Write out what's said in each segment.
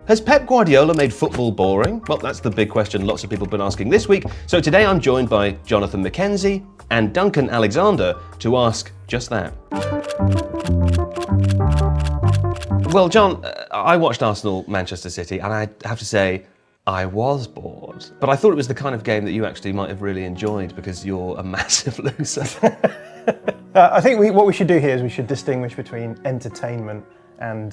Has Pep Guardiola made football boring? Well, that's the big question lots of people have been asking this week. So today I'm joined by Jonathan McKenzie and Duncan Alexander to ask just that. Well, John, I watched Arsenal Manchester City and I have to say, I was bored. But I thought it was the kind of game that you actually might have really enjoyed because you're a massive loser. I think what we should do here is we should distinguish between entertainment and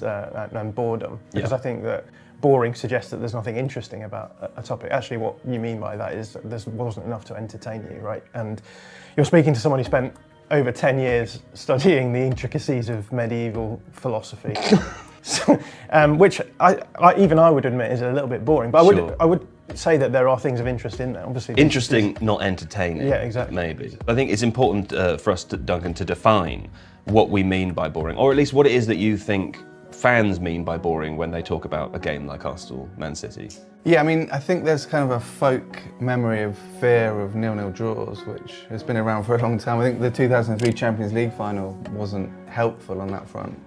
boredom, because I think that boring suggests that there's nothing interesting about a topic. Actually, what you mean by that is that there wasn't enough to entertain you, right? And you're speaking to someone who spent over 10 years studying the intricacies of medieval philosophy, so, which I would admit is a little bit boring. But I would say that there are things of interest in there. Obviously, interesting, not entertaining. Yeah, exactly. Maybe. I think it's important for us, Duncan, to define what we mean by boring, or at least what it is that you think fans mean by boring when they talk about a game like Arsenal Man City. Yeah, I mean, I think there's kind of a folk memory of fear of 0-0 draws, which has been around for a long time. I think the 2003 Champions League final wasn't helpful on that front.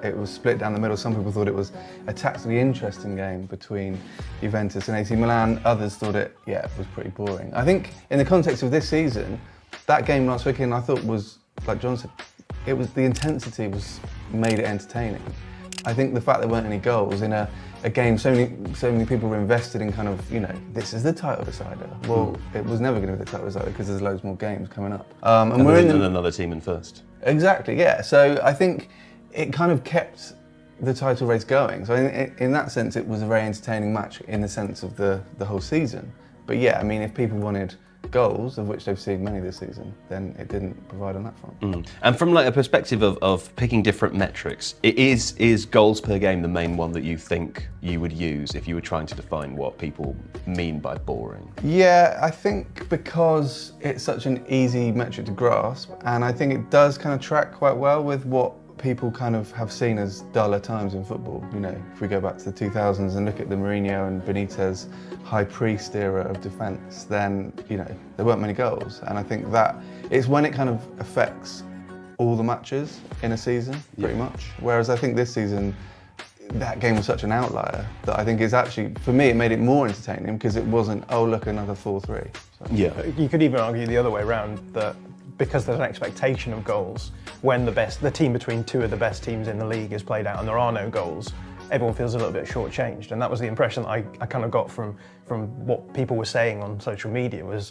It was split down the middle. Some people thought it was a tactically interesting game between Juventus and AC Milan. Others thought it was pretty boring. I think in the context of this season, that game last weekend I thought was, like John said, the intensity made it entertaining. I think the fact there weren't any goals in a game, so many people were invested in kind of, this is the title decider. Well, it was never going to be the title decider because there's loads more games coming up. And we're in another team in first. Exactly, yeah. So I think it kind of kept the title race going. So in that sense, it was a very entertaining match in the sense of the whole season. But yeah, I mean, if people wanted goals, of which they've seen many this season, then it didn't provide on that front. And from like a perspective of picking different metrics, is goals per game the main one that you think you would use if you were trying to define what people mean by boring? Yeah, I think because it's such an easy metric to grasp, and I think it does kind of track quite well with what people kind of have seen as duller times in football. If we go back to the 2000s and look at the Mourinho and Benitez high priest era of defence, then there weren't many goals, and I think that it's when it kind of affects all the matches in a season, pretty much. Whereas I think this season, that game was such an outlier that I think it's actually, for me, it made it more entertaining because it wasn't, oh look, another 4-3. So. Yeah. You could even argue the other way around, that because there's an expectation of goals, when the team between two of the best teams in the league is played out and there are no goals, everyone feels a little bit shortchanged. And that was the impression that I kind of got from what people were saying on social media was,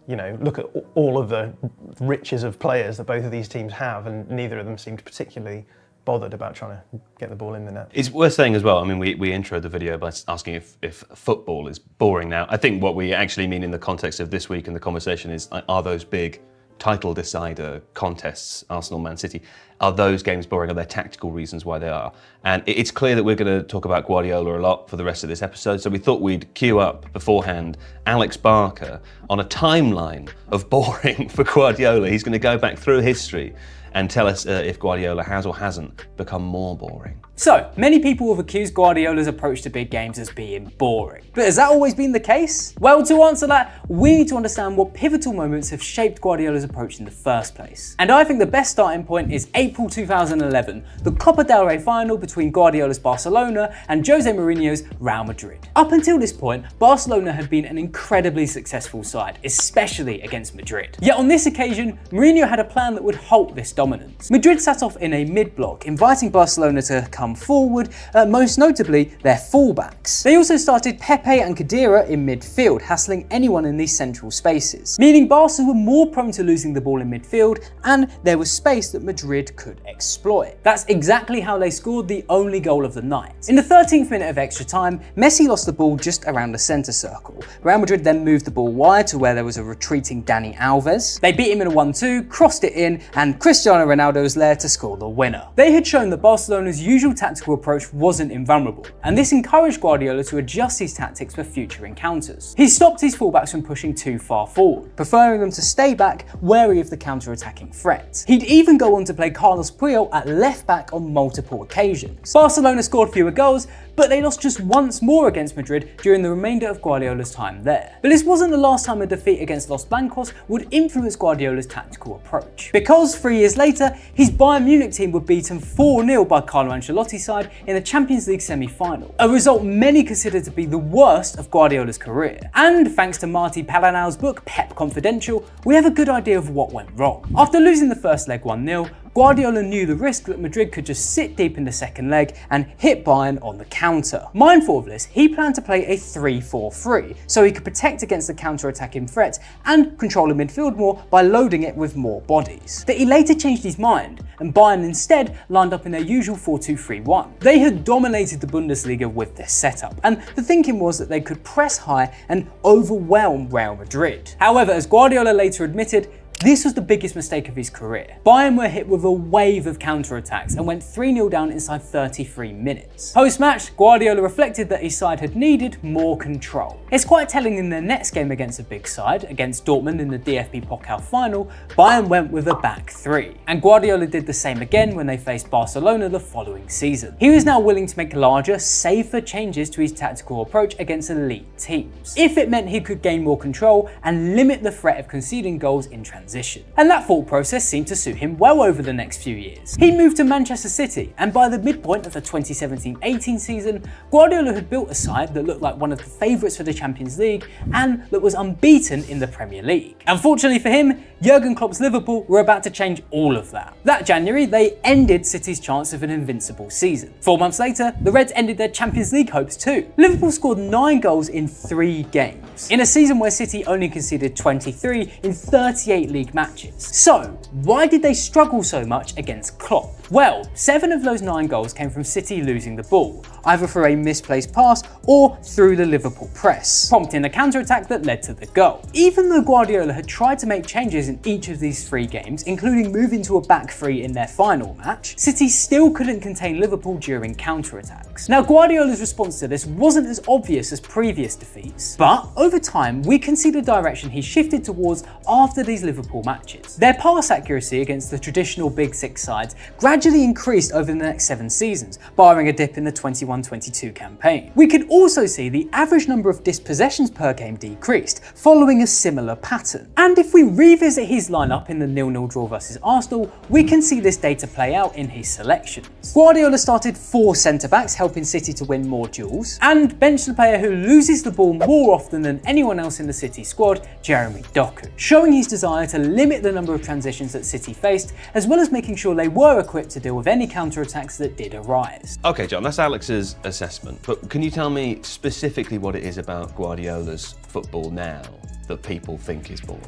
look at all of the riches of players that both of these teams have, and neither of them seemed particularly bothered about trying to get the ball in the net. It's worth saying as well, I mean, we introed the video by asking if football is boring now. I think what we actually mean in the context of this week and the conversation is, are those big title decider contests, Arsenal, Man City, are those games boring? Are there tactical reasons why they are? And it's clear that we're going to talk about Guardiola a lot for the rest of this episode, so we thought we'd queue up beforehand Alex Barker on a timeline of boring for Guardiola. He's going to go back through history and tell us if Guardiola has or hasn't become more boring. So, many people have accused Guardiola's approach to big games as being boring. But has that always been the case? Well, to answer that, we need to understand what pivotal moments have shaped Guardiola's approach in the first place. And I think the best starting point is April 2011, the Copa del Rey final between Guardiola's Barcelona and Jose Mourinho's Real Madrid. Up until this point, Barcelona had been an incredibly successful side, especially against Madrid. Yet on this occasion, Mourinho had a plan that would halt this dominance. Madrid sat off in a mid-block, inviting Barcelona to come forward, most notably their fullbacks. They also started Pepe and Khedira in midfield, hassling anyone in these central spaces, meaning Barca were more prone to losing the ball in midfield, and there was space that Madrid could exploit. That's exactly how they scored the only goal of the night. In the 13th minute of extra time, Messi lost the ball just around the centre circle. Real Madrid then moved the ball wide to where there was a retreating Dani Alves. They beat him in a 1-2, crossed it in, and Cristiano Ronaldo was there to score the winner. They had shown that Barcelona's usual tactical approach wasn't invulnerable, and this encouraged Guardiola to adjust his tactics for future encounters. He stopped his fullbacks from pushing too far forward, preferring them to stay back, wary of the counter-attacking threat. He'd even go on to play Carlos Puyol at left back on multiple occasions. Barcelona scored fewer goals, but they lost just once more against Madrid during the remainder of Guardiola's time there. But this wasn't the last time a defeat against Los Blancos would influence Guardiola's tactical approach, because 3 years later, later, his Bayern Munich team were beaten 4-0 by Carlo Ancelotti's side in the Champions League semi-final, a result many consider to be the worst of Guardiola's career. And thanks to Marty Palanow's book Pep Confidential, we have a good idea of what went wrong. After losing the first leg 1-0, Guardiola knew the risk that Madrid could just sit deep in the second leg and hit Bayern on the counter. Mindful of this, he planned to play a 3-4-3, so he could protect against the counter-attacking threat and control the midfield more by loading it with more bodies. But he later changed his mind, and Bayern instead lined up in their usual 4-2-3-1. They had dominated the Bundesliga with this setup, and the thinking was that they could press high and overwhelm Real Madrid. However, as Guardiola later admitted, this was the biggest mistake of his career. Bayern were hit with a wave of counter-attacks and went 3-0 down inside 33 minutes. Post-match, Guardiola reflected that his side had needed more control. It's quite telling in their next game against a big side, against Dortmund in the DFB Pokal final, Bayern went with a back three. And Guardiola did the same again when they faced Barcelona the following season. He was now willing to make larger, safer changes to his tactical approach against elite teams, if it meant he could gain more control and limit the threat of conceding goals in transition. And that thought process seemed to suit him well over the next few years. He moved to Manchester City, and by the midpoint of the 2017-18 season, Guardiola had built a side that looked like one of the favourites for the Champions League and that was unbeaten in the Premier League. Unfortunately for him, Jurgen Klopp's Liverpool were about to change all of that. That January, they ended City's chance of an invincible season. 4 months later, the Reds ended their Champions League hopes too. Liverpool scored 9 goals in 3 games, in a season where City only conceded 23 in 38 league matches. So, why did they struggle so much against Klopp? Well, 7 of those 9 goals came from City losing the ball, either through a misplaced pass or through the Liverpool press, prompting a counter-attack that led to the goal. Even though Guardiola had tried to make changes in each of these 3 games, including moving to a back 3 in their final match, City still couldn't contain Liverpool during counter-attacks. Now, Guardiola's response to this wasn't as obvious as previous defeats, but over time, we can see the direction he shifted towards after these Liverpool matches. Their pass accuracy against the traditional Big Six sides gradually increased over the next 7 seasons, barring a dip in the 21-22 campaign. We could also see the average number of dispossessions per game decreased, following a similar pattern. And if we revisit his lineup in the 0-0 draw versus Arsenal, we can see this data play out in his selections. Guardiola started 4 centre-backs, helping City to win more duels, and benched the player who loses the ball more often than anyone else in the City squad, Jeremy Doku, showing his desire to limit the number of transitions that City faced, as well as making sure they were equipped to deal with any counter-attacks that did arise. Okay, John, that's Alex's assessment, but can you tell me specifically what it is about Guardiola's football now that people think is boring?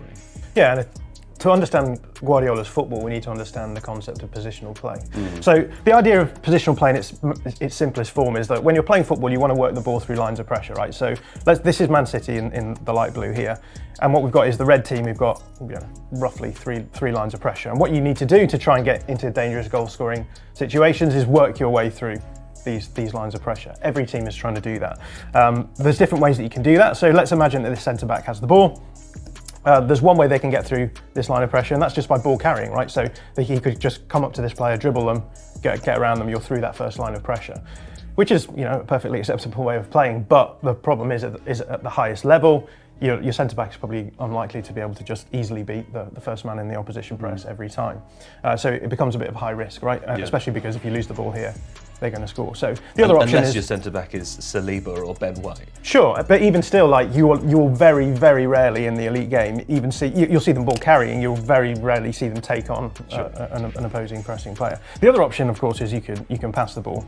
Yeah, and to understand Guardiola's football, we need to understand the concept of positional play. So the idea of positional play in its simplest form is that when you're playing football, you want to work the ball through lines of pressure, right? So this is Man City in the light blue here. And what we've got is the red team who've got roughly three lines of pressure. And what you need to do to try and get into dangerous goal scoring situations is work your way through these lines of pressure. Every team is trying to do that. There's different ways that you can do that. So let's imagine that this centre back has the ball. There's one way they can get through this line of pressure, and that's just by ball carrying, right? So he could just come up to this player, dribble them, get around them, you're through that first line of pressure, which is a perfectly acceptable way of playing. But the problem is at the highest level, your centre-back is probably unlikely to be able to just easily beat the first man in the opposition press every time. So it becomes a bit of high risk, right? Especially because if you lose the ball here, they're going to score. So the other option unless is, your centre-back is Saliba or Ben White. Sure, but even still, like you'll very, very rarely in the elite game even see, you'll see them ball carrying, you'll very rarely see them take on an opposing pressing player. The other option, of course, is you can pass the ball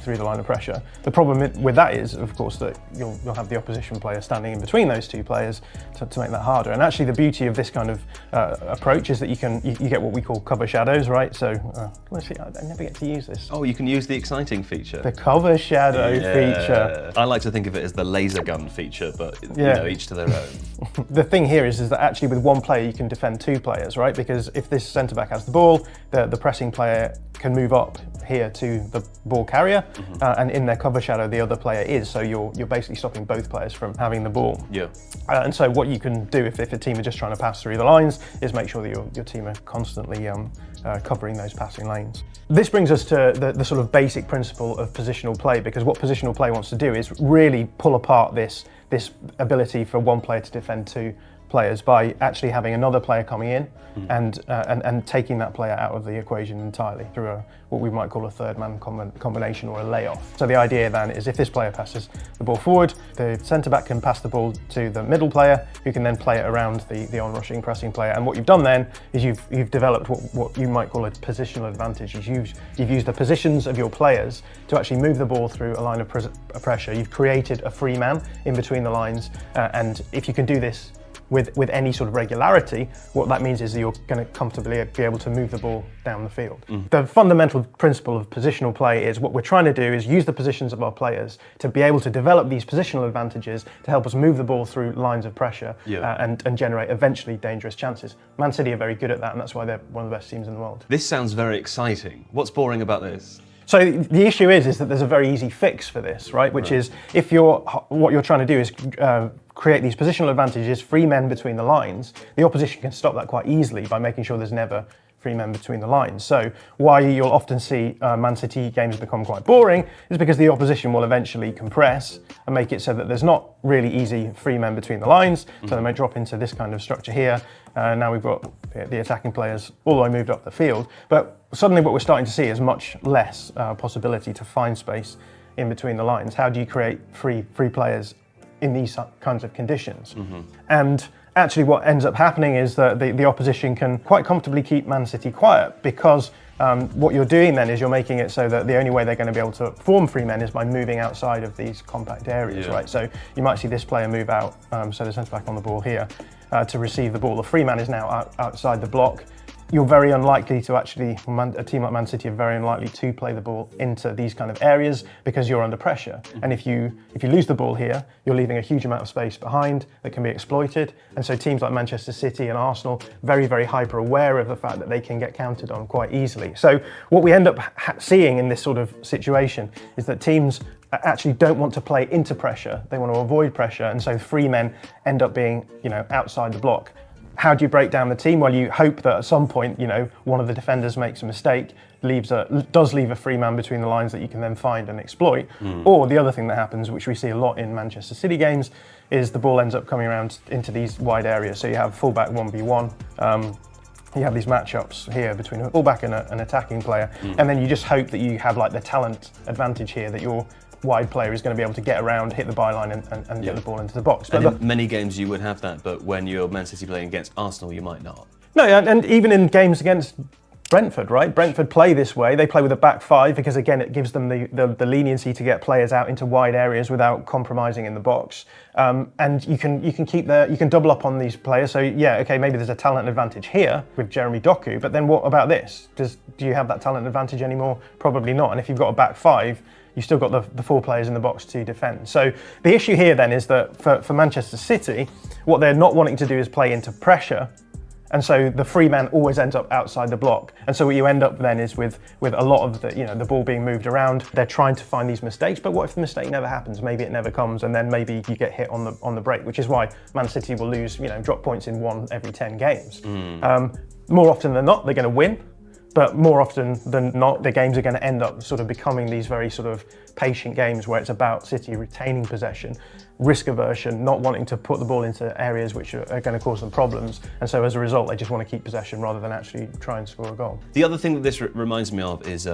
through the line of pressure. The problem with that is, of course, that you'll have the opposition player standing in between those two players to make that harder. And actually, the beauty of this kind of approach is that you get what we call cover shadows, right? So let's see, I never get to use this. Oh, you can use the exciting feature. The cover shadow feature. I like to think of it as the laser gun feature, but each to their own. The thing here is that actually with one player you can defend 2 players, right? Because if this centre back has the ball, the pressing player can move up here to the ball carrier, and in their cover shadow the other player is. So you're basically stopping both players from having the ball. Yeah. And so what you can do if a team are just trying to pass through the lines is make sure that your team are constantly covering those passing lanes. This brings us to the sort of basic principle of positional play, because what positional play wants to do is really pull apart this ability for one player to defend 2 players by actually having another player coming in and taking that player out of the equation entirely through what we might call a third man combination or a layoff. So the idea then is if this player passes the ball forward, the centre-back can pass the ball to the middle player who can then play it around the on-rushing pressing player. And what you've done then is you've developed what you might call a positional advantage. You've used the positions of your players to actually move the ball through a line of pressure. You've created a free man in between the lines, and if you can do this with any sort of regularity, what that means is that you're going to comfortably be able to move the ball down the field. The fundamental principle of positional play is what we're trying to do is use the positions of our players to be able to develop these positional advantages to help us move the ball through lines of pressure and generate eventually dangerous chances. Man City are very good at that, and that's why they're one of the best teams in the world. This sounds very exciting. What's boring about this? So the issue is that there's a very easy fix for this, right? Which is if what you're trying to do is create these positional advantages, free men between the lines, the opposition can stop that quite easily by making sure there's never free men between the lines. So why you'll often see Man City games become quite boring is because the opposition will eventually compress and make it so that there's not really easy free men between the lines. So they may drop into this kind of structure here. Now we've got the attacking players all the way moved up the field. But suddenly what we're starting to see is much less possibility to find space in between the lines. How do you create free players in these kinds of conditions? And actually what ends up happening is that the opposition can quite comfortably keep Man City quiet because what you're doing then is you're making it so that the only way they're going to be able to form free men is by moving outside of these compact areas, right? So you might see this player move out, so the centre-back on the ball here, to receive the ball. The free man is now outside the block. You're very unlikely to actually, a team like Man City are very unlikely to play the ball into these kind of areas because you're under pressure. And if you lose the ball here, you're leaving a huge amount of space behind that can be exploited. And so teams like Manchester City and Arsenal, very, very hyper aware of the fact that they can get counted on quite easily. So what we end up seeing in this sort of situation is that teams actually don't want to play into pressure. They want to avoid pressure. And so free men end up being, outside the block. How do you break down the team? Well, you hope that at some point, one of the defenders makes a mistake, does leave a free man between the lines that you can then find and exploit. Or the other thing that happens, which we see a lot in Manchester City games, is the ball ends up coming around into these wide areas. So you have fullback 1v1. You have these matchups here between a fullback and an attacking player. And then you just hope that you have the talent advantage here, that your wide player is going to be able to get around, hit the byline and get the ball into the box. But in many games you would have that, but when you're Man City playing against Arsenal, you might not. No, and even in games against Brentford, right? Brentford play this way. They play with a back five because, again, it gives them the leniency to get players out into wide areas without compromising in the box. And you can double up on these players. So yeah, okay, maybe there's a talent advantage here with Jeremy Doku, but then what about this? Do you have that talent advantage anymore? Probably not. And if you've got a back five, you've still got the four players in the box to defend. So the issue here then is that for Manchester City, what they're not wanting to do is play into pressure. And so the free man always ends up outside the block. And so what you end up then is with a lot of the ball being moved around. They're trying to find these mistakes, but what if the mistake never happens? Maybe it never comes, and then maybe you get hit on the break, which is why Man City will lose, drop points in 1 every 10 games. More often than not, they're going to win. But more often than not, the games are going to end up sort of becoming these very sort of patient games where it's about City retaining possession, risk aversion, not wanting to put the ball into areas which are going to cause them problems. And so as a result, they just want to keep possession rather than actually try and score a goal. The other thing that this reminds me of is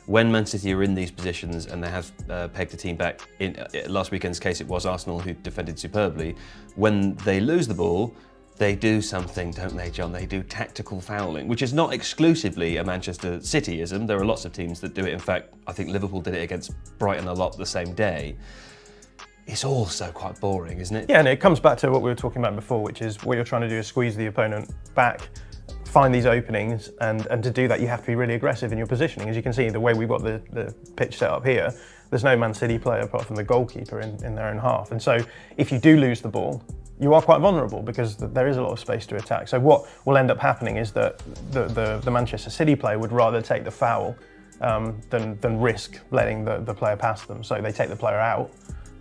when Man City are in these positions and they have pegged a team back. In last weekend's case, it was Arsenal who defended superbly. When they lose the ball, they do something, don't they, John? They do tactical fouling, which is not exclusively a Manchester Cityism. There are lots of teams that do it. In fact, I think Liverpool did it against Brighton a lot the same day. It's also quite boring, isn't it? Yeah, and it comes back to what we were talking about before, which is what you're trying to do is squeeze the opponent back, find these openings, and to do that you have to be really aggressive in your positioning. As you can see, the way we've got the pitch set up here, there's no Man City player apart from the goalkeeper in their own half. And so if you do lose the ball, you are quite vulnerable because there is a lot of space to attack. So what will end up happening is that the Manchester City player would rather take the foul than risk letting the player pass them. So they take the player out.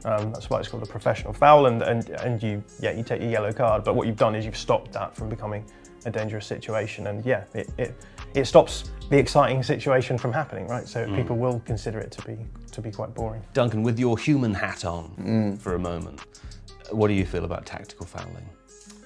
That's why it's called a professional foul, and you take your yellow card. But what you've done is you've stopped that from becoming a dangerous situation, and yeah, it stops the exciting situation from happening, right? So people will consider it to be quite boring. Duncan, with your human hat on for a moment, what do you feel about tactical fouling?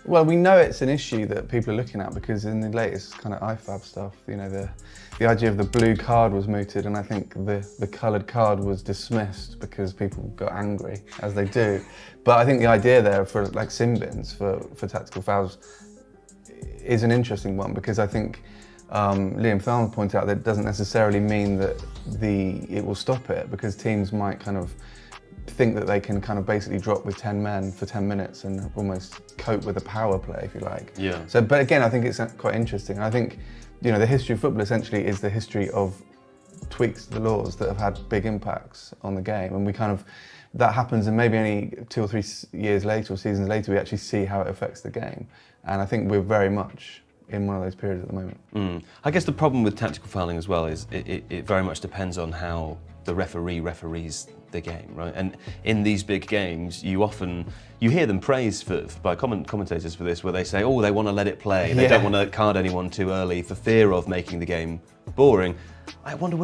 Well, we know it's an issue that people are looking at because in the latest kind of IFAB stuff, you know, the idea of the blue card was mooted, and I think the coloured card was dismissed because people got angry, as they do. But I think the idea there for like sin bins for tactical fouls is an interesting one, because I think Liam Thelma pointed out that it doesn't necessarily mean that it will stop it, because teams might kind of think that they can kind of basically drop with 10 men for 10 minutes and almost cope with a power play, if you like. Yeah. So, but again, I think it's quite interesting. I think, you know, the history of football essentially is the history of tweaks to the laws that have had big impacts on the game, and we kind of, that happens, and maybe only 2 or 3 years later or seasons later we actually see how it affects the game. And I think we're very much in one of those periods at the moment. I guess the problem with tactical fouling as well is it very much depends on how the referees the game, right? And in these big games, you hear them praised by commentators for this, where they say, oh, they want to let it play. They don't want to card anyone too early for fear of making the game boring. I wonder,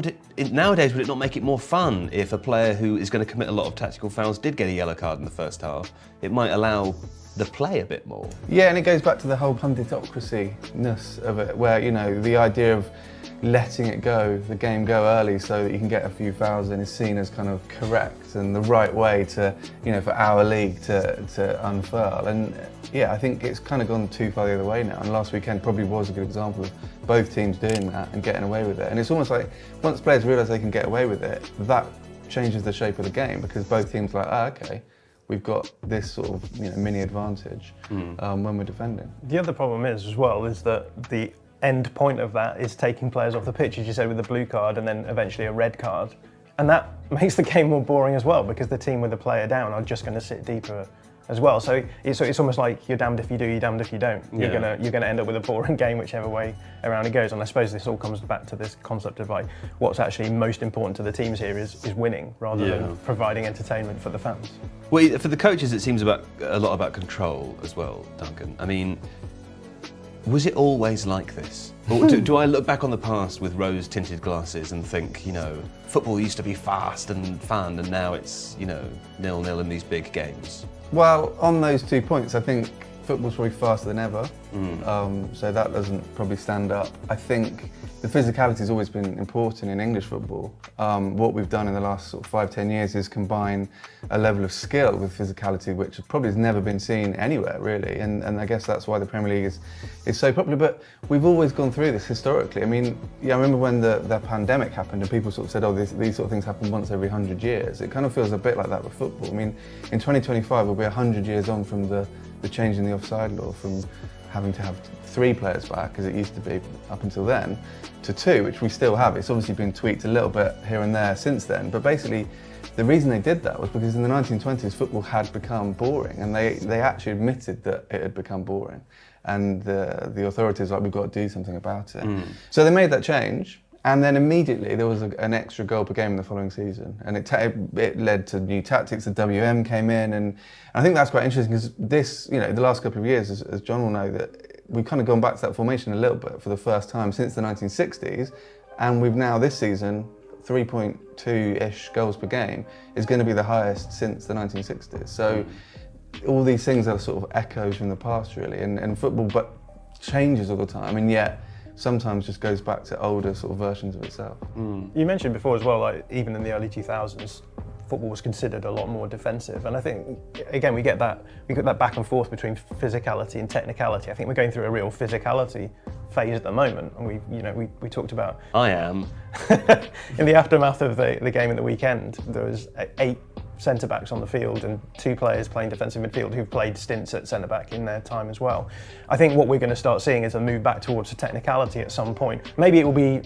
nowadays, would it not make it more fun if a player who is going to commit a lot of tactical fouls did get a yellow card in the first half? It might allow the play a bit more. Yeah, and it goes back to the whole punditocracy-ness of it, where, you know, the idea of letting it go, the game go early so that you can get a few fouls in is seen as kind of correct and the right way to, you know, for our league to unfurl. And yeah, I think it's kind of gone too far the other way now, and last weekend probably was a good example of both teams doing that and getting away with it. And it's almost like once players realise they can get away with it, that changes the shape of the game, because both teams are like, okay, we've got this sort of, you know, mini advantage when we're defending. The other problem is as well is that the end point of that is taking players off the pitch, as you said, with the blue card and then eventually a red card. And that makes the game more boring as well, because the team with the player down are just going to sit deeper as well. So it's almost like you're damned if you do, you're damned if you don't. You're gonna end up with a boring game whichever way around it goes. And I suppose this all comes back to this concept of like what's actually most important to the teams here is winning rather than providing entertainment for the fans. Well, for the coaches, it seems a lot about control as well, Duncan. I mean, was it always like this? Or do I look back on the past with rose-tinted glasses and think, you know, football used to be fast and fun, and now it's, you know, 0-0 in these big games? Well, on those 2 points, I think football's probably faster than ever, so that doesn't probably stand up. I think the physicality has always been important in English football. What we've done in the last sort of 5-10 years is combine a level of skill with physicality, which probably has never been seen anywhere, really. And I guess that's why the Premier League is so popular. But we've always gone through this historically. I mean, yeah, I remember when the pandemic happened and people sort of said, oh, these sort of things happen once every 100 years. It kind of feels a bit like that with football. I mean, in 2025, we'll be 100 years on from the change in the offside law, from having to have 3 players back, as it used to be up until then, to 2, which we still have. It's obviously been tweaked a little bit here and there since then, but basically the reason they did that was because in the 1920s football had become boring, and they actually admitted that it had become boring, and the authorities were like, we've got to do something about it. So they made that change, and then immediately there was an extra goal per game in the following season, and it led to new tactics. The WM came in, and I think that's quite interesting, because this, you know, the last couple of years, as John will know, that we've kind of gone back to that formation a little bit for the first time since the 1960s, and we've now this season 3.2-ish goals per game is going to be the highest since the 1960s. So all these things are sort of echoes from the past, really, and football but changes all the time, and yet sometimes just goes back to older sort of versions of itself. You mentioned before as well, like even in the early 2000s, football was considered a lot more defensive, and I think again we get that back and forth between physicality and technicality. I think we're going through a real physicality phase at the moment, and we talked about. I am. In the aftermath of the game at the weekend, there was 8 centre-backs on the field and 2 players playing defensive midfield who've played stints at centre-back in their time as well. I think what we're going to start seeing is a move back towards the technicality at some point. Maybe it will be,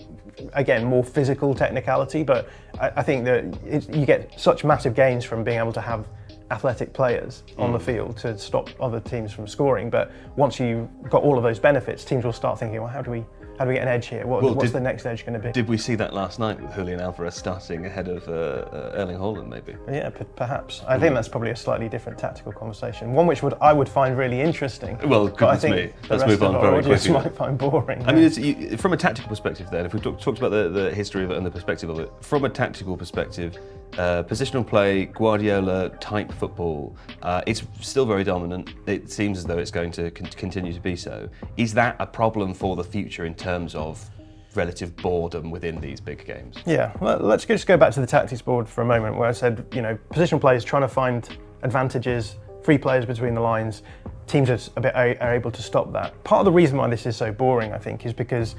again, more physical technicality, but I think that you get such massive gains from being able to have athletic players on the field to stop other teams from scoring. But once you've got all of those benefits, teams will start thinking, well, how do How do we get an edge here? What's the next edge going to be? Did we see that last night with Julian Alvarez starting ahead of Erling Haaland, maybe? Yeah, perhaps. I think that's probably a slightly different tactical conversation. One which I would find really interesting. Well, goodness me. Let's move on very quickly. Might find boring. I mean, from a tactical perspective then, if we talked about the history of it and the perspective of it, from a tactical perspective, positional play, Guardiola type football, it's still very dominant. It seems as though it's going to continue to be so. Is that a problem for the future in terms of relative boredom within these big games? Yeah, well, let's just go back to the tactics board for a moment, where I said, positional play is trying to find advantages, free players between the lines. Teams are able to stop that. Part of the reason why this is so boring, I think, is because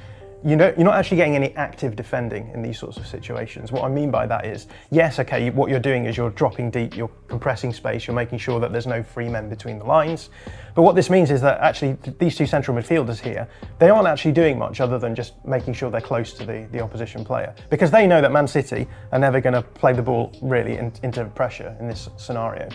you're not actually getting any active defending in these sorts of situations. What I mean by that is, yes, okay, what you're doing is you're dropping deep, you're compressing space, you're making sure that there's no free men between the lines. But what this means is that actually these two central midfielders here, they aren't actually doing much other than just making sure they're close to the opposition player. Because they know that Man City are never going to play the ball really into pressure in this scenario.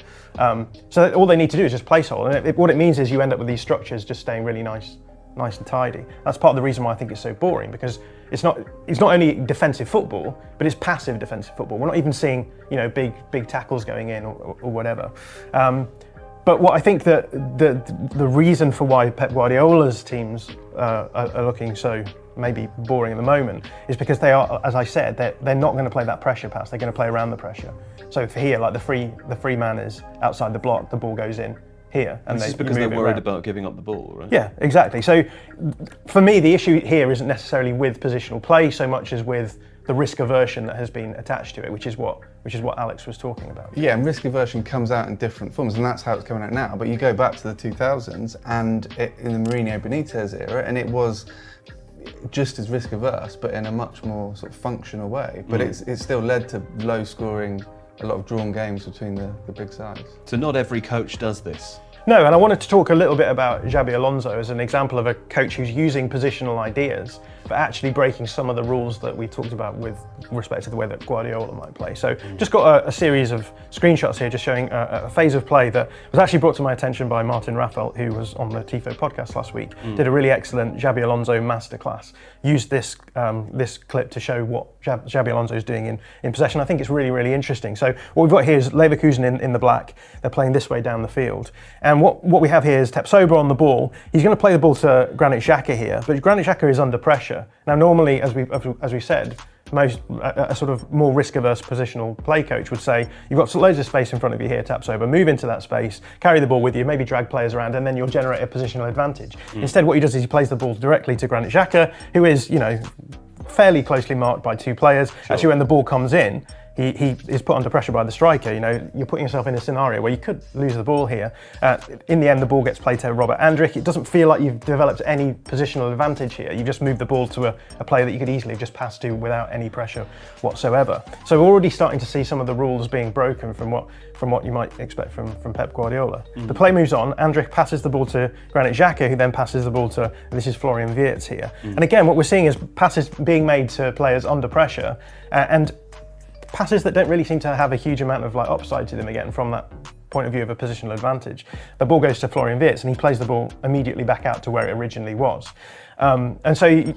So all they need to do is just place hold. And what it means is you end up with these structures just staying really nice and tidy. That's part of the reason why I think it's so boring, because it's not only defensive football, but it's passive defensive football. We're not even seeing big tackles going in or whatever. But what I think that the reason for why Pep Guardiola's teams are looking so maybe boring at the moment is because they are, as I said, they're not going to play that pressure pass. They're going to play around the pressure. So for here, like the free man is outside the block, the ball goes in here. And this is because they're worried about giving up the ball, right? Yeah, exactly. So for me, the issue here isn't necessarily with positional play so much as with the risk aversion that has been attached to it, which is what Alex was talking about. Yeah, and risk aversion comes out in different forms, and that's how it's coming out now. But you go back to the 2000s and in the Mourinho-Benitez era, and it was just as risk averse, but in a much more sort of functional way. But it still led to low scoring, a lot of drawn games between the big sides. So not every coach does this. No, and I wanted to talk a little bit about Xabi Alonso as an example of a coach who's using positional ideas, but actually breaking some of the rules that we talked about with respect to the way that Guardiola might play. So just got a series of screenshots here just showing a phase of play that was actually brought to my attention by Martin Raffel, who was on the TIFO podcast last week. Did a really excellent Xabi Alonso masterclass. Used this clip to show what Xabi Alonso is doing in possession. I think it's really, really interesting. So what we've got here is Leverkusen in the black. They're playing this way down the field. And what we have here is Tapsoba on the ball. He's going to play the ball to Granit Xhaka here, but Granit Xhaka is under pressure. Now, normally, as we said, a sort of more risk-averse positional play coach would say, you've got loads of space in front of you here, Tapsoba, move into that space, carry the ball with you, maybe drag players around, and then you'll generate a positional advantage. Instead, what he does is he plays the ball directly to Granit Xhaka, who is, fairly closely marked by two players. Sure. Actually, when the ball comes in, he is put under pressure by the striker. You're putting yourself in a scenario where you could lose the ball here. In the end, the ball gets played to Robert Andrich. It doesn't feel like you've developed any positional advantage here. You've just moved the ball to a player that you could easily have just passed to without any pressure whatsoever. So we're already starting to see some of the rules being broken from what you might expect from Pep Guardiola. The play moves on. Andrich passes the ball to Granit Xhaka, who then passes the ball to, and this is Florian Wirtz here. And again, what we're seeing is passes being made to players under pressure, and passes that don't really seem to have a huge amount of upside to them again from that point of view of a positional advantage. The ball goes to Florian Wirtz and he plays the ball immediately back out to where it originally was. And so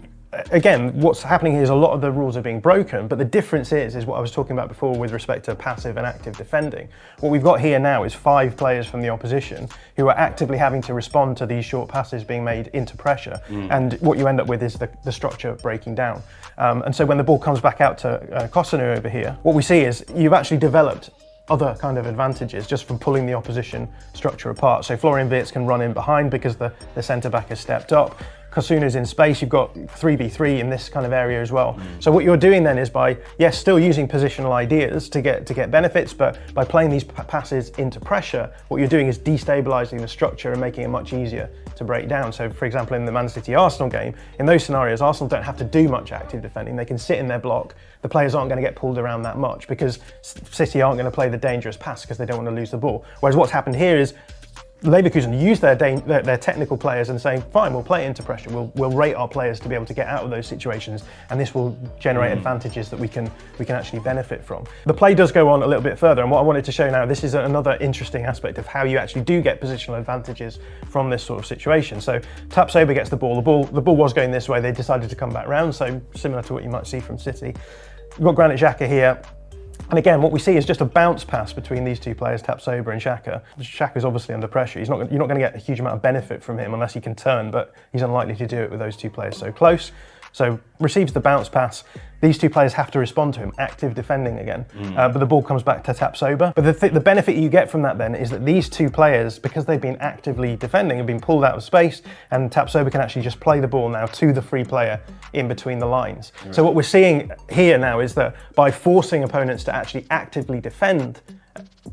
again, what's happening here is a lot of the rules are being broken, but the difference is what I was talking about before with respect to passive and active defending. What we've got here now is 5 players from the opposition who are actively having to respond to these short passes being made into pressure. And what you end up with is the structure breaking down. And so when the ball comes back out to Kosunu over here, what we see is you've actually developed other kind of advantages just from pulling the opposition structure apart. So Florian Wirtz can run in behind because the centre-back has stepped up. Kosuna's in space, you've got 3v3 in this kind of area as well. So what you're doing then is by, yes, still using positional ideas to get benefits, but by playing these passes into pressure, what you're doing is destabilising the structure and making it much easier to break down. So for example, in the Man City-Arsenal game, in those scenarios, Arsenal don't have to do much active defending. They can sit in their block. The players aren't going to get pulled around that much because City aren't going to play the dangerous pass because they don't want to lose the ball. Whereas what's happened here is Leverkusen use their technical players and saying, fine, we'll play into pressure. We'll rate our players to be able to get out of those situations, and this will generate advantages that we can actually benefit from. The play does go on a little bit further, and what I wanted to show now, this is another interesting aspect of how you actually do get positional advantages from this sort of situation. So Tapsoba gets the ball. The ball was going this way. They decided to come back round, so similar to what you might see from City. We've got Granit Xhaka here. And again, what we see is just a bounce pass between these two players, Tapsoba and Xhaka. Xhaka's obviously under pressure. You're not going to get a huge amount of benefit from him unless he can turn, but he's unlikely to do it with those two players so close. So receives the bounce pass. These two players have to respond to him, active defending again. But the ball comes back to Tapsoba. But the benefit you get from that then is that these two players, because they've been actively defending, have been pulled out of space, and Tapsoba can actually just play the ball now to the free player in between the lines. Right. So what we're seeing here now is that by forcing opponents to actually actively defend,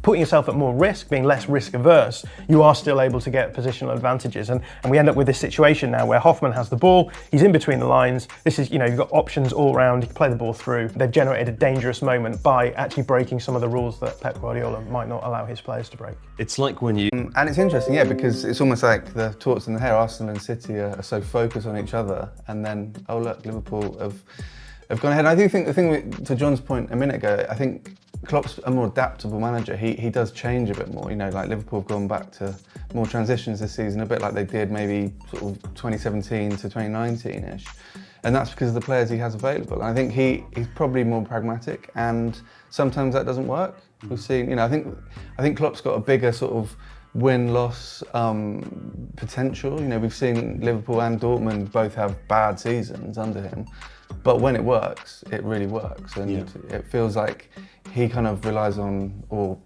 putting yourself at more risk, being less risk averse, you are still able to get positional advantages. And we end up with this situation now where Hoffman has the ball, he's in between the lines. This is, you've got options all round, you can play the ball through. They've generated a dangerous moment by actually breaking some of the rules that Pep Guardiola might not allow his players to break. It's like when you... And it's interesting, yeah, because it's almost like the torts in the hair. Arsenal and City are so focused on each other, and then, oh look, Liverpool have gone ahead. And I do think the thing, to John's point a minute ago, I think Klopp's a more adaptable manager. He does change a bit more. Like Liverpool have gone back to more transitions this season, a bit like they did maybe sort of 2017 to 2019-ish. And that's because of the players he has available. And I think he's probably more pragmatic, and sometimes that doesn't work. We've seen, I think Klopp's got a bigger sort of win-loss potential. We've seen Liverpool and Dortmund both have bad seasons under him. But when it works, it really works. And it feels like he kind of relies on or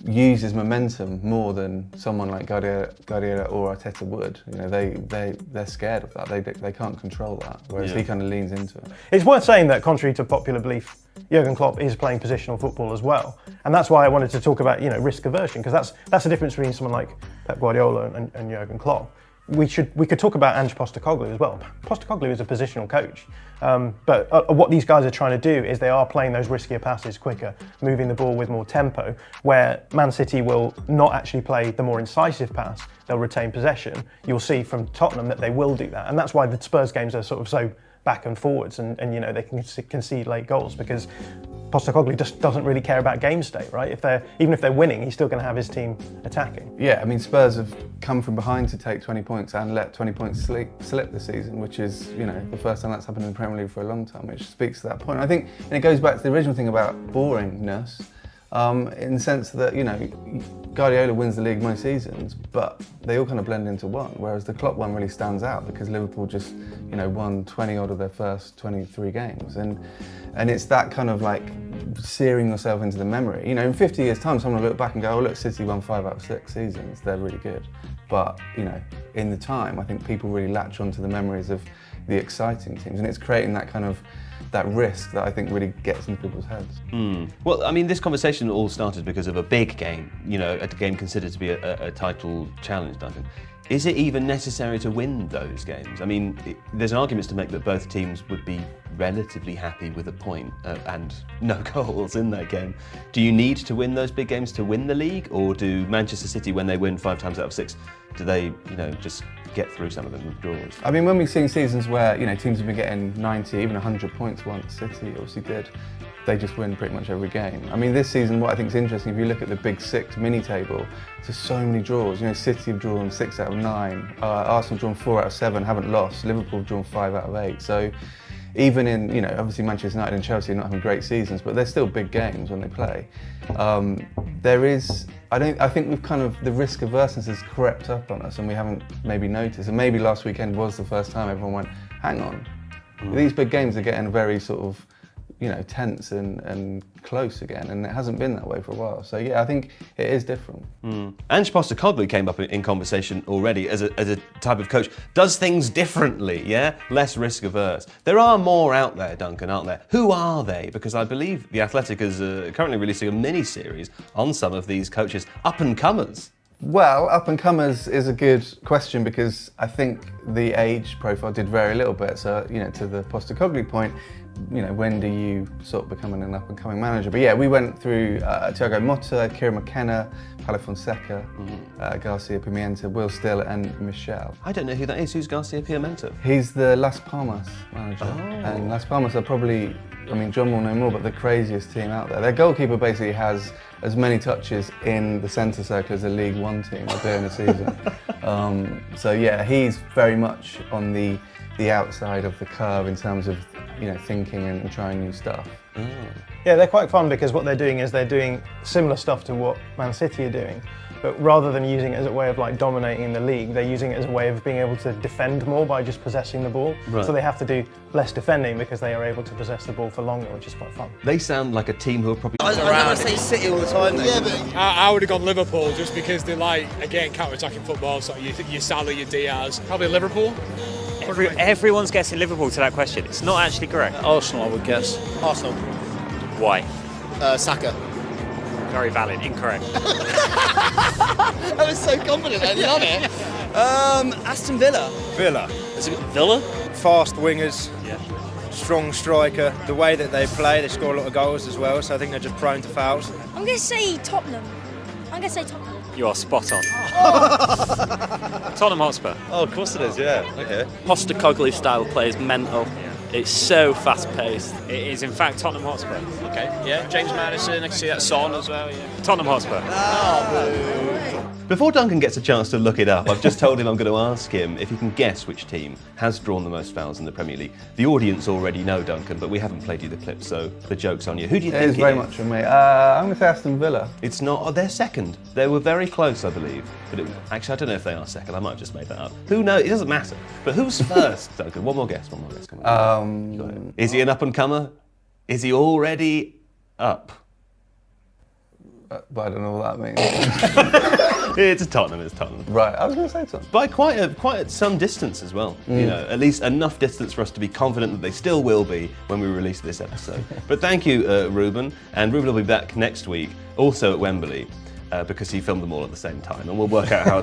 uses momentum more than someone like Guardiola or Arteta would. They're scared of that. They can't control that, whereas he kind of leans into it. It's worth saying that, contrary to popular belief, Jurgen Klopp is playing positional football as well. And that's why I wanted to talk about, risk aversion, because that's the difference between someone like Pep Guardiola and Jurgen Klopp. We could talk about Ange Postecoglou as well. Postecoglou is a positional coach, but what these guys are trying to do is they are playing those riskier passes quicker, moving the ball with more tempo, where Man City will not actually play the more incisive pass, they'll retain possession. You'll see from Tottenham that they will do that, and that's why the Spurs games are sort of so back and forwards, and they can concede late goals, because Postecoglou just doesn't really care about game state, right? Even if they're winning, he's still going to have his team attacking. Yeah, Spurs have come from behind to take 20 points and let 20 points slip this season, which is, the first time that's happened in the Premier League for a long time, which speaks to that point. I think, and it goes back to the original thing about boringness, in the sense that, Guardiola wins the league most seasons, but they all kind of blend into one, whereas the Klopp one really stands out because Liverpool just, won 20 odd of their first 23 games. And it's that kind of like searing yourself into the memory. In 50 years' time, someone will look back and go, oh look, City won 5 out of 6 seasons, they're really good. But, in the time, I think people really latch onto the memories of the exciting teams, and it's creating that kind of that risk that I think really gets into people's heads. Well, this conversation all started because of a big game, a game considered to be a title challenge, Duncan. Is it even necessary to win those games? There's arguments to make that both teams would be relatively happy with a point and no goals in that game. Do you need to win those big games to win the league, or do Manchester City, when they win 5 times out of 6, do they, just get through some of them with draws? When we've seen seasons where, teams have been getting 90, even 100 points once, City obviously did, they just win pretty much every game. This season, what I think is interesting, if you look at the Big Six mini-table, there's so many draws. City have drawn 6 out of 9, Arsenal have drawn 4 out of 7, haven't lost, Liverpool have drawn 5 out of 8. So even in, obviously Manchester United and Chelsea are not having great seasons, but they're still big games when they play. I think we've kind of, the risk averseness has crept up on us and we haven't maybe noticed. And maybe last weekend was the first time everyone went, hang on, these big games are getting very sort of, tense and close again, and it hasn't been that way for a while. So yeah, I think it is different. Ange Postecoglou came up in conversation already as a type of coach. Does things differently, yeah? Less risk averse. There are more out there, Duncan, aren't there? Who are they? Because I believe The Athletic is currently releasing a mini-series on some of these coaches, up-and-comers. Well, up-and-comers is a good question, because I think the age profile did vary a little bit. So, to the Postecoglou point, when do you sort of become an up-and-coming manager? But yeah, we went through Thiago Motta, Kieran McKenna, Paulo Fonseca, Garcia Pimienta, Will Still, and Michel. I don't know who that is. Who's Garcia Pimienta? He's the Las Palmas manager. And Las Palmas are probably, John will know more, but the craziest team out there. Their goalkeeper basically has as many touches in the centre circle as a League One team will do in a season. So yeah, he's very much on the outside of the curve in terms of thinking and trying new stuff. Yeah, they're quite fun because what they're doing is they're doing similar stuff to what Man City are doing, but rather than using it as a way of like dominating the league, they're using it as a way of being able to defend more by just possessing the ball. Right. So they have to do less defending because they are able to possess the ball for longer, which is quite fun. They sound like a team who are probably... I say City all the time. Yeah, but I would have gone Liverpool just because they like, again, counter-attacking football, so your Salah, your Diaz. Probably Liverpool. Everyone's guessing Liverpool to that question. It's not actually correct. Arsenal, I would guess. Arsenal. Why? Saka. Very valid. Incorrect. I was so confident. I love it. Aston Villa. Villa. Is it Villa? Fast wingers, Yeah. strong striker. The way that they play, they score a lot of goals as well, so I think they're just prone to fouls. I'm going to say Tottenham. You are spot on. Tottenham Hotspur. Oh, of course it is, yeah. Okay. Postecoglou style play is mental. It's so fast paced. It is in fact Tottenham Hotspur. Okay. Yeah. James Maddison. I can see that Son as well. Yeah. Tottenham Hotspur. Before Duncan gets a chance to look it up, I've just told him I'm going to ask him if he can guess which team has drawn the most fouls in the Premier League. The audience already know, Duncan, but we haven't played you the clip, so the joke's on you. Who do you think It is very much on me. I'm going to say Aston Villa. It's not. Oh, they're second. They were very close, I believe. But actually, I don't know if they are second. I might have just made that up. Who knows? It doesn't matter. But who's first, Duncan? One more guess. Come on. Go ahead. Is he an up-and-comer? Is he already up? But I don't know what that means. It's Tottenham. Right, I was going to say Tottenham. By quite some distance as well. At least enough distance for us to be confident that they still will be when we release this episode. But thank you, Ruben. And Ruben will be back next week, also at Wembley, because he filmed them all at the same time. And we'll work out how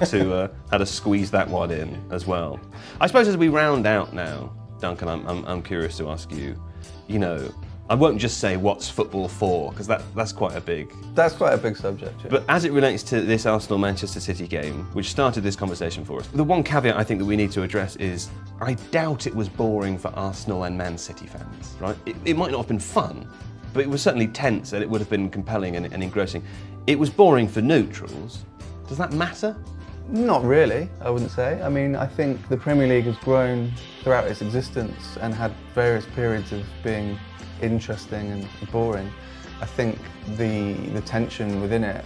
to squeeze that one in as well. I suppose as we round out now, Duncan, I'm curious to ask you, I won't just say what's football for, because that's quite a big... That's quite a big subject, yeah. But as it relates to this Arsenal-Manchester City game, which started this conversation for us, the one caveat I think that we need to address is I doubt it was boring for Arsenal and Man City fans, right? It might not have been fun, but it was certainly tense and it would have been compelling and engrossing. It was boring for neutrals. Does that matter? Not really, I wouldn't say. I think the Premier League has grown throughout its existence and had various periods of being interesting and boring. I think the tension within it,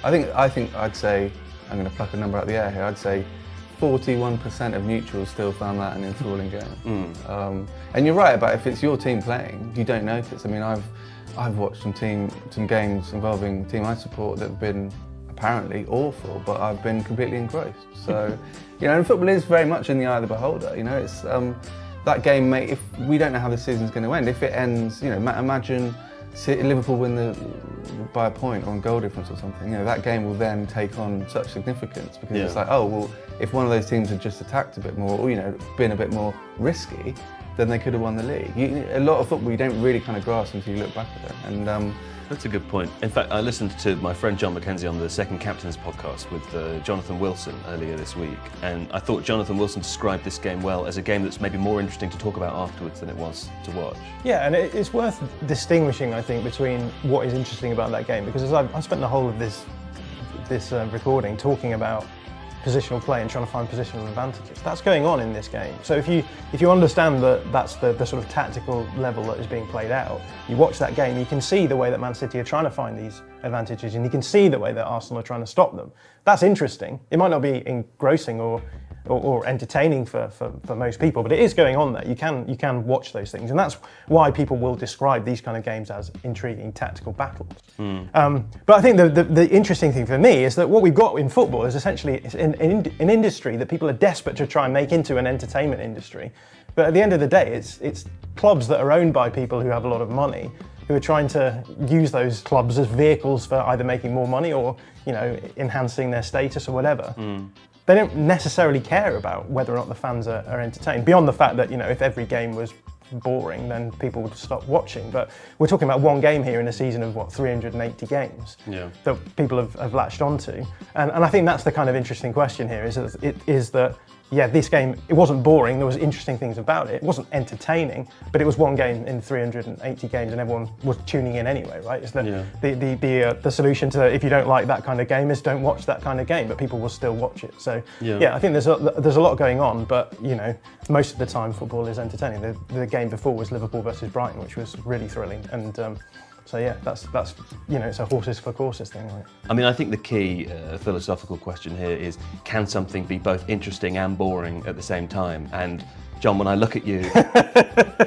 I think I'd say, I'm going to pluck a number out of the air here, I'd say 41% of neutrals still found that an enthralling game. And you're right about if it's your team playing, you don't notice. I've watched some games involving the team I support that have been apparently awful, but I've been completely engrossed. So, and football is very much in the eye of the beholder. It's that game, mate. If we don't know how the season's going to end, if it ends, imagine Liverpool win by a point or on goal difference or something. That game will then take on such significance because it's like, oh well, if one of those teams had just attacked a bit more, or been a bit more risky, then they could have won the league. A lot of football you don't really kind of grasp until you look back at it. And that's a good point. In fact, I listened to my friend John McKenzie on the Second Captains podcast with Jonathan Wilson earlier this week, and I thought Jonathan Wilson described this game well as a game that's maybe more interesting to talk about afterwards than it was to watch. Yeah, and it's worth distinguishing, I think, between what is interesting about that game, because as I've spent the whole of this recording talking about positional play and trying to find positional advantages. That's going on in this game. So if you understand that that's the sort of tactical level that is being played out, you watch that game, you can see the way that Man City are trying to find these advantages, and you can see the way that Arsenal are trying to stop them. That's interesting. It might not be engrossing or entertaining for most people, but it is going on there. You can watch those things, and that's why people will describe these kind of games as intriguing tactical battles. But I think the interesting thing for me is that what we've got in football is essentially an industry that people are desperate to try and make into an entertainment industry. But at the end of the day, it's clubs that are owned by people who have a lot of money, who are trying to use those clubs as vehicles for either making more money or enhancing their status or whatever. They don't necessarily care about whether or not the fans are entertained, beyond the fact that if every game was boring, then people would stop watching. But we're talking about one game here in a season of, 380 games that people have latched onto. And I think that's the kind of interesting question here, is that this game, it wasn't boring, there was interesting things about it. It wasn't entertaining, but it was one game in 380 games and everyone was tuning in anyway, right? It's the solution to, if you don't like that kind of game, is don't watch that kind of game, but people will still watch it. So I think there's a lot going on, but most of the time football is entertaining. The game before was Liverpool versus Brighton, which was really thrilling. And that's it's a horses for courses thing, right? I mean, I think the key philosophical question here is, can something be both interesting and boring at the same time? And John, when I look at you,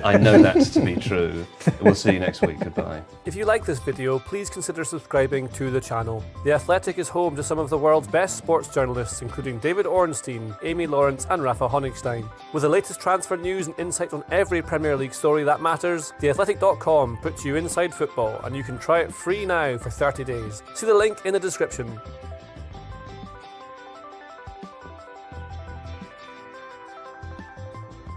I know that's to be true. We'll see you next week. Goodbye. If you like this video, please consider subscribing to the channel. The Athletic is home to some of the world's best sports journalists, including David Ornstein, Amy Lawrence and Rafa Honigstein. With the latest transfer news and insight on every Premier League story that matters, theathletic.com puts you inside football, and you can try it free now for 30 days. See the link in the description.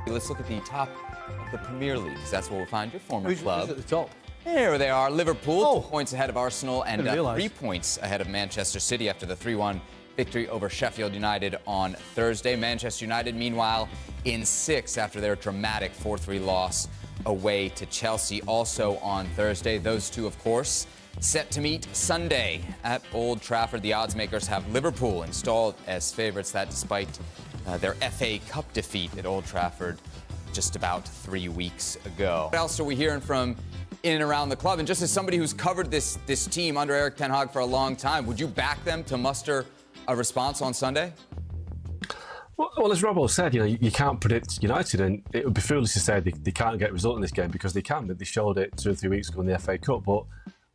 Let's look at the top of the Premier League, because that's where we'll find your former club. Who's at the top? There they are, Liverpool, 2 points ahead of Arsenal and 3 points ahead of Manchester City after the 3-1 victory over Sheffield United on Thursday. Manchester United, meanwhile, in 6th after their dramatic 4-3 loss away to Chelsea also on Thursday. Those two, of course, set to meet Sunday at Old Trafford. The odds makers have Liverpool installed as favourites, that despite their FA Cup defeat at Old Trafford just about 3 weeks ago. What else are we hearing from in and around the club? And just as somebody who's covered this team under Erik ten Hag for a long time, would you back them to muster a response on Sunday? Well, as Robbo said, you can't predict United, and it would be foolish to say they can't get a result in this game, because they can. But they showed it 2 or 3 weeks ago in the FA Cup. But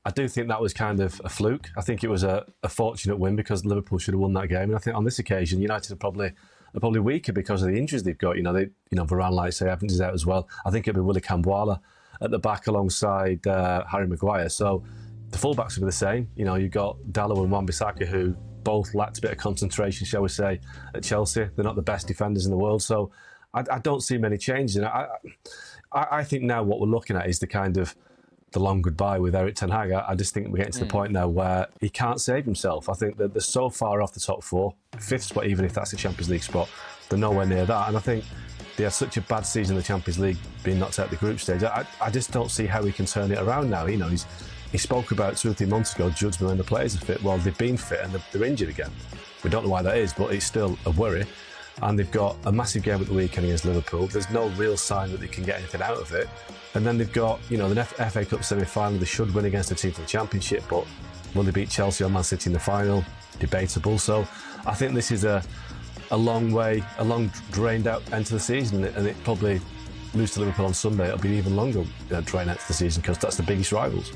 I do think that was kind of a fluke. I think it was a fortunate win, because Liverpool should have won that game. And I think on this occasion, United are probably weaker because of the injuries they've got. Varane, like say, Evans is out as well. I think it'll be Willy Kambwala at the back alongside Harry Maguire. So the fullbacks will be the same. You've got Dalot and Wan-Bissaka, who both lacked a bit of concentration, shall we say, at Chelsea. They're not the best defenders in the world. So I don't see many changes. And I think now what we're looking at is the long goodbye with Erik ten Hag. I just think we're getting to the point now where he can't save himself. I think that they're so far off the top 4, 5th spot, even if that's a Champions League spot, they're nowhere near that. And I think they had such a bad season in the Champions League, being knocked out the group stage. I just don't see how he can turn it around now. He spoke about 2 or 3 months ago, judge me when the players are fit. Well, they've been fit and they're injured again. We don't know why that is, but it's still a worry. And they've got a massive game at the weekend against Liverpool. There's no real sign that they can get anything out of it. And then they've got, the FA Cup semi-final. They should win against a team from the Championship, but will they beat Chelsea or Man City in the final? Debatable. So I think this is a long drained out end to the season, and it probably lose to Liverpool on Sunday. It'll be even longer drain out to the season, because that's the biggest rivals.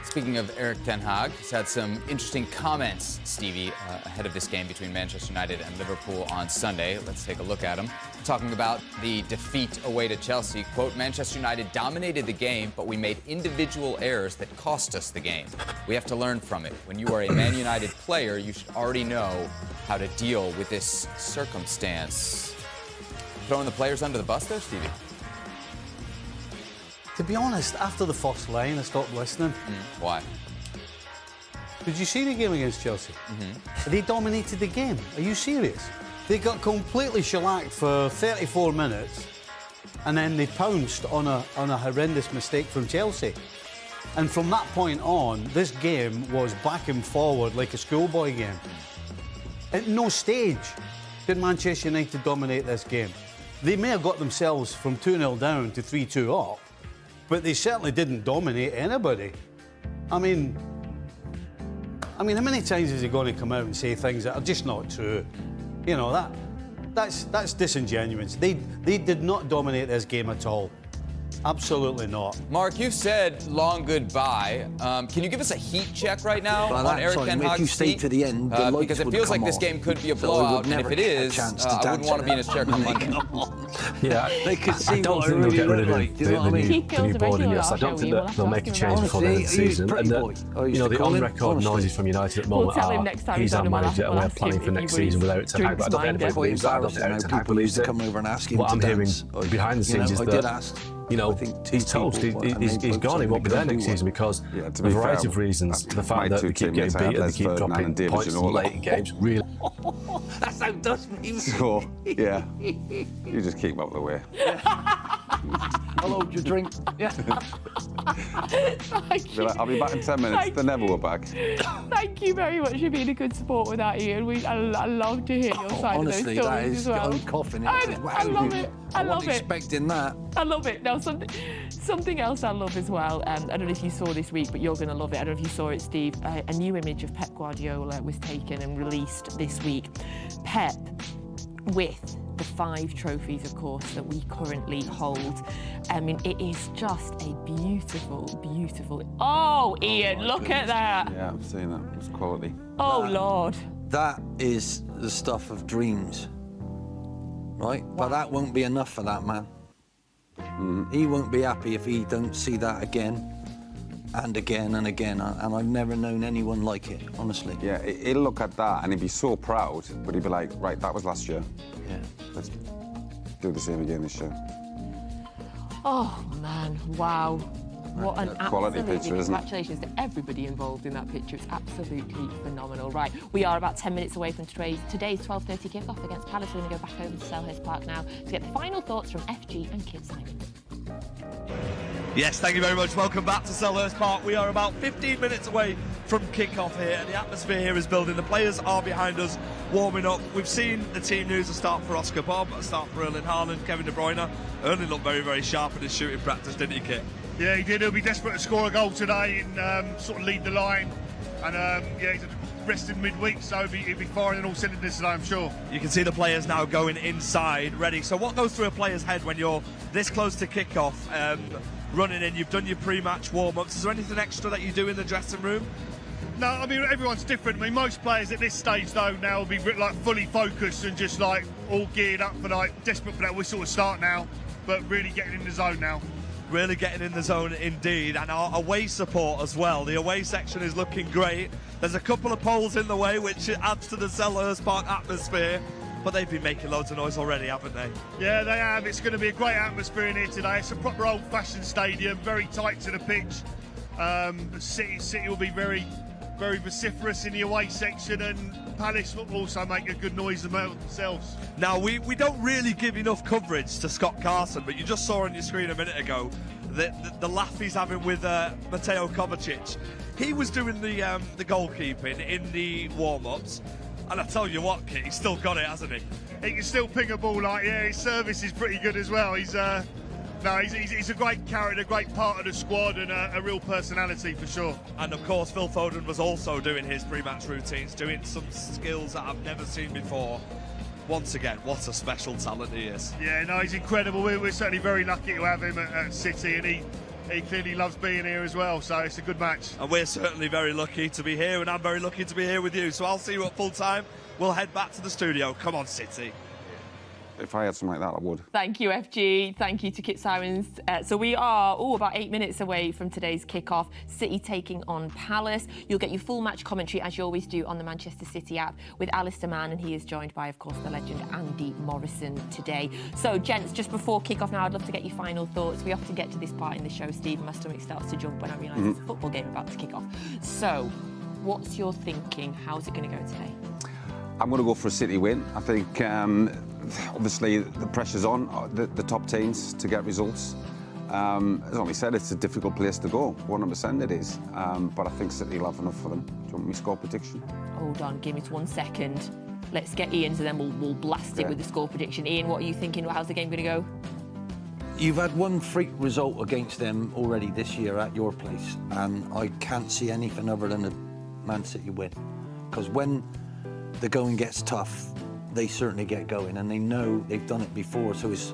Speaking of Erik ten Hag, he's had some interesting comments, Stevie, ahead of this game between Manchester United and Liverpool on Sunday. Let's take a look at him. Talking about the defeat away to Chelsea, quote, Manchester United dominated the game, but we made individual errors that cost us the game. We have to learn from it. When you are a Man United player, you should already know how to deal with this circumstance. Throwing the players under the bus there, Stevie? To be honest, after the first line, I stopped listening. Why? Did you see the game against Chelsea? They dominated the game. Are you serious? They got completely shellacked for 34 minutes, and then they pounced on a horrendous mistake from Chelsea. And from that point on, this game was back and forward like a schoolboy game. At no stage did Manchester United dominate this game. They may have got themselves from 2-0 down to 3-2 up, but they certainly didn't dominate anybody. I mean, how many times is he going to come out and say things that are just not true? That's disingenuous. They did not dominate this game at all. Absolutely not. Mark, you've said long goodbye. Can you give us a heat check right now By on that Eric time, Ten if Hag's you stay seat? to the end, the lights because it would feels like come this on. game could be a So I would blowout, and never if it get a is, chance to I wouldn't dance want to be in his chair come Monday. Yeah, They could see I don't what I think really they'll get look rid of like. Do you know what I mean? the new board in yes. I don't think that they'll make a change before the end of the season. And the on-record noises from United at the moment are he's our manager and we're planning for next season without Eric Ten Hag. But I don't think anybody believes that. I don't think Eric Ten Hag believes it. What I'm hearing behind the scenes is that, you know, he's toast. He's gone. He won't be there next season because of a variety of reasons. The fact that they keep getting beat and they keep dropping points late in games. Really. That's how does me. Sure. Yeah. You just keep up the way. I'll hold your drink. Yeah. I'll be back in 10 minutes. They never were back. Thank you very much for being a good support with that, Ian. I love to hear your side Honestly, of those that stories is as well. I'm coughing. I love it. I love wasn't expecting that. I love it. Now, something else I love as well, I don't know if you saw this week, but you're going to love it. I don't know if you saw it, Steve. A new image of Pep Guardiola was taken and released this week. Pep with the 5 trophies, of course, that we currently hold. I mean, it is just a beautiful, beautiful... Oh, Ian, look at that. Yeah, I've seen that. It's quality. Oh, Lord. That is the stuff of dreams, right? Wow. But that won't be enough for that man. He won't be happy if he don't see that again and again and again. And I've never known anyone like it, honestly. Yeah, he'll look at that and he'd be so proud, but he'd be like, right, that was last year. Yeah. Let's do the same again this year. Oh, man, wow. What an quality absolutely picture, isn't it? Congratulations to everybody involved in that picture. It's absolutely phenomenal. Right, we are about 10 minutes away from today's 12:30 kickoff against Palace. We're going to go back over to Selhurst Park now to get the final thoughts from FG and Kit Simons. Yes, thank you very much. Welcome back to Selhurst Park. We are about 15 minutes away from kick-off here, and the atmosphere here is building. The players are behind us, warming up. We've seen the team news, a start for Oscar Bob, a start for Erling Haaland, Kevin De Bruyne. Erling looked very, very sharp in his shooting practice, didn't he, Kit? Yeah, he did. He'll be desperate to score a goal today and sort of lead the line. And yeah, he's rested midweek, so he'll be firing on all cylinders today, I'm sure. You can see the players now going inside, ready. So what goes through a player's head when you're this close to kick-off, running in? You've done your pre-match warm-ups. Is there anything extra that you do in the dressing room? No, I mean, everyone's different. I mean, most players at this stage, though, now will be like fully focused and just like all geared up for like desperate for that whistle to start now, but really getting in the zone now. Really getting in the zone indeed, and our away support as well. The away section is looking great. There's a couple of poles in the way, which adds to the Selhurst Park atmosphere, but they've been making loads of noise already, haven't they? Yeah, they have. It's going to be a great atmosphere in here today. It's a proper old-fashioned stadium, very tight to the pitch. The City will be very, very vociferous in the away section, and Palace will also make a good noise themselves. Now, we don't really give enough coverage to Scott Carson, but you just saw on your screen a minute ago the laugh he's having with Mateo Kovacic. He was doing the goalkeeping in the warm-ups, and I tell you what, Kit, he's still got it, hasn't he? He can still ping a ball like, yeah, his service is pretty good as well. He's a great character, great part of the squad, and a real personality for sure. And of course, Phil Foden was also doing his pre-match routines, doing some skills that I've never seen before. Once again, what a special talent he is. Yeah, no, he's incredible. We're certainly very lucky to have him at City, and he clearly loves being here as well, so it's a good match. And we're certainly very lucky to be here, and I'm very lucky to be here with you. So I'll see you at full time. We'll head back to the studio. Come on, City. If I had something like that, I would. Thank you, FG. Thank you to Kit Simons. So we are about 8 minutes away from today's kickoff. City taking on Palace. You'll get your full match commentary, as you always do, on the Manchester City app with Alistair Mann, and he is joined by, of course, the legend Andy Morrison today. So, gents, just before kickoff now, I'd love to get your final thoughts. We often get to this part in the show, Steve, and my stomach starts to jump when I realise it's a football game about to kick off. So, what's your thinking? How's it going to go today? I'm going to go for a City win. I think, obviously, the pressure's on the top teams to get results. As Ollie said, it's a difficult place to go. 100% it is. But I think City will have enough for them. Do you want me to score prediction? Hold on, give me 1 second. Let's get Ian's, and then we'll blast it with the score prediction. Ian, what are you thinking? How's the game going to go? You've had one freak result against them already this year at your place, and I can't see anything other than a Man City win. Because when the going gets tough, they certainly get going, and they know they've done it before, so it's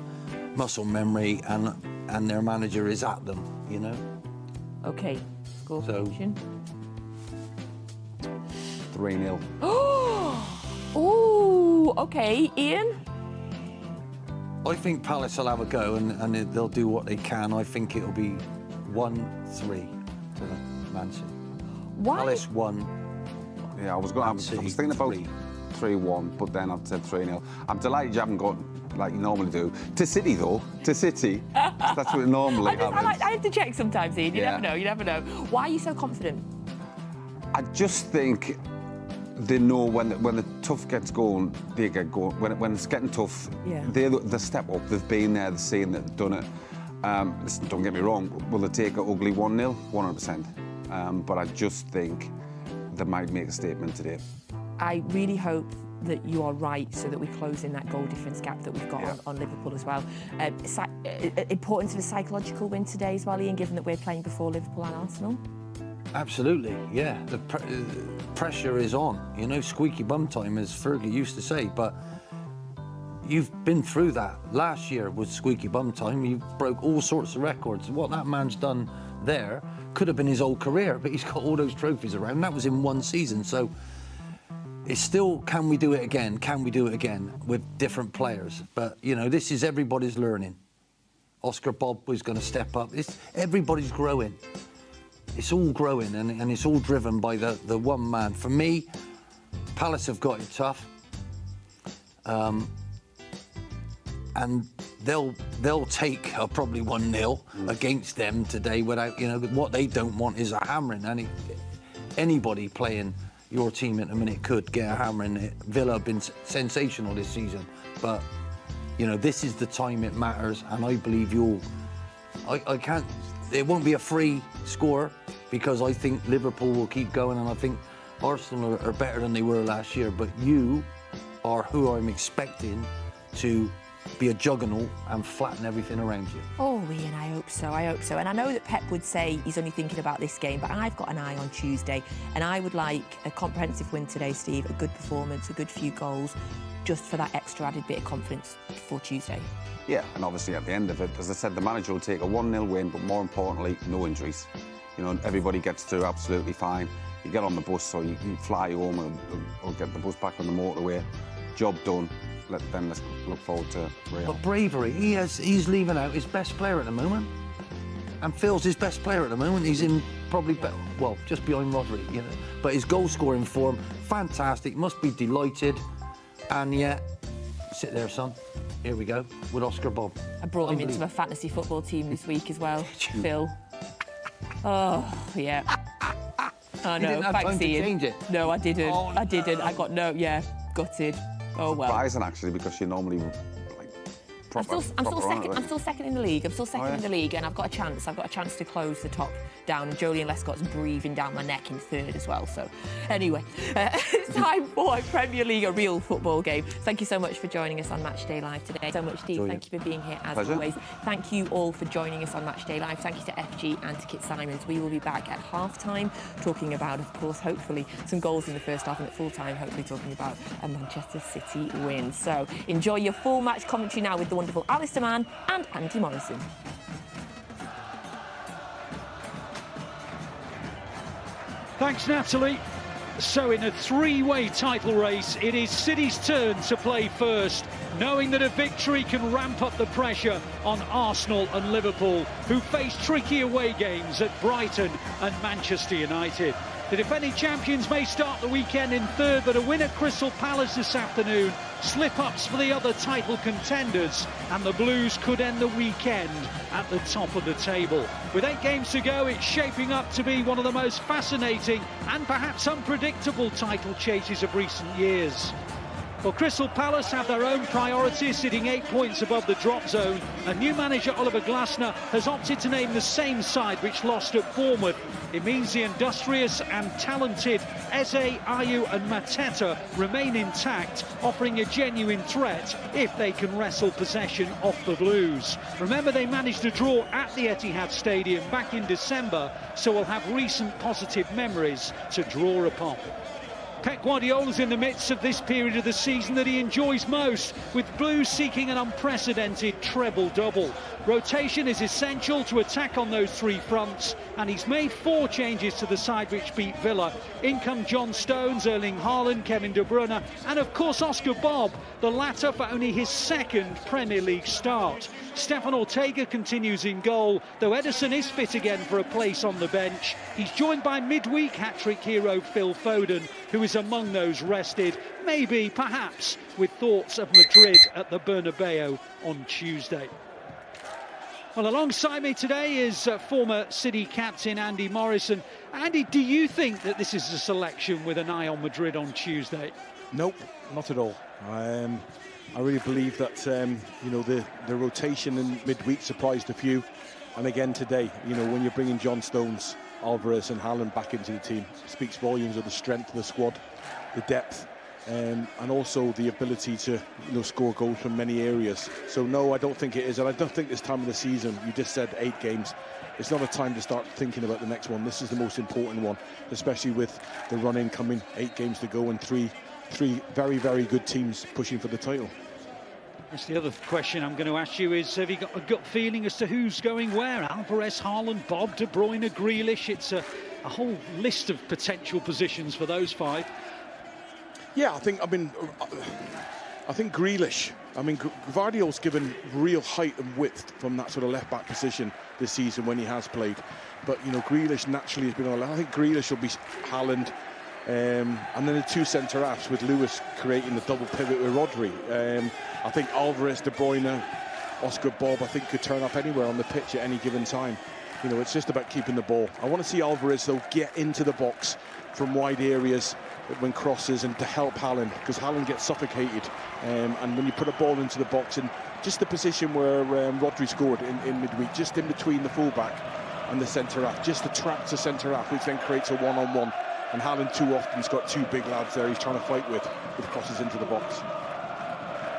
muscle memory, and and their manager is at them, you know. Okay, score prediction. 3-0. Ooh, okay, Ian? I think Palace will have a go and they'll do what they can. I think it'll be 1-3 to Man City. Why? Palace 1. Yeah, I was thinking about 3-1, but then I'd said 3-0. I'm delighted you haven't got, like you normally do, to City though. To City. That's what it normally happens. I have to check sometimes, Ian. You Yeah. never know. Why are you so confident? I just think they know when the tough gets going, they get going. When it's getting tough, Yeah. they step up. They've been there, they've seen it, they've done it. Listen, don't get me wrong, will they take an ugly 1-0? 100%. But I just think they might make a statement today. I really hope that you are right so that we close in that goal difference gap that we've got on Liverpool as well. Importance of a psychological win today as well, Ian, given that we're playing before Liverpool and Arsenal. Absolutely, yeah. The pressure is on. You know, squeaky bum time, as Fergie used to say, but you've been through that. Last year was squeaky bum time. You broke all sorts of records. What that man's done there could have been his whole career, but he's got all those trophies around. That was in one season, so it's still, can we do it again? Can we do it again with different players? But, you know, this is everybody's learning. Oscar Bob was going to step up. Everybody's growing. It's all growing, and it's all driven by the one man. For me, Palace have got it tough, and they'll take probably 1-0 against them today without, you know, what they don't want is a hammering. Anybody playing your team at the minute could get a hammering. Villa have been sensational this season, but you know, this is the time it matters, and I believe I can't. It won't be a free score because I think Liverpool will keep going, and I think Arsenal are better than they were last year. But you are who I'm expecting to be a juggernaut and flatten everything around you. Oh, Ian, I hope so. And I know that Pep would say he's only thinking about this game, but I've got an eye on Tuesday, and I would like a comprehensive win today, Steve, a good performance, a good few goals, just for that extra added bit of confidence for Tuesday. Yeah, and obviously at the end of it, as I said, the manager will take a 1-0 win, but more importantly, no injuries. You know, everybody gets through absolutely fine. You get on the bus or you fly home or get the bus back on the motorway. Job done. Then let's look forward to Real. But bravery, he's leaving out his best player at the moment. And Phil's his best player at the moment. He's in probably, just behind Rodri, you know. But his goal-scoring form, fantastic, must be delighted. And yet, sit there, son. Here we go, with Oscar Bob. I brought him into my fantasy football team this week as well, Phil. Oh, yeah. Oh, no, You didn't have time to change it? No, I didn't. Oh, I didn't. I got gutted. Oh, well. Surprising, actually, because you're normally I'm still second in the league. I'm still second in the league, and I've got a chance. I've got a chance to close the top down, and Joleon Lescott's breathing down my neck in third as well. So, anyway, it's time for a Premier League, a real football game. Thank you so much for joining us on Matchday Live today. So much, Steve. Thank you for being here as always. Thank you all for joining us on Matchday Live. Thank you to FG and to Kit Simons. We will be back at half-time talking about, of course, hopefully some goals in the first half, and at full-time, hopefully talking about a Manchester City win. So enjoy your full match commentary now with the wonderful Alistair Mann and Andy Morrison. Thanks, Natalie. So in a three-way title race, it is City's turn to play first, knowing that a victory can ramp up the pressure on Arsenal and Liverpool, who face tricky away games at Brighton and Manchester United. The defending champions may start the weekend in third, but a win at Crystal Palace this afternoon, slip-ups for the other title contenders, and the Blues could end the weekend at the top of the table. With 8 games to go, it's shaping up to be one of the most fascinating and perhaps unpredictable title chases of recent years. Well, Crystal Palace have their own priorities, sitting 8 points above the drop zone, and new manager Oliver Glasner has opted to name the same side which lost at Bournemouth. It means the industrious and talented Eze, Ayew and Mateta remain intact, offering a genuine threat if they can wrestle possession off the Blues. Remember, they managed a draw at the Etihad Stadium back in December, so we'll have recent positive memories to draw upon. Pep Guardiola's in the midst of this period of the season that he enjoys most, with Blues seeking an unprecedented treble-double. Rotation is essential to attack on those three fronts, and he's made 4 changes to the side which beat Villa. In come John Stones, Erling Haaland, Kevin De Bruyne, and of course Oscar Bob, the latter for only his 2nd Premier League start. Stefan Ortega continues in goal, though Ederson is fit again for a place on the bench. He's joined by midweek hat-trick hero Phil Foden, who is among those rested, maybe, perhaps, with thoughts of Madrid at the Bernabeu on Tuesday. Well, alongside me today is former City captain Andy Morrison. Andy, do you think that this is a selection with an eye on Madrid on Tuesday? Nope, not at all. I really believe that you know, the rotation in midweek surprised a few, and again today, you know, when you're bringing John Stones, Alvarez and Haaland back into the team, speaks volumes of the strength of the squad, the depth, and also the ability to, you know, score goals from many areas. So no, I don't think it is, and I don't think this time of the season, you just said 8 games, it's not a time to start thinking about the next one. This is the most important one, especially with the run-in coming, 8 games to go and three very, very good teams pushing for the title. That's the other question I'm going to ask you is, have you got a gut feeling as to who's going where? Alvarez, Haaland, Bob, De Bruyne, Grealish. It's a whole list of potential positions for those 5. Yeah, I think Grealish. I mean, Gvardiol's given real height and width from that sort of left-back position this season when he has played. But, you know, Grealish naturally has been on. I think Grealish will be Haaland. And then the 2 centre-halves with Lewis creating the double pivot with Rodri. I think Alvarez, De Bruyne, Oscar Bob, I think could turn up anywhere on the pitch at any given time. You know, it's just about keeping the ball. I want to see Alvarez, though, get into the box from wide areas when crosses and to help Haaland, because Haaland gets suffocated. And when you put a ball into the box, and just the position where Rodri scored in midweek, just in between the fullback and the centre-half, just attracts the centre-half, which then creates a one-on-one. And Haaland too often has got 2 big lads there he's trying to fight with crosses into the box.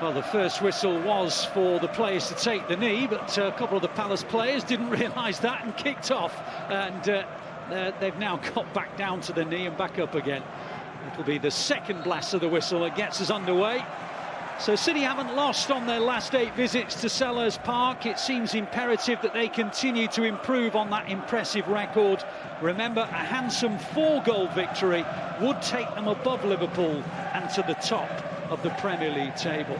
Well, the first whistle was for the players to take the knee, but a couple of the Palace players didn't realise that and kicked off. And they've now got back down to the knee and back up again. It'll be the second blast of the whistle that gets us underway. So City haven't lost on their last 8 visits to Selhurst Park. It seems imperative that they continue to improve on that impressive record. Remember, a handsome 4-goal victory would take them above Liverpool and to the top of the Premier League table.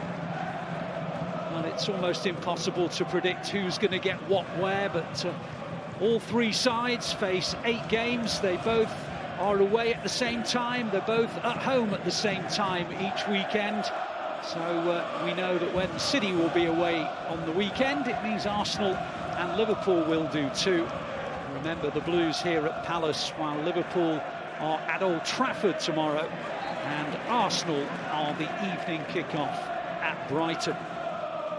And it's almost impossible to predict who's going to get what where, but all 3 sides face 8 games. They both are away at the same time. They're both at home at the same time each weekend. So we know that when City will be away on the weekend, it means Arsenal and Liverpool will do too. Remember, the Blues here at Palace, while Liverpool are at Old Trafford tomorrow, and Arsenal are the evening kick-off at Brighton.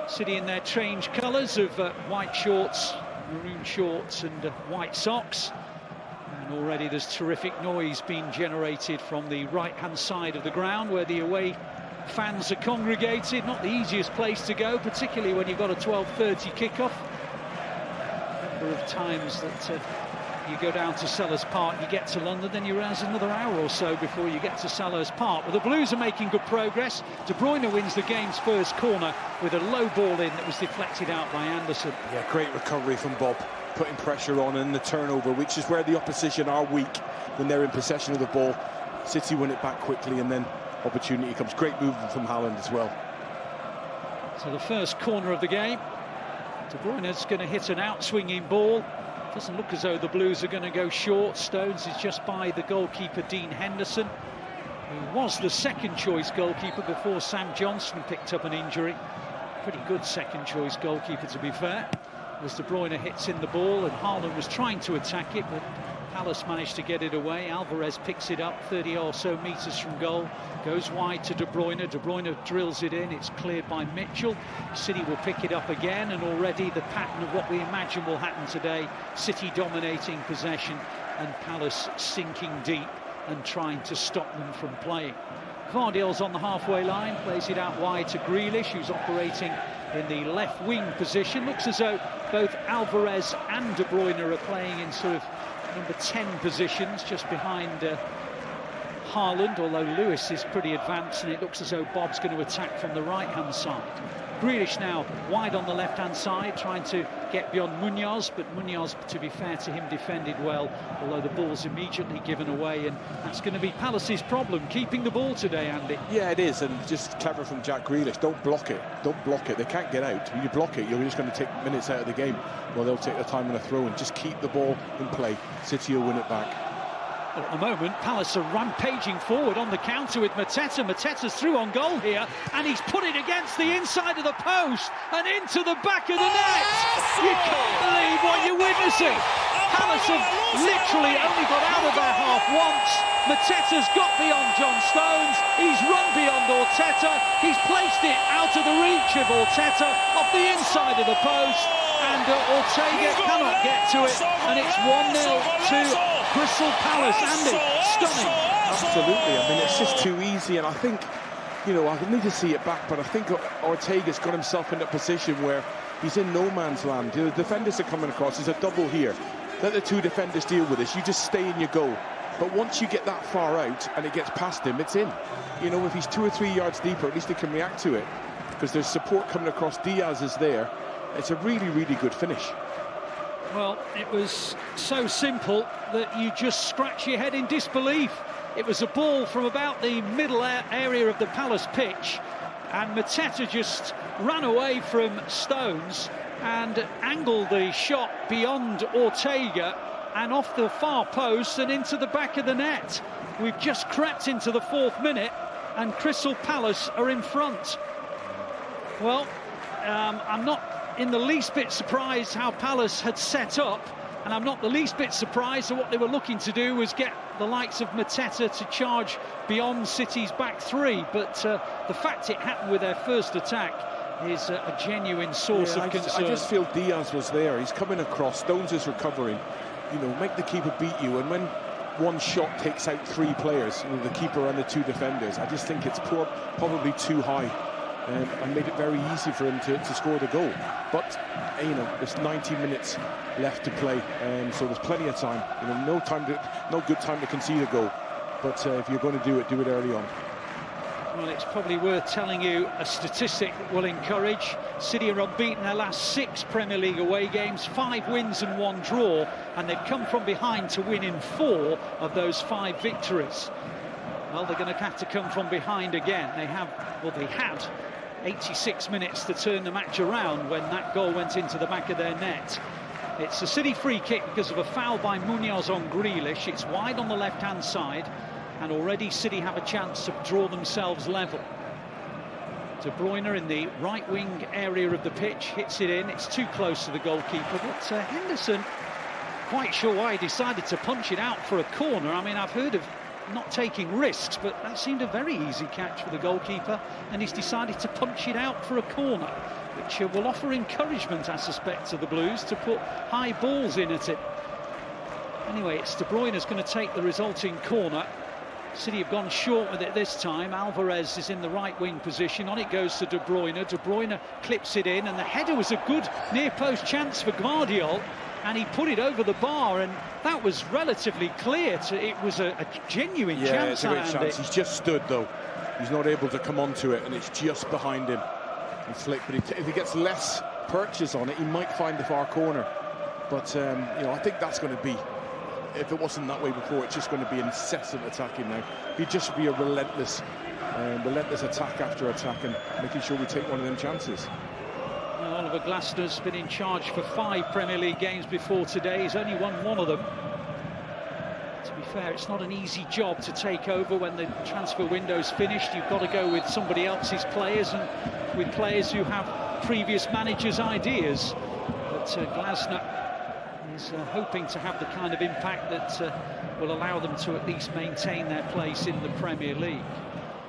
City in their change colours of white shorts, maroon shorts and white socks. And already there's terrific noise being generated from the right-hand side of the ground where the away fans are congregated. Not the easiest place to go, particularly when you've got a 12:30 kickoff. Number of times that you go down to Selhurst Park, you get to London, then you realise another hour or so before you get to Selhurst Park. But the Blues are making good progress. De Bruyne wins the game's first corner with a low ball in that was deflected out by Anderson. Yeah, great recovery from Bob, putting pressure on, and the turnover, which is where the opposition are weak when they're in possession of the ball. City win it back quickly, and then opportunity comes. Great movement from Haaland as well. So the first corner of the game. De Bruyne's going to hit an out-swinging ball. Doesn't look as though the Blues are going to go short. Stones is just by the goalkeeper, Dean Henderson, who was the second-choice goalkeeper before Sam Johnson picked up an injury. Pretty good second-choice goalkeeper, to be fair. As De Bruyne hits in the ball, and Haaland was trying to attack it, but Palace managed to get it away. Alvarez picks it up 30 or so metres from goal, goes wide to De Bruyne. De Bruyne drills it in, it's cleared by Mitchell. City will pick it up again, and already the pattern of what we imagine will happen today. City dominating possession and Palace sinking deep and trying to stop them from playing. Gvardiol's on the halfway line, plays it out wide to Grealish, who's operating in the left wing position. Looks as though both Alvarez and De Bruyne are playing in sort of number 10 positions, just behind Haaland, although Lewis is pretty advanced, and it looks as though Bob's going to attack from the right-hand side. Grealish now wide on the left-hand side, trying to get beyond Munoz, but Munoz, to be fair to him, defended well, although the ball's immediately given away, and that's going to be Palace's problem, keeping the ball today, Andy. Yeah, it is, and just clever from Jack Grealish. Don't block it. Don't block it. They can't get out. When you block it, you're just going to take minutes out of the game. Well, they'll take the time on a throw and just keep the ball in play. City will win it back. At the moment, Palace are rampaging forward on the counter with Mateta. Mateta's through on goal here, and he's put it against the inside of the post and into the back of the net. You can't believe what you're witnessing. Palace have literally only got out of their half once. Mateta's got beyond John Stones. He's run beyond Arteta. He's placed it out of the reach of Arteta off the inside of the post, and Ortega cannot get to it, and it's 1-0 to Crystal Palace. Andy, stunning. Absolutely. I mean, it's just too easy, and I think, you know, I need to see it back, but I think Ortega's got himself in a position where he's in no man's land. You know, the defenders are coming across. There's a double here. Let the two defenders deal with this. You just stay in your goal. But once you get that far out and it gets past him, it's in. You know, if he's 2 or 3 yards deeper, at least he can react to it, because there's support coming across. Diaz is there. It's a really, really good finish. Well, it was so simple that you just scratch your head in disbelief. It was a ball from about the middle area of the Palace pitch, and Mateta just ran away from Stones and angled the shot beyond Ortega and off the far post and into the back of the net. We've just crept into the 4th minute, and Crystal Palace are in front. Well, I'm not in the least bit surprised how Palace had set up, and I'm not the least bit surprised that what they were looking to do was get the likes of Mateta to charge beyond City's back three, but the fact it happened with their first attack is a genuine source of concern. I just feel Diaz was there. He's coming across. Stones is recovering. You know, make the keeper beat you, and when one shot takes out 3 players, you know, the keeper and the 2 defenders, I just think it's probably too high. And made it very easy for him to score the goal. But, you know, there's 90 minutes left to play, so there's plenty of time. You know, no good time to concede a goal. But if you're going to do it early on. Well, it's probably worth telling you a statistic that will encourage. City are unbeaten their last 6 Premier League away games, 5 wins and 1 draw, and they've come from behind to win in 4 of those 5 victories. Well, they're going to have to come from behind again. They had 86 minutes to turn the match around when that goal went into the back of their net. It's a City free kick because of a foul by Munoz on Grealish. It's wide on the left-hand side, and already City have a chance to draw themselves level. De Bruyne in the right-wing area of the pitch, hits it in. It's too close to the goalkeeper, but Henderson, quite sure why he decided to punch it out for a corner. I mean, I've heard of not taking risks, but that seemed a very easy catch for the goalkeeper, and he's decided to punch it out for a corner, which will offer encouragement, I suspect, to the Blues to put high balls in at it. Anyway, it's De Bruyne who's going to take the resulting corner. City have gone short with it this time. Alvarez is in the right wing position. On it goes to De Bruyne. De Bruyne clips it in, and the header was a good near post chance for Guardiola, and he put it over the bar, and that was relatively clear. It was a genuine chance. Yeah, it's a great chance. He's just stood, though. He's not able to come onto it, and it's just behind him. And flick, but if he gets less purchase on it, he might find the far corner. But, you know, I think that's going to be, if it wasn't that way before, it's just going to be incessant attacking now. It'd just be a relentless attack after attack, and making sure we take one of them chances. Oliver Glasner's been in charge for 5 Premier League games before today. He's only won 1 of them. To be fair, it's not an easy job to take over when the transfer window's finished. You've got to go with somebody else's players and with players who have previous managers' ideas. But Glasner is hoping to have the kind of impact that will allow them to at least maintain their place in the Premier League.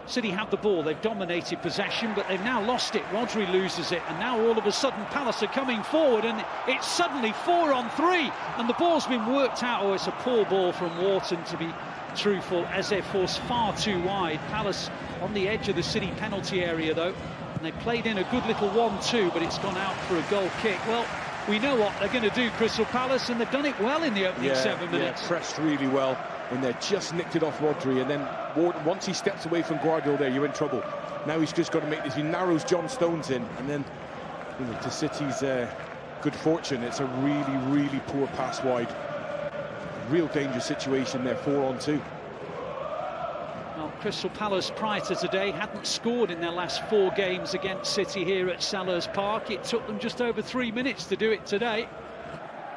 City have the ball, they've dominated possession, but they've now lost it. Rodri loses it, and now all of a sudden Palace are coming forward, and it's suddenly 4 on 3, and the ball's been worked out. Oh, it's a poor ball from Wharton, to be truthful, as they're forced far too wide. Palace on the edge of the City penalty area, though, and they played in a good little 1-2, but it's gone out for a goal kick. Well, we know what they're going to do, Crystal Palace, and they've done it well in the opening 7 minutes. Yeah, pressed really well in there, just nicked it off Rodri, and then once he steps away from Guardiola there, you're in trouble. Now he's just got to make this. He narrows John Stones in, and then, you know, to City's good fortune, it's a really, really poor pass wide. Real dangerous situation there, 4-on-2. Well, Crystal Palace prior to today hadn't scored in their last 4 games against City here at Selhurst Park. It took them just over 3 minutes to do it today.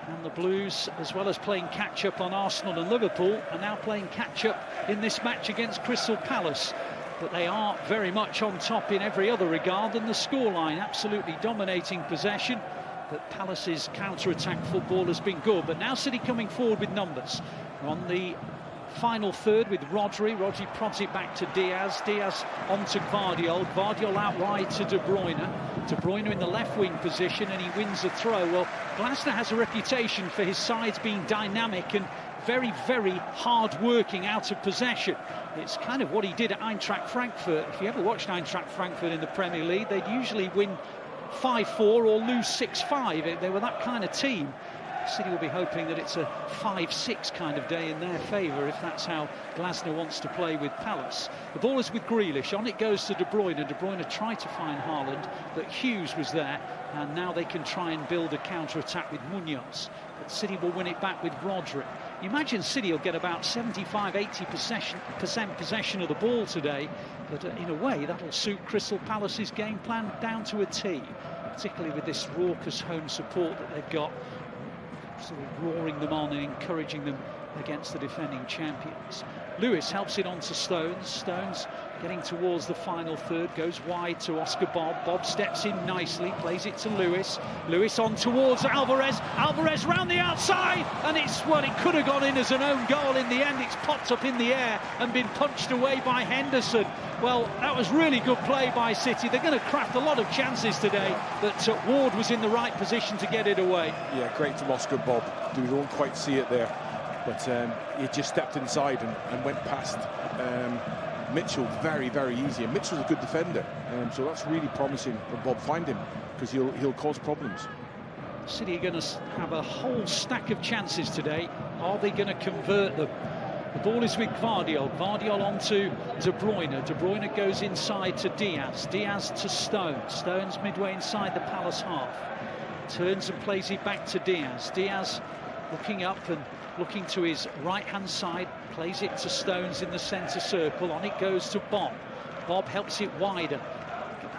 And the Blues, as well as playing catch-up on Arsenal and Liverpool, are now playing catch-up in this match against Crystal Palace. But they are very much on top in every other regard than the scoreline, absolutely dominating possession. But Palace's counter-attack football has been good. But now City coming forward with numbers. We're on the final third with Rodri. Rodri prods it back to Diaz. Diaz on to Gvardiol. Gvardiol out wide to De Bruyne. De Bruyne in the left wing position, and he wins the throw. Well, Glasner has a reputation for his sides being dynamic and very, very hard-working out of possession. It's kind of what he did at Eintracht Frankfurt. If you ever watched Eintracht Frankfurt in the Premier League, they'd usually win 5-4 or lose 6-5. They were that kind of team. City will be hoping that it's a 5-6 kind of day in their favour if that's how Glasner wants to play with Palace. The ball is with Grealish. On it goes to De Bruyne. De Bruyne tried to find Haaland, but Hughes was there, and now they can try and build a counter-attack with Munoz. But City will win it back with Rodri. You imagine City will get about 75-80% possession of the ball today, but in a way that'll suit Crystal Palace's game plan down to a T, particularly with this raucous home support that they've got, sort of roaring them on and encouraging them against the defending champions. Lewis helps it on to Stones. Stones getting towards the final third, goes wide to Oscar Bob. Bob steps in nicely, plays it to Lewis. Lewis on towards Alvarez. Alvarez round the outside, and it's, well, it could have gone in as an own goal. In the end, it's popped up in the air and been punched away by Henderson. Well, that was really good play by City. They're going to craft a lot of chances today, but Ward was in the right position to get it away. Yeah, great from Oscar Bob. We don't quite see it there, but he just stepped inside and went past Mitchell very, very easy. And Mitchell's a good defender, so that's really promising for Bob. Find him, because he'll cause problems. City are going to have a whole stack of chances today. Are they going to convert them? The ball is with Gvardiol. Gvardiol on to De Bruyne. De Bruyne goes inside to Diaz. Diaz to Stones. Stones midway inside the Palace half. Turns and plays it back to Diaz. Diaz looking up and looking to his right-hand side. Plays it to Stones in the centre circle. On it goes to Bob. Bob helps it wider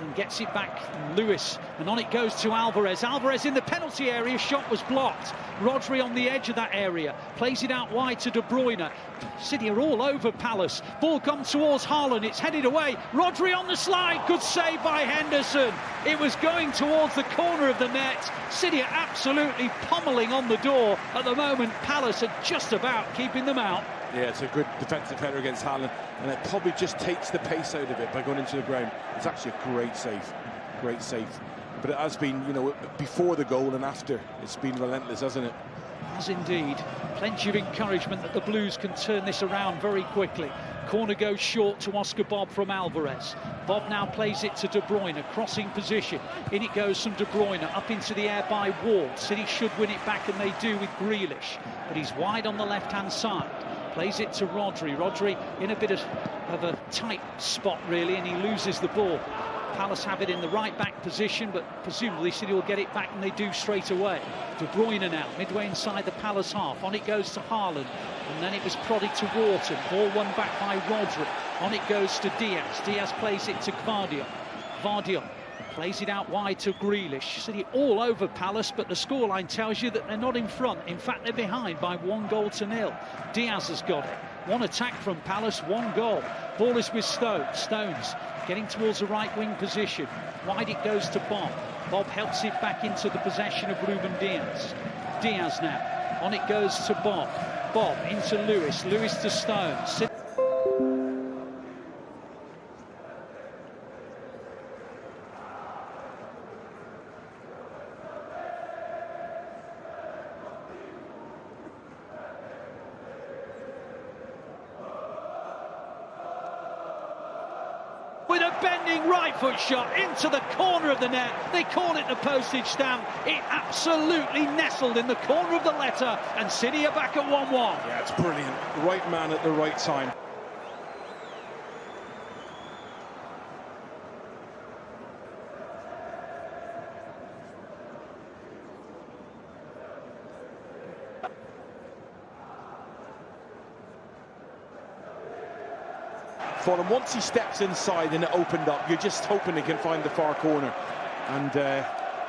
and gets it back. Lewis, and on it goes to Alvarez. Alvarez in the penalty area, shot was blocked. Rodri on the edge of that area, plays it out wide to De Bruyne. City are all over Palace. Ball comes towards Haaland, it's headed away. Rodri on the slide, good save by Henderson. It was going towards the corner of the net. City are absolutely pommelling on the door at the moment. Palace are just about keeping them out. Yeah, it's a good defensive header against Haaland, and it probably just takes the pace out of it by going into the ground. It's actually a great save, great save. But it has been, you know, before the goal and after, it's been relentless, hasn't it? Has indeed. Plenty of encouragement that the Blues can turn this around very quickly. Corner goes short to Oscar Bob from Alvarez. Bob now plays it to De Bruyne, crossing position. In it goes from De Bruyne, up into the air by Ward. City should win it back, and they do with Grealish. But he's wide on the left-hand side. Plays it to Rodri. Rodri in a bit of a tight spot, really, and he loses the ball. Palace have it in the right-back position, but presumably City will get it back, and they do straight away. De Bruyne now, midway inside the Palace half. On it goes to Haaland, and then it was prodded to Wharton. Ball won back by Rodri. On it goes to Diaz. Diaz plays it to Gvardiol. Gvardiol plays it out wide to Grealish. City all over Palace, but the scoreline tells you that they're not in front. In fact, they're behind by 1-0. Diaz has got it. One attack from Palace, 1 goal. Ball is with Stones. Stones getting towards the right wing position. Wide it goes to Bob. Bob helps it back into the possession of Ruben Diaz. Diaz now. On it goes to Bob. Bob into Lewis. Lewis to Stones. With a a bending right foot shot into the corner of the net. They call it the postage stamp. It absolutely nestled in the corner of the letter, and City are back at 1-1. Yeah, it's brilliant. The right man at the right time. Fulham, once he steps inside and it opened up, you're just hoping he can find the far corner. And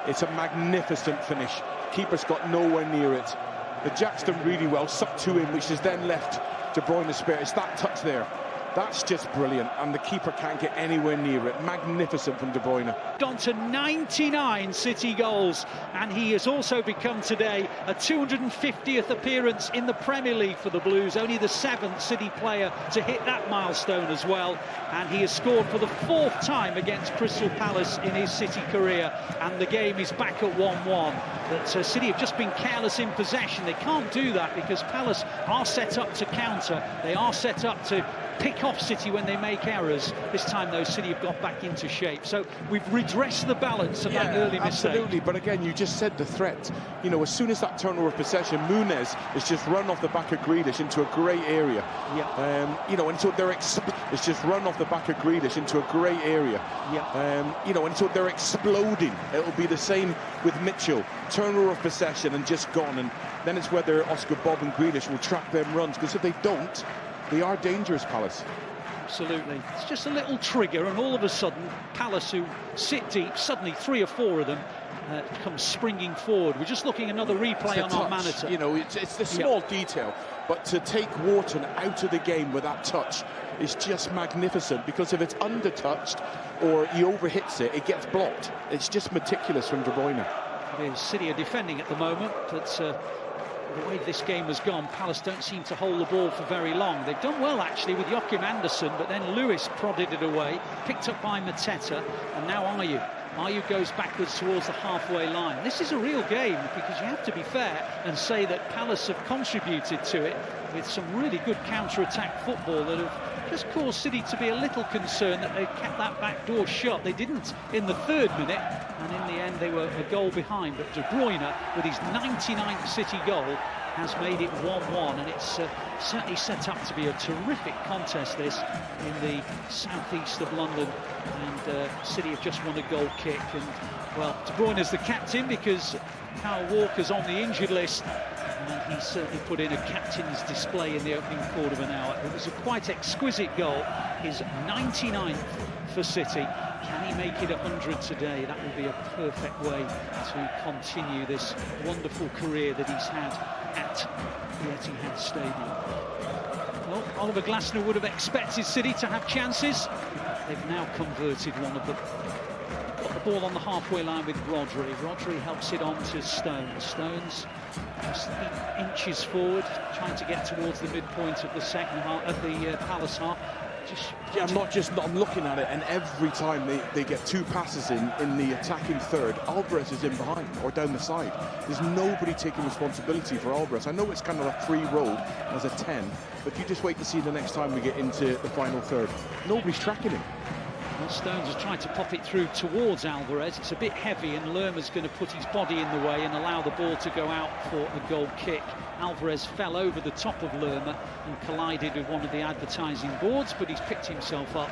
it's a magnificent finish. Keeper's got nowhere near it. The Jack's done really well, sucked two in, which has then left De Bruyne spare. It's that touch there. That's just brilliant, and the keeper can't get anywhere near it. Magnificent from De Bruyne. On to 99 City goals, and he has also become today a 250th appearance in the Premier League for the Blues, only the 7th City player to hit that milestone as well, and he has scored for the 4th time against Crystal Palace in his City career, and the game is back at 1-1. But City have just been careless in possession. They can't do that because Palace are set up to counter. They are set up to pick off City when they make errors. This time, though, City have got back into shape. So we've redressed the balance of that early mistake. Absolutely, but again, you just said the threat. You know, as soon as that turnover of possession, Muniz has just run off the back of Grealish into a grey area. Yeah. You know, and so they're it's just run off the back of Grealish into a grey area. Yeah. You know, and so they're exploding. It'll be the same with Mitchell. Turnover of possession and just gone. And then it's whether Oscar Bob and Grealish will track them runs, because if they don't, they are dangerous, Palace. Absolutely. It's just a little trigger, and all of a sudden, Palace, who sit deep, suddenly 3 or 4 of them come springing forward. We're just looking at another replay on our monitor. You know, it's the small detail, but to take Wharton out of the game with that touch is just magnificent, because if it's undertouched or he overhits it, it gets blocked. It's just meticulous from De Bruyne. It is. City are defending at the moment, but the way this game has gone, Palace don't seem to hold the ball for very long. They've done well, actually, with Joachim Andersen, but then Lewis prodded it away, picked up by Mateta, and now Ayew. Ayew goes backwards towards the halfway line. This is a real game, because you have to be fair and say that Palace have contributed to it with some really good counter-attack football that have just caused City to be a little concerned that they kept that back door shut. They didn't in the 3rd minute, and in the end they were a goal behind. But De Bruyne, with his 99th City goal, has made it 1-1, and it's certainly set up to be a terrific contest, this, in the southeast of London. And City have just won a goal kick, and, well, De Bruyne is the captain because Kyle Walker's on the injured list, and he certainly put in a captain's display in the opening quarter of an hour. It was a quite exquisite goal, his 99th for City. Can he make it 100 today? That would be a perfect way to continue this wonderful career that he's had at the Etihad Stadium. Well, Oliver Glasner would have expected City to have chances. They've now converted one of them. Got the ball on the halfway line with Rodri. Rodri helps it on to Stones. Stones just 8 inches forward, trying to get towards the midpoint of the second half of the Palace half. I'm looking at it, and every time they get 2 passes in the attacking third, Alvarez is in behind or down the side. There's nobody taking responsibility for Alvarez. I know it's kind of a free roll as a 10, but you just wait to see the next time we get into the final third. Nobody's tracking him. Well, Stones has tried to pop it through towards Alvarez. It's a bit heavy, and Lerma's going to put his body in the way and allow the ball to go out for a goal kick. Alvarez fell over the top of Lerma and collided with one of the advertising boards, but he's picked himself up,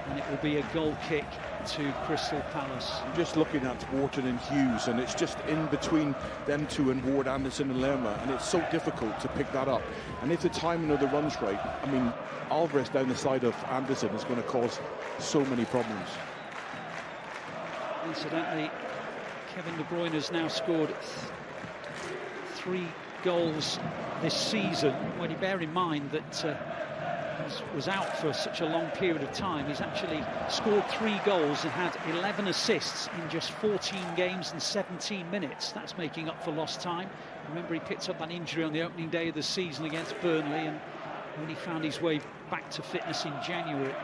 and it will be a goal kick to Crystal Palace. I'm just looking at Wharton and Hughes, and it's just in between them two and Ward, Anderson and Lerma, and it's so difficult to pick that up. And if the timing of the run's right, I mean, Alvarez down the side of Anderson is going to cause so many problems. Incidentally, Kevin De Bruyne has now scored 3 goals this season. When you bear in mind that he was out for such a long period of time, he's actually scored 3 goals and had 11 assists in just 14 games and 17 minutes. That's making up for lost time. Remember, he picked up that injury on the opening day of the season against Burnley and only found his way back to fitness in January.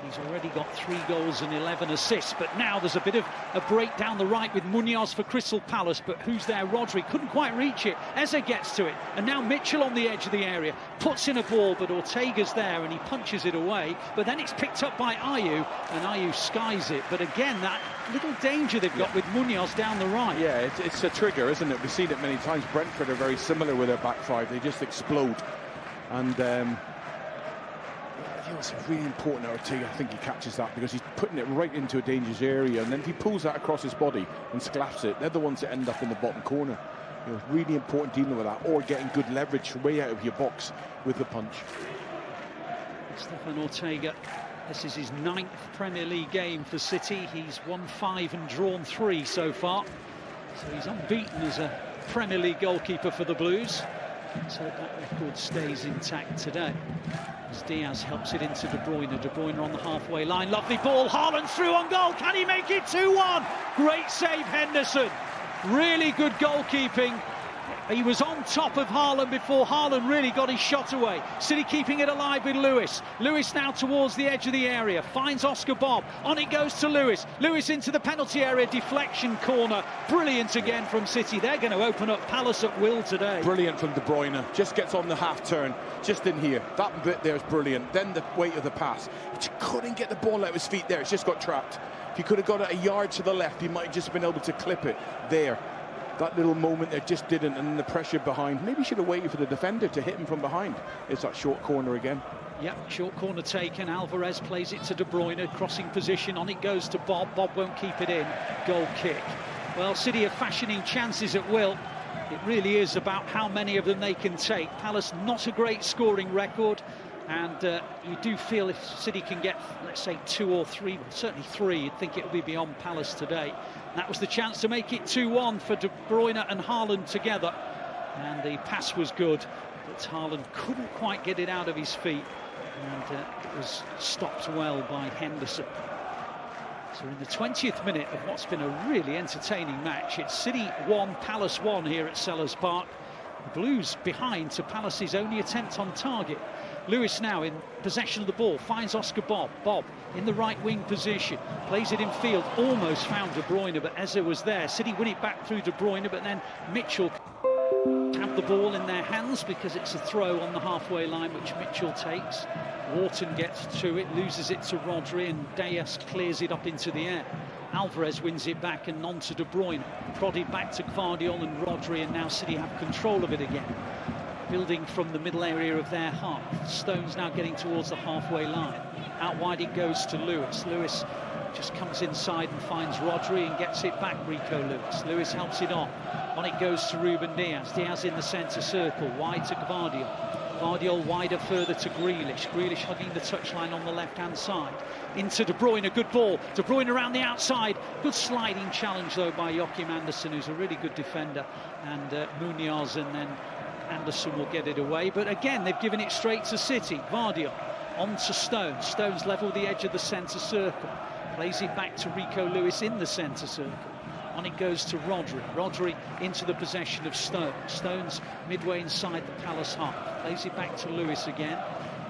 He's already got 3 goals and 11 assists, but now there's a bit of a break down the right with Munoz for Crystal Palace, but who's there? Rodri couldn't quite reach it. Eze gets to it, and now Mitchell on the edge of the area, puts in a ball, but Ortega's there and he punches it away, but then it's picked up by Ayew, and Ayew skies it, but again, that little danger they've got with Munoz down the right. Yeah, it's a trigger, isn't it? We've seen it many times. Brentford are very similar with their back five. They just explode. And it's really important that Ortega, I think he catches that, because he's putting it right into a dangerous area, and then if he pulls that across his body and sclaps it, they're the ones that end up in the bottom corner. Really important dealing with that, or getting good leverage way out of your box with the punch. Stefan Ortega, this is his 9th Premier League game for City. He's won 5 and drawn 3 so far, so he's unbeaten as a Premier League goalkeeper for the Blues. So that record stays intact today. As Diaz helps it into De Bruyne. De Bruyne on the halfway line. Lovely ball. Haaland through on goal. Can he make it 2-1? Great save, Henderson. Really good goalkeeping. He was on top of Haaland before Haaland really got his shot away. City keeping it alive with Lewis. Lewis now towards the edge of the area. Finds Oscar Bob. On it goes to Lewis. Lewis into the penalty area. Deflection corner. Brilliant again from City. They're going to open up Palace at will today. Brilliant from De Bruyne. Just gets on the half turn. Just in here. That bit there is brilliant. Then the weight of the pass. He couldn't get the ball out of his feet there. It's just got trapped. If he could have got it a yard to the left, he might have just been able to clip it there. That little moment there just didn't, and then the pressure behind. Maybe he should have waited for the defender to hit him from behind. It's that short corner again. Yep, short corner taken. Alvarez plays it to De Bruyne, crossing position. On it goes to Bob. Bob won't keep it in. Goal kick. Well, City are fashioning chances at will. It really is about how many of them they can take. Palace, not a great scoring record. And you do feel if City can get, let's say, 2 or 3, certainly 3, you'd think it will be beyond Palace today. And that was the chance to make it 2-1 for De Bruyne and Haaland together. And the pass was good, but Haaland couldn't quite get it out of his feet. And it was stopped well by Henderson. So in the 20th minute of what's been a really entertaining match, it's City 1, Palace 1 here at Sellers Park. The Blues behind to Palace's only attempt on target. Lewis now in possession of the ball, finds Oscar Bob. Bob in the right wing position, plays it in field, almost found De Bruyne, but Eze was there. City win it back through De Bruyne, but then Mitchell have the ball in their hands because it's a throw on the halfway line, which Mitchell takes. Wharton gets to it, loses it to Rodri, and Diaz clears it up into the air. Alvarez wins it back and on to De Bruyne. Prodded back to Gvardiol and Rodri, and now City have control of it again. Building from the middle area of their half. Stones now getting towards the halfway line. Out wide it goes to Lewis. Lewis just comes inside and finds Rodri and gets it back, Rico Lewis. Lewis helps it on. On it goes to Ruben Diaz. Diaz in the centre circle, wide to Gvardiol. Gvardiol wider further to Grealish. Grealish hugging the touchline on the left-hand side. Into De Bruyne, good ball. De Bruyne around the outside. Good sliding challenge, though, by Joachim Andersen, who's a really good defender. And Munoz, and then Anderson will get it away. But again, they've given it straight to City. Gvardiol on to Stones. Stones level the edge of the centre circle. Plays it back to Rico Lewis in the centre circle. On it goes to Rodri. Rodri into the possession of Stones. Stones midway inside the Palace half. Plays it back to Lewis again.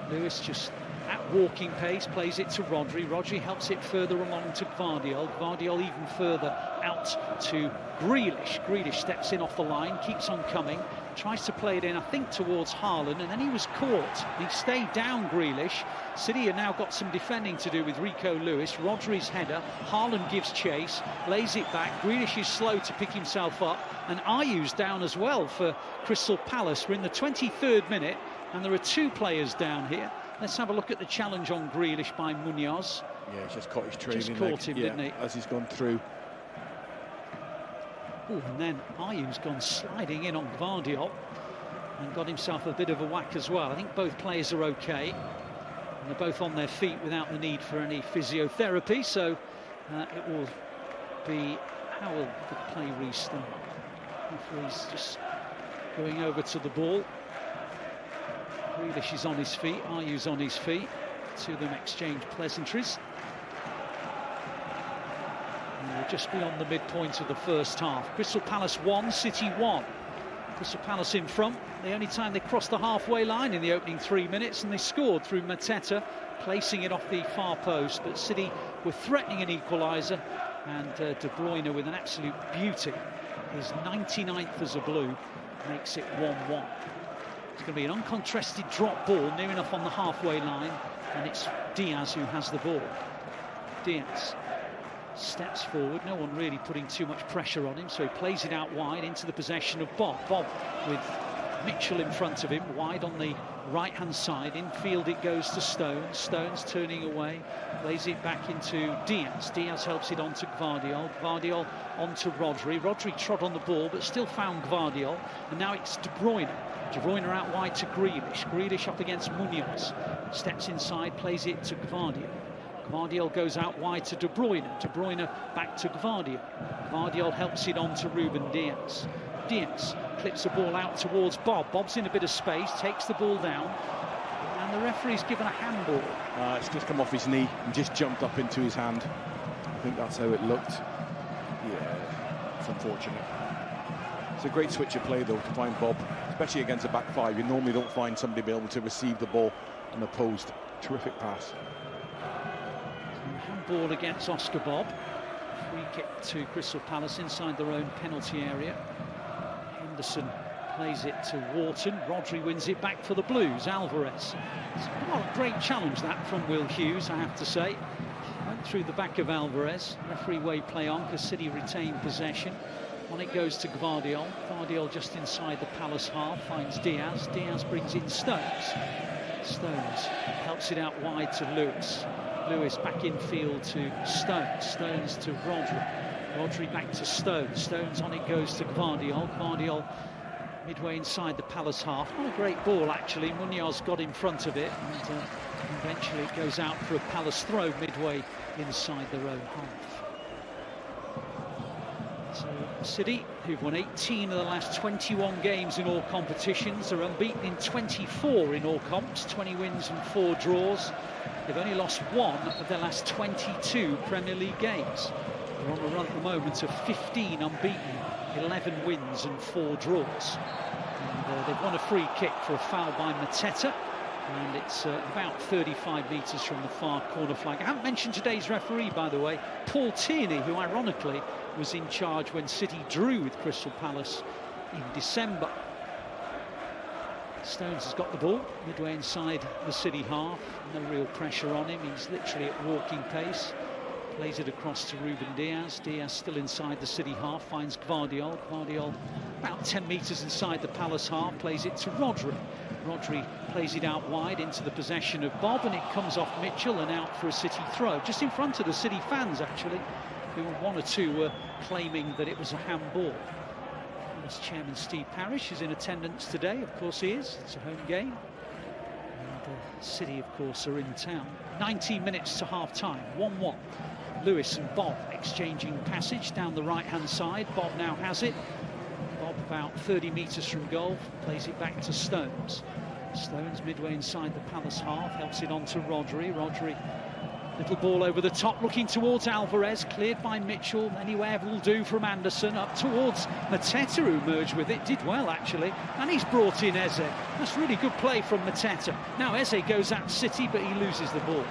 Lewis just at walking pace, plays it to Rodri. Rodri helps it further along to Gvardiol. Gvardiol even further out to Grealish. Grealish steps in off the line, keeps on coming, tries to play it in, I think, towards Haaland, and then he was caught. He stayed down, Grealish. City have now got some defending to do with Rico Lewis. Rodri's header. Haaland gives chase, lays it back. Grealish is slow to pick himself up, and Ayew's down as well for Crystal Palace. We're in the 23rd minute, and there are 2 players down here. Let's have a look at the challenge on Grealish by Munoz. Yeah, he's just caught his training leg. Just caught him, didn't he? As he's gone through. Ooh, and then Ayew's gone sliding in on Gvardiol and got himself a bit of a whack as well. I think both players are okay, and they're both on their feet without the need for any physiotherapy, so it will be... How will the play restart? Referee's just going over to the ball. Grealish is on his feet, Ayew's on his feet. 2 of them exchange pleasantries. And we're just beyond the midpoint of the first half. Crystal Palace 1, City 1. Crystal Palace in front. The only time they crossed the halfway line in the opening 3 minutes, and they scored through Mateta, placing it off the far post. But City were threatening an equaliser, and De Bruyne, with an absolute beauty, his 99th as a Blue, makes it 1-1. It's going to be an uncontested drop ball near enough on the halfway line, and it's Diaz who has the ball. Diaz steps forward, no one really putting too much pressure on him, so he plays it out wide into the possession of Bob. Bob with Mitchell in front of him, wide on the right-hand side. Infield it goes to Stones. Stones turning away, plays it back into Diaz. Diaz helps it on to Gvardiol. Gvardiol on to Rodri. Rodri trod on the ball, but still found Gvardiol. And now it's De Bruyne. De Bruyne out wide to Grealish. Grealish up against Munoz. Steps inside, plays it to Gvardiol. Gvardiol goes out wide to De Bruyne. De Bruyne back to Gvardiol. Gvardiol helps it on to Ruben Diaz. Diaz clips the ball out towards Bob. Bob's in a bit of space, takes the ball down, and the referee's given a handball. It's just come off his knee and just jumped up into his hand. I think that's how it looked. Yeah, it's unfortunate. It's a great switch of play, though, to find Bob, especially against a back five. You normally don't find somebody be able to receive the ball unopposed. Terrific pass. Handball against Oscar Bob. Free kick to Crystal Palace inside their own penalty area. Henderson plays it to Wharton. Rodri wins it back for the Blues. Alvarez. It's not a great challenge that from Will Hughes, I have to say. Went through the back of Alvarez. Referee way play on because City retained possession. On it goes to Gvardiol. Gvardiol just inside the Palace half, finds Diaz. Diaz brings in Stones. Stones helps it out wide to Lewis. Lewis back in field to Stones. Stones to Rodri. Rodri back to Stones. Stones on it goes to Gvardiol. Gvardiol midway inside the Palace half. Not a great ball, actually. Munoz got in front of it, and eventually it goes out for a Palace throw midway inside their own half. So City, who've won 18 of the last 21 games in all competitions, are unbeaten in 24 in all comps, 20 wins and 4 draws. They've only lost 1 of their last 22 Premier League games. They're on a run at the moment of 15 unbeaten, 11 wins and 4 draws. And they've won a free kick for a foul by Mateta, and it's about 35 metres from the far corner flag. I haven't mentioned today's referee, by the way, Paul Tierney, who ironically was in charge when City drew with Crystal Palace in December. Stones has got the ball midway inside the City half. No real pressure on him. He's literally at walking pace. Plays it across to Ruben Diaz. Diaz still inside the City half. Finds Gvardiol. Gvardiol about 10 metres inside the Palace half. Plays it to Rodri. Rodri plays it out wide into the possession of Bob, and it comes off Mitchell and out for a City throw. Just in front of the City fans, actually, who 1 or 2 were claiming that it was a handball. As Chairman Steve Parish is in attendance today, of course he is. It's a home game. And City, of course, are in town. 19 minutes to half-time, 1-1. Lewis and Bob exchanging passage down the right-hand side. Bob now has it. Bob about 30 metres from goal, plays it back to Stones. Stones midway inside the Palace half, helps it on to Rodri. Rodri, little ball over the top, looking towards Alvarez, cleared by Mitchell. Anywhere will do from Anderson, up towards Mateta, who merged with it. Did well, actually. And he's brought in Eze. That's really good play from Mateta. Now Eze goes at City, but he loses the ball.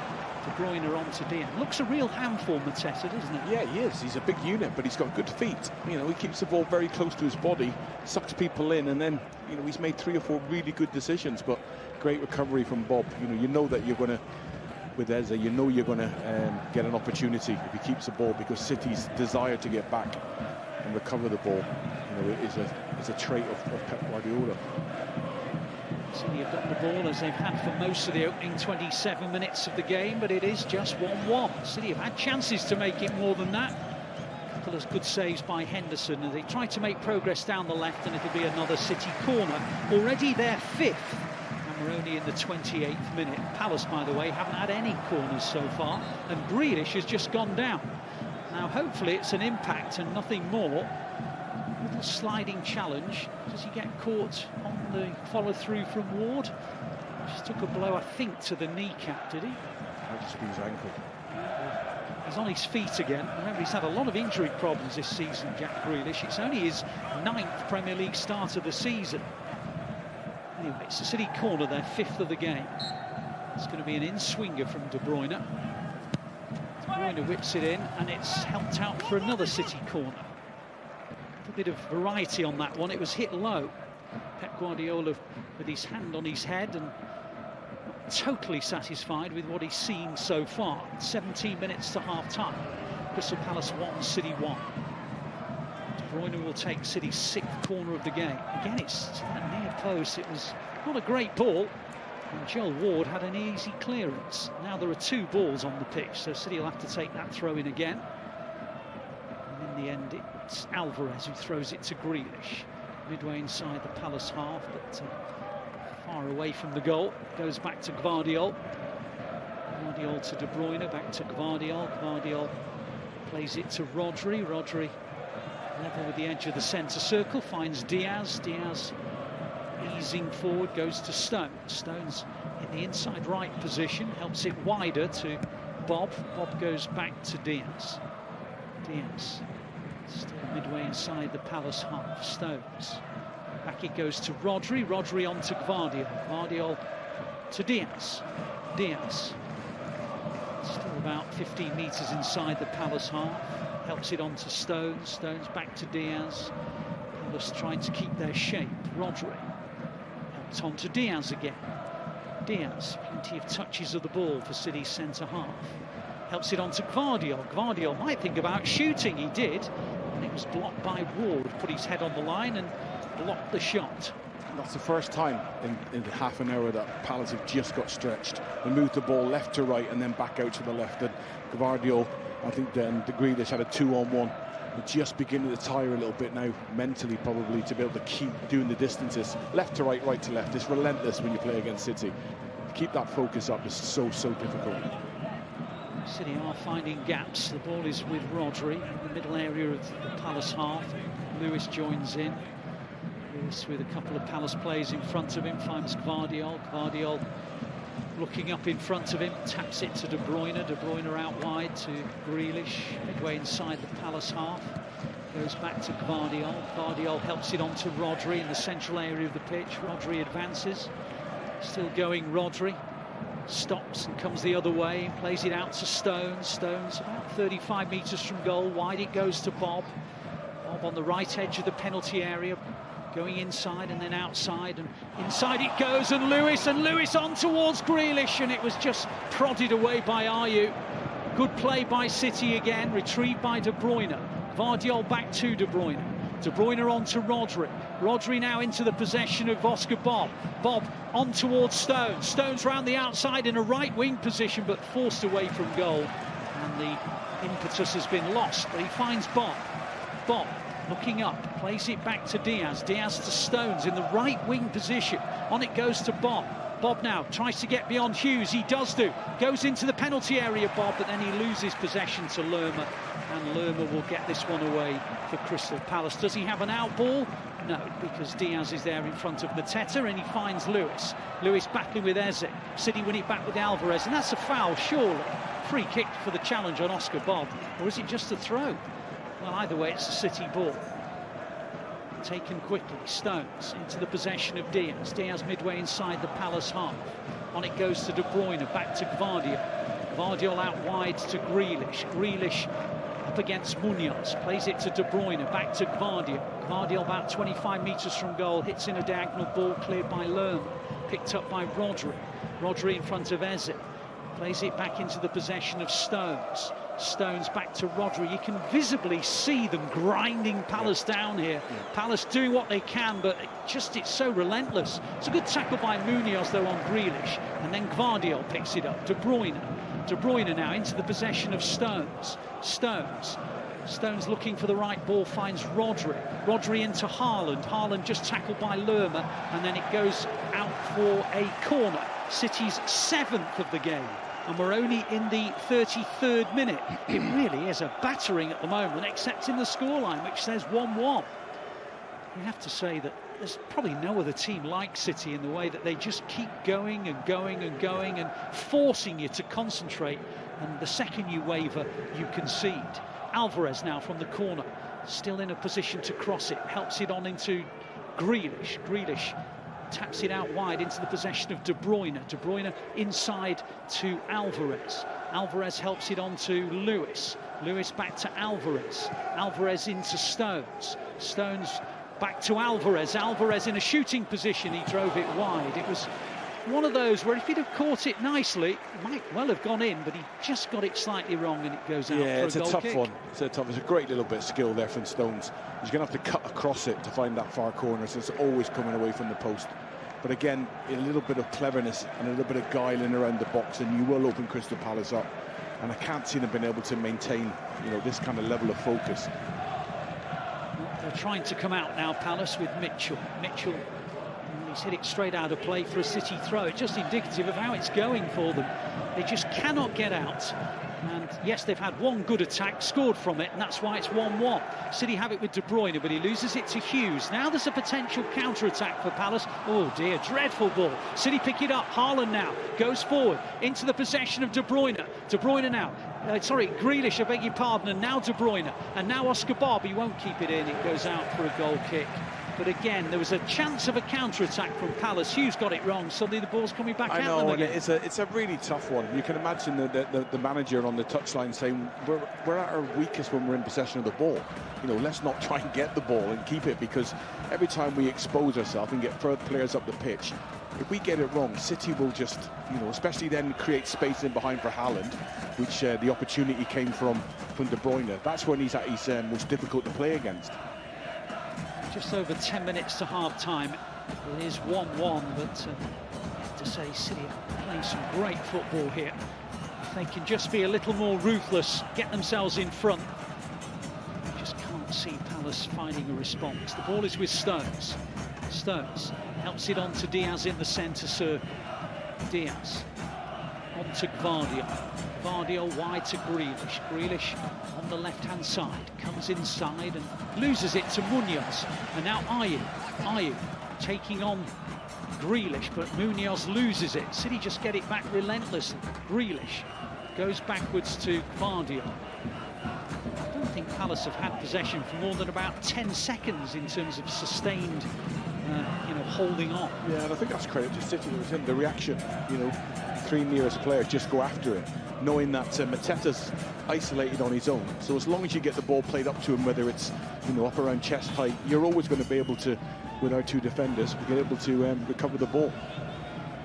De Bruyne on to Diaz. Looks a real handful, Mateta, doesn't it? Yeah, he is. He's a big unit, but he's got good feet. You know, he keeps the ball very close to his body, sucks people in, and then, you know, he's made 3 or 4 really good decisions, but great recovery from Bob. You know that you're going to, with Eze, you know you're going to get an opportunity if he keeps the ball, because City's desire to get back and recover the ball, you know, is a trait of Pep Guardiola. City have got the ball as they've had for most of the opening 27 minutes of the game, but it is just 1-1. City have had chances to make it more than that. A couple of good saves by Henderson, and they try to make progress down the left, and it'll be another City corner. Already their 5th, and we're only in the 28th minute. Palace, by the way, haven't had any corners so far, and Grealish has just gone down. Now, hopefully it's an impact and nothing more. Little sliding challenge. Does he get caught on the follow-through from Ward? Just took a blow, I think, to the kneecap, did he? Might just be his ankle. He's on his feet again. Remember, he's had a lot of injury problems this season, Jack Grealish. It's only his 9th Premier League start of the season. Anyway, it's a City corner, their 5th of the game. It's going to be an in-swinger from De Bruyne. De Bruyne whips it in, and it's helped out for another City corner. A bit of variety on that one. It was hit low. Pep Guardiola with his hand on his head and not totally satisfied with what he's seen so far. 17 minutes to half-time. Crystal Palace 1, City 1. De Bruyne will take City's 6th corner of the game. Again, it's that near post. It was not a great ball. And Joel Ward had an easy clearance. Now there are 2 balls on the pitch, so City will have to take that throw in again. And in the end, it's Alvarez who throws it to Grealish. Midway inside the Palace half, but far away from the goal. Goes back to Gvardiol. Gvardiol to De Bruyne, back to Gvardiol. Gvardiol plays it to Rodri. Rodri level with the edge of the centre circle, finds Diaz. Diaz easing forward, goes to Stones. Stones in the inside right position, helps it wider to Bob. Bob goes back to Diaz. Diaz still midway inside the Palace half. Stones. Back it goes to Rodri. Rodri on to Gvardiol. Gvardiol to Diaz. Diaz. Still about 15 metres inside the Palace half. Helps it on to Stones. Stones back to Diaz. Palace trying to keep their shape. Rodri. Helps on to Diaz again. Diaz. Plenty of touches of the ball for City's centre half. Helps it on to Gvardiol. Gvardiol might think about shooting. He did. And it was blocked by Ward. Put his head on the line and blocked the shot. That's the first time in the half an hour that Palace have just got stretched. They moved the ball left to right and then back out to the left. And Gvardiol, I think then the Grealish had a 2-on-1. They're just beginning to tire a little bit now, mentally probably, to be able to keep doing the distances. Left to right, right to left. It's relentless when you play against City. To keep that focus up is so difficult. City are finding gaps. The ball is with Rodri in the middle area of the Palace half. Lewis joins in. Lewis with a couple of Palace players in front of him, finds Gvardiol. Gvardiol looking up in front of him, taps it to De Bruyne. De Bruyne out wide to Grealish, midway inside the Palace half. Goes back to Gvardiol. Gvardiol helps it on to Rodri in the central area of the pitch. Rodri advances. Still going Rodri. Stops and comes the other way, plays it out to Stones. Stones about 35 metres from goal, wide it goes to Bob. Bob on the right edge of the penalty area, going inside and then outside, and inside it goes, and Lewis on towards Grealish, and it was just prodded away by Ayew. Good play by City again, retrieved by De Bruyne. Gvardiol back to De Bruyne. De Bruyne on to Rodri. Rodri now into the possession of Oscar Bob. Bob on towards Stones. Stones round the outside in a right wing position, but forced away from goal. And the impetus has been lost, but he finds Bob. Bob looking up, plays it back to Diaz. Diaz to Stones in the right wing position. On it goes to Bob. Bob now tries to get beyond Hughes. He does do. Goes into the penalty area, Bob, but then he loses possession to Lerma. And Lerma will get this one away for Crystal Palace. Does he have an out ball? No, because Diaz is there in front of Mateta, and he finds Lewis. Lewis battling with Eze. City win it back with Alvarez, and that's a foul, surely. Free kick for the challenge on Oscar Bob. Or is it just a throw? Well, either way, it's a City ball. Taken quickly, Stones into the possession of Diaz. Diaz midway inside the Palace half. On it goes to De Bruyne, back to Gvardiol. Gvardiol out wide to Grealish. Grealish up against Munoz, plays it to De Bruyne, back to Gvardiol. Gvardiol about 25 metres from goal, hits in a diagonal ball cleared by Lerma, picked up by Rodri. Rodri in front of Eze, plays it back into the possession of Stones. Stones back to Rodri. You can visibly see them grinding Palace down here. Palace doing what they can, but it's so relentless. It's a good tackle by Munoz though on Grealish, and then Gvardiol picks it up. De Bruyne now into the possession of Stones. Stones looking for the right ball, finds Rodri. Rodri into Haaland. Haaland just tackled by Lerma, and then it goes out for a corner. City's 7th of the game. And we're only in the 33rd minute. It really is a battering at the moment, except in the scoreline, which says 1-1. You have to say that there's probably no other team like City in the way that they just keep going and going and going and forcing you to concentrate and the second you waver, you concede. Alvarez now from the corner, still in a position to cross it, helps it on into Grealish. Grealish taps it out wide into the possession of De Bruyne. De Bruyne inside to Alvarez. Alvarez helps it on to Lewis. Lewis back to Alvarez. Alvarez into Stones. Stones back to Alvarez. Alvarez in a shooting position. He drove it wide. It was one of those where if he'd have caught it nicely, it might well have gone in, but he just got it slightly wrong and it goes out for a goal kick. Yeah, it's a tough one. It's a great little bit of skill there from Stones. He's going to have to cut across it to find that far corner, so it's always coming away from the post. But again, a little bit of cleverness and a little bit of guiling around the box, and you will open Crystal Palace up. And I can't see them being able to maintain, this kind of level of focus. They're trying to come out now, Palace, with Mitchell. Mitchell, he's hit it straight out of play for a City throw. It's just indicative of how it's going for them. They just cannot get out. And yes, they've had one good attack, scored from it, and that's why it's 1-1. City have it with De Bruyne, but he loses it to Hughes. Now there's a potential counter-attack for Palace. Oh dear, dreadful ball. City pick it up. Haaland now goes forward into the possession of De Bruyne. De Bruyne now. Grealish, I beg your pardon, and now De Bruyne. And now Oscar Bob, he won't keep it in. It goes out for a goal kick. But again, there was a chance of a counter-attack from Palace. Hughes got it wrong. Suddenly the ball's coming back at them again. It's a really tough one. You can imagine the manager on the touchline saying, we're at our weakest when we're in possession of the ball. Let's not try and get the ball and keep it, because every time we expose ourselves and get further players up the pitch, if we get it wrong, City will just, especially then create space in behind for Haaland, which the opportunity came from De Bruyne. That's when he's at his most difficult to play against. Just over 10 minutes to half-time. It is 1-1, but to say City are playing some great football here. If they can just be a little more ruthless, get themselves in front. I just can't see Palace finding a response. The ball is with Stones. Stones helps it on to Diaz in the centre circle. Diaz on to Gvardiol. Gvardiol wide to Grealish. Grealish on the left-hand side, comes inside and loses it to Munoz. And now Ayew taking on Grealish, but Munoz loses it. City just get it back relentlessly. Grealish goes backwards to Gvardiol. I don't think Palace have had possession for more than about 10 seconds in terms of sustained holding on. Yeah, and I think that's credit to City. It was in the reaction, three nearest players just go after it, knowing that Mateta's isolated on his own. So as long as you get the ball played up to him, whether it's up around chest height, you're always going to be able to, with our two defenders, be able to recover the ball.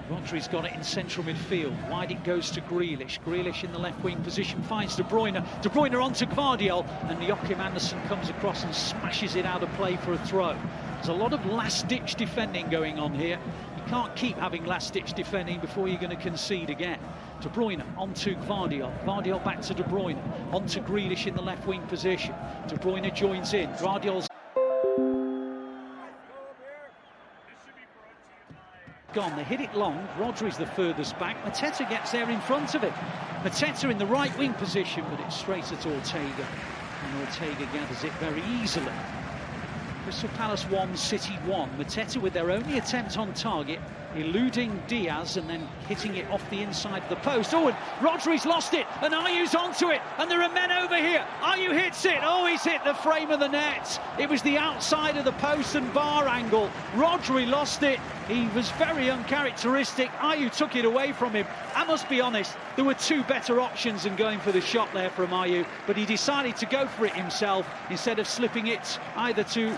Rodri's got it in central midfield. Wide it goes to Grealish. Grealish in the left wing position finds De Bruyne. De Bruyne onto Gvardiol, and Joachim Andersen comes across and smashes it out of play for a throw. There's a lot of last-ditch defending going on here. You can't keep having last-ditch defending before you're going to concede again. De Bruyne onto Gvardiol. Gvardiol back to De Bruyne. Onto Grealish in the left wing position. De Bruyne joins in. Gvardiol's gone. They hit it long. Rodri's the furthest back. Mateta gets there in front of it. Mateta in the right wing position, but it's straight at Ortega. And Ortega gathers it very easily. Crystal Palace 1, City 1. Mateta with their only attempt on target, eluding Diaz and then hitting it off the inside of the post. Oh, and Rodri's lost it, and Ayew's onto it, and there are men over here. Ayew hits it. Oh, he's hit the frame of the net. It was the outside of the post and bar angle. Rodri lost it. He was very uncharacteristic. Ayew took it away from him. I must be honest, there were two better options than going for the shot there from Ayew, but he decided to go for it himself instead of slipping it either to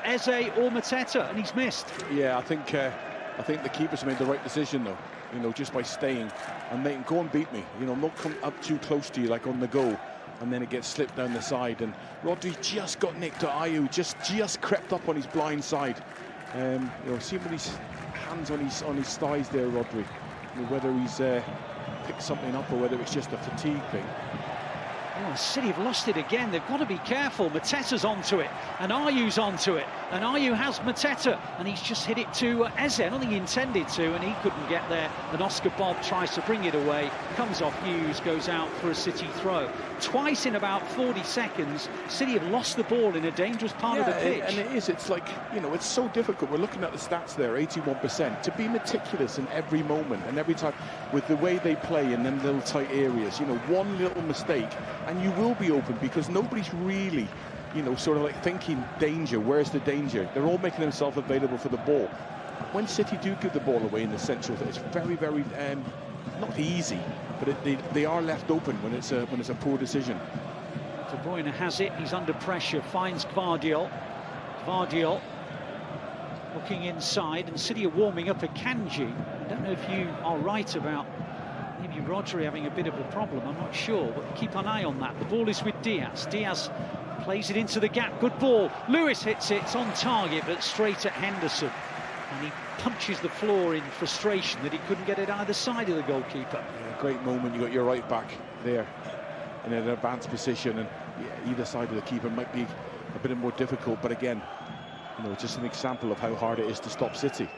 Eze or Mateta, and he's missed. Yeah, I think the keeper's made the right decision, though, just by staying and making, go and beat me, not come up too close to you like on the go, and then it gets slipped down the side. And Rodri just got nicked to Ayew, just crept up on his blind side. See with his hands on his thighs there, Rodri, whether he's picked something up or whether it's just a fatigue thing. Oh, City have lost it again. They've got to be careful. Mateta's onto it, and Ayew's onto it, and Ayew has Mateta, and he's just hit it to Eze. I don't think he intended to, and he couldn't get there. And Oscar Bob tries to bring it away, comes off Hughes, goes out for a City throw. Twice in about 40 seconds, City have lost the ball in a dangerous part of the pitch. And it is. It's like, you know, it's so difficult. We're looking at the stats there, 81%. To be meticulous in every moment and every time with the way they play in them little tight areas. You know, one little mistake and you will be open, because nobody's really, you know, sort of like thinking danger. Where's the danger? They're all making themselves available for the ball. When City do give the ball away in the central, it's very, very not easy, but they are left open when it's a poor decision. De Bruyne has it. He's under pressure. Finds Gvardiol. Gvardiol looking inside, and City are warming up Akanji. I don't know if you are right about maybe Rodri having a bit of a problem. I'm not sure, but keep an eye on that. The ball is with Diaz. Diaz plays it into the gap. Good ball. Lewis hits it. It's on target, but straight at Henderson. And he punches the floor in frustration that he couldn't get it either side of the goalkeeper. Yeah, great moment. You got your right back there in an advanced position, and yeah, either side of the keeper might be a bit more difficult. But again, you know, it's just an example of how hard it is to stop City.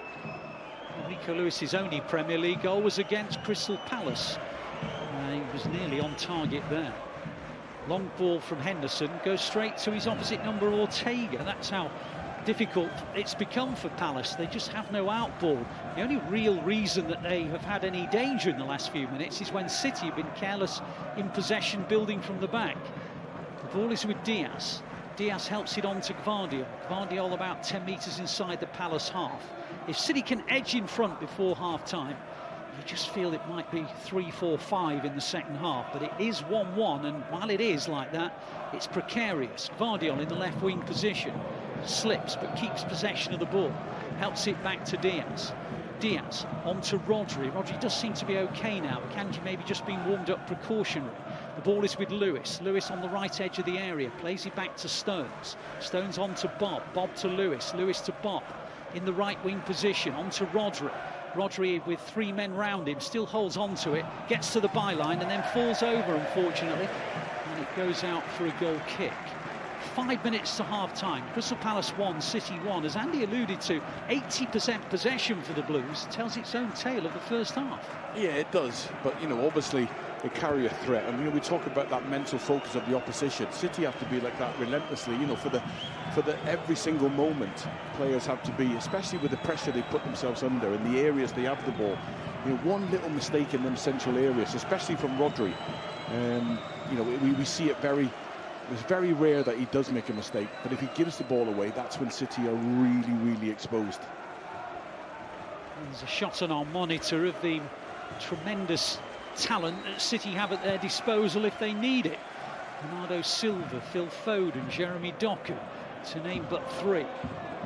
Rico Lewis's only Premier League goal was against Crystal Palace. He was nearly on target there. Long ball from Henderson goes straight to his opposite number, Ortega. That's how difficult it's become for Palace. They just have no out ball. The only real reason that they have had any danger in the last few minutes is when City have been careless in possession, building from the back. The ball is with Diaz. Diaz helps it on to Gvardiol. Gvardiol about 10 metres inside the Palace half. If City can edge in front before half-time, you just feel it might be 3-4-5 in the second half, but it is 1-1, and while it is like that, it's precarious. Gvardiol in the left wing position, slips but keeps possession of the ball, helps it back to Diaz. Diaz on to Rodri. Rodri does seem to be okay now. Akanji maybe just being warmed up precautionary. The ball is with Lewis. Lewis on the right edge of the area, plays it back to Stones. Stones on to Bob. Bob to Lewis. Lewis to Bob. In the right wing position, on to Rodri. Rodri with three men round him, still holds on to it, gets to the byline and then falls over, unfortunately. And it goes out for a goal kick. 5 minutes to half-time. Crystal Palace 1, City 1. As Andy alluded to, 80% possession for the Blues tells its own tale of the first half. Yeah, it does. But, you know, obviously they carry a threat. And, you know, we talk about that mental focus of the opposition. City have to be like that relentlessly, you know, for the every single moment. Players have to be, especially with the pressure they put themselves under in the areas they have the ball. You know, one little mistake in them central areas, especially from Rodri. You know, we see it very... It's very rare that he does make a mistake, but if he gives the ball away, that's when City are really, really exposed. There's a shot on our monitor of the tremendous talent that City have at their disposal if they need it. Bernardo Silva, Phil Foden, Jeremy Doku, to name but three,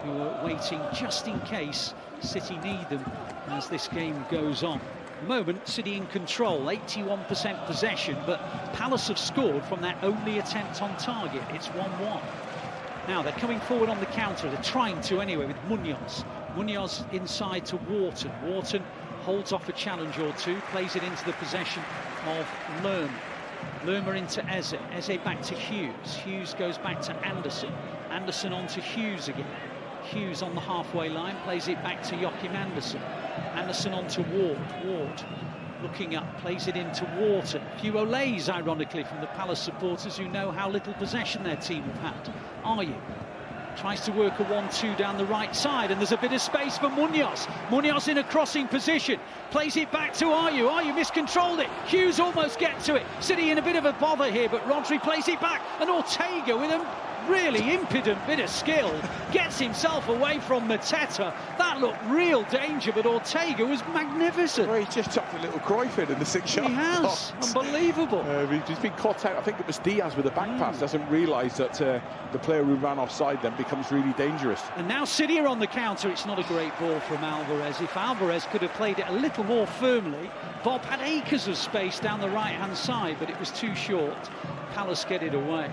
who are waiting just in case City need them as this game goes on. At the moment, City in control, 81% possession, but Palace have scored from their only attempt on target. It's 1-1. Now they're coming forward on the counter. They're trying to anyway with Munoz. Munoz inside to Wharton. Wharton holds off a challenge or two, plays it into the possession of Lerma. Lerma into Eze. Eze back to Hughes. Hughes goes back to Anderson. Anderson on to Hughes again. Hughes on the halfway line, plays it back to Joachim Anderson. Anderson on to Ward. Ward looking up, plays it into Wharton. A few olays, ironically, from the Palace supporters who know how little possession their team have had. Ayew tries to work a 1-2 down the right side, and there's a bit of space for Munoz. Munoz in a crossing position, plays it back to Ayew. Ayew miscontrolled it. Hughes almost gets to it. City in a bit of a bother here, but Rodri plays it back, and Ortega with a really impudent bit of skill gets himself away from Mateta. That looked real danger, but Ortega was magnificent. Well, he just chucked a little Cruyff in the 6-yard He has. box. Unbelievable. He's been caught out. I think it was Diaz with the back pass. Doesn't realise that the player who ran offside then becomes really dangerous. And now City are on the counter. It's not a great ball from Alvarez. If Alvarez could have played it a little more firmly, Bob had acres of space down the right-hand side, but it was too short. Palace get it away.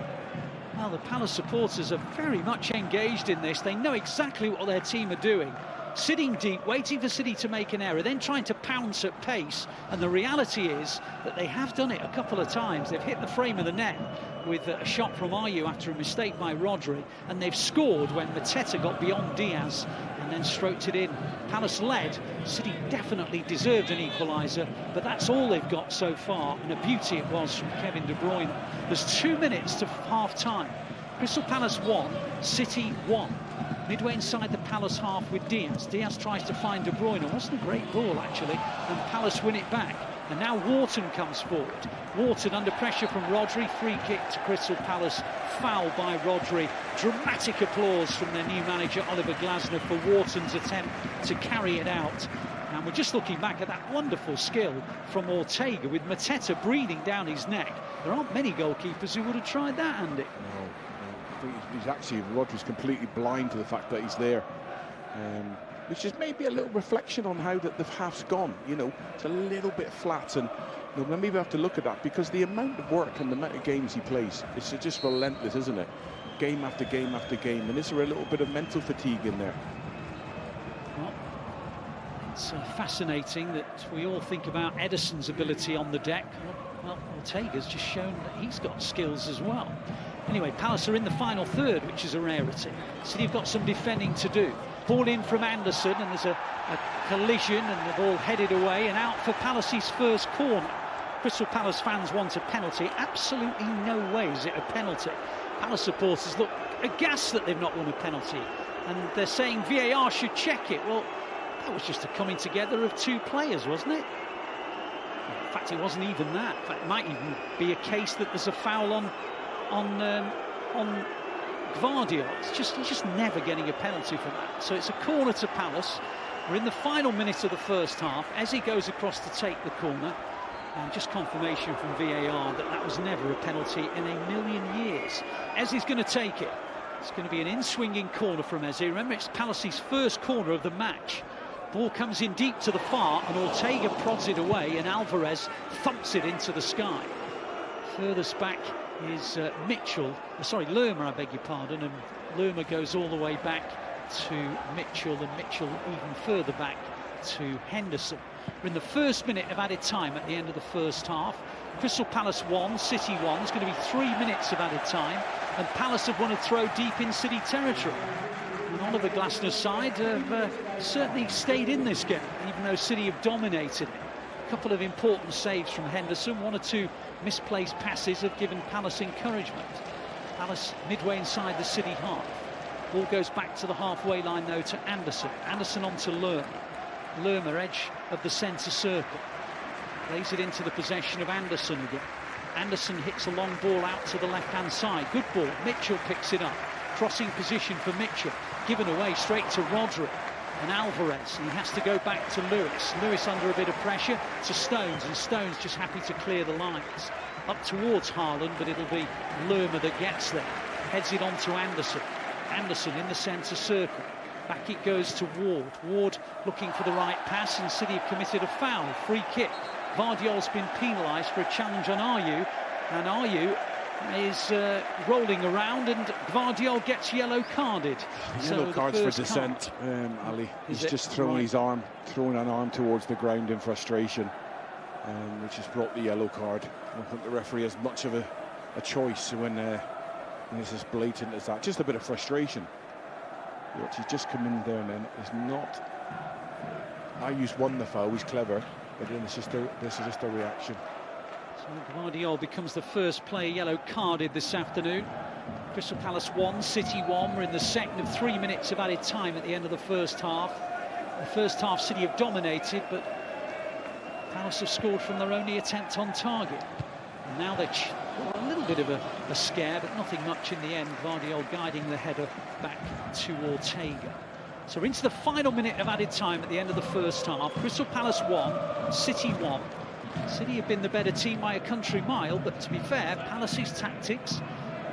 Well, the Palace supporters are very much engaged in this. They know exactly what their team are doing. sitting deep, waiting for City to make an error, then trying to pounce at pace. And the reality is that they have done it a couple of times. They've hit the frame of the net with a shot from Ayew after a mistake by Rodri, and they've scored when Mateta got beyond Diaz and then stroked it in. Palace led. City definitely deserved an equaliser, but that's all they've got so far, and a beauty it was from Kevin De Bruyne. There's 2 minutes to half-time. Crystal Palace 1, City 1. Midway inside the Palace half with Diaz. Diaz tries to find De Bruyne. It wasn't a great ball, actually, and Palace win it back. And now Wharton comes forward. Wharton under pressure from Rodri. Free kick to Crystal Palace. Foul by Rodri. Dramatic applause from their new manager, Oliver Glasner, for Wharton's attempt to carry it out. And we're just looking back at that wonderful skill from Ortega with Mateta breathing down his neck. There aren't many goalkeepers who would have tried that, Andy. No. He's actually, Rodri's completely blind to the fact that he's there. Which is maybe a little reflection on how the half's gone. You know, it's a little bit flat, and you know, maybe we have to look at that, because the amount of work and the amount of games he plays, it's just relentless, isn't it? Game after game after game. And is there a little bit of mental fatigue in there? Well, it's fascinating that we all think about Ederson's ability on the deck. Well, Ortega's just shown that he's got skills as well. Anyway, Palace are in the final third, which is a rarity. City have got some defending to do. Ball in from Anderson, and there's a collision, and the ball headed away and out for Palace's first corner. Crystal Palace fans want a penalty. Absolutely no way is it a penalty. Palace supporters look aghast that they've not won a penalty, and they're saying VAR should check it. Well, that was just a coming together of two players, wasn't it? In fact, it wasn't even that. In fact, it might even be a case that there's a foul on Gvardiol. He's just never getting a penalty for that. So it's a corner to Palace. We're in the final minute of the first half. Eze goes across to take the corner, and just confirmation from VAR that that was never a penalty in a million years. Eze's going to take it. It's going to be an in-swinging corner from Eze. Remember, it's Palace's first corner of the match. Ball comes in deep to the far, and Ortega prods it away, and Alvarez thumps it into the sky. Furthest back is Lerma, I beg your pardon, and Lerma goes all the way back to Mitchell, and Mitchell even further back to Henderson. We're in the first minute of added time at the end of the first half. Crystal Palace 1, City 1. It's going to be 3 minutes of added time, and Palace have won a throw deep in City territory. And Oliver Glasner's side have certainly stayed in this game, even though City have dominated it. A couple of important saves from Henderson, 1 or 2 misplaced passes have given Palace encouragement. Palace midway inside the City half. Ball goes back to the halfway line though to Anderson. Anderson on to Lerma. Lerma, edge of the centre circle. Lays it into the possession of Anderson again. Anderson hits a long ball out to the left-hand side. Good ball. Mitchell picks it up. Crossing position for Mitchell. Given away straight to Rodri. And Alvarez, he has to go back to Lewis. Lewis under a bit of pressure to Stones, and Stones just happy to clear the lines. Up towards Haaland, but it'll be Lerma that gets there. Heads it on to Anderson. Anderson in the centre circle. Back it goes to Ward. Ward looking for the right pass, and City have committed a foul. Free kick. Gvardiol's been penalised for a challenge on Ayew, and Ayew is rolling around, and Gvardiol gets yellow carded. Yellow cards for dissent, Ali. He's just throwing an arm towards the ground in frustration, which has brought the yellow card. I don't think the referee has much of a choice when it's as blatant as that. Just a bit of frustration. He's just come in there and then is not. Ayew's won the foul. He's clever, but then this is just a reaction. So Gvardiol becomes the first player yellow carded this afternoon. Crystal Palace 1, City 1. We're in the second of 3 minutes of added time at the end of the first half. The first half City have dominated, but Palace have scored from their only attempt on target. And now they're a little bit of a scare, but nothing much in the end. Gvardiol guiding the header back to Ortega. So we're into the final minute of added time at the end of the first half. Crystal Palace 1, City 1. City have been the better team by a country mile, but to be fair, Palace's tactics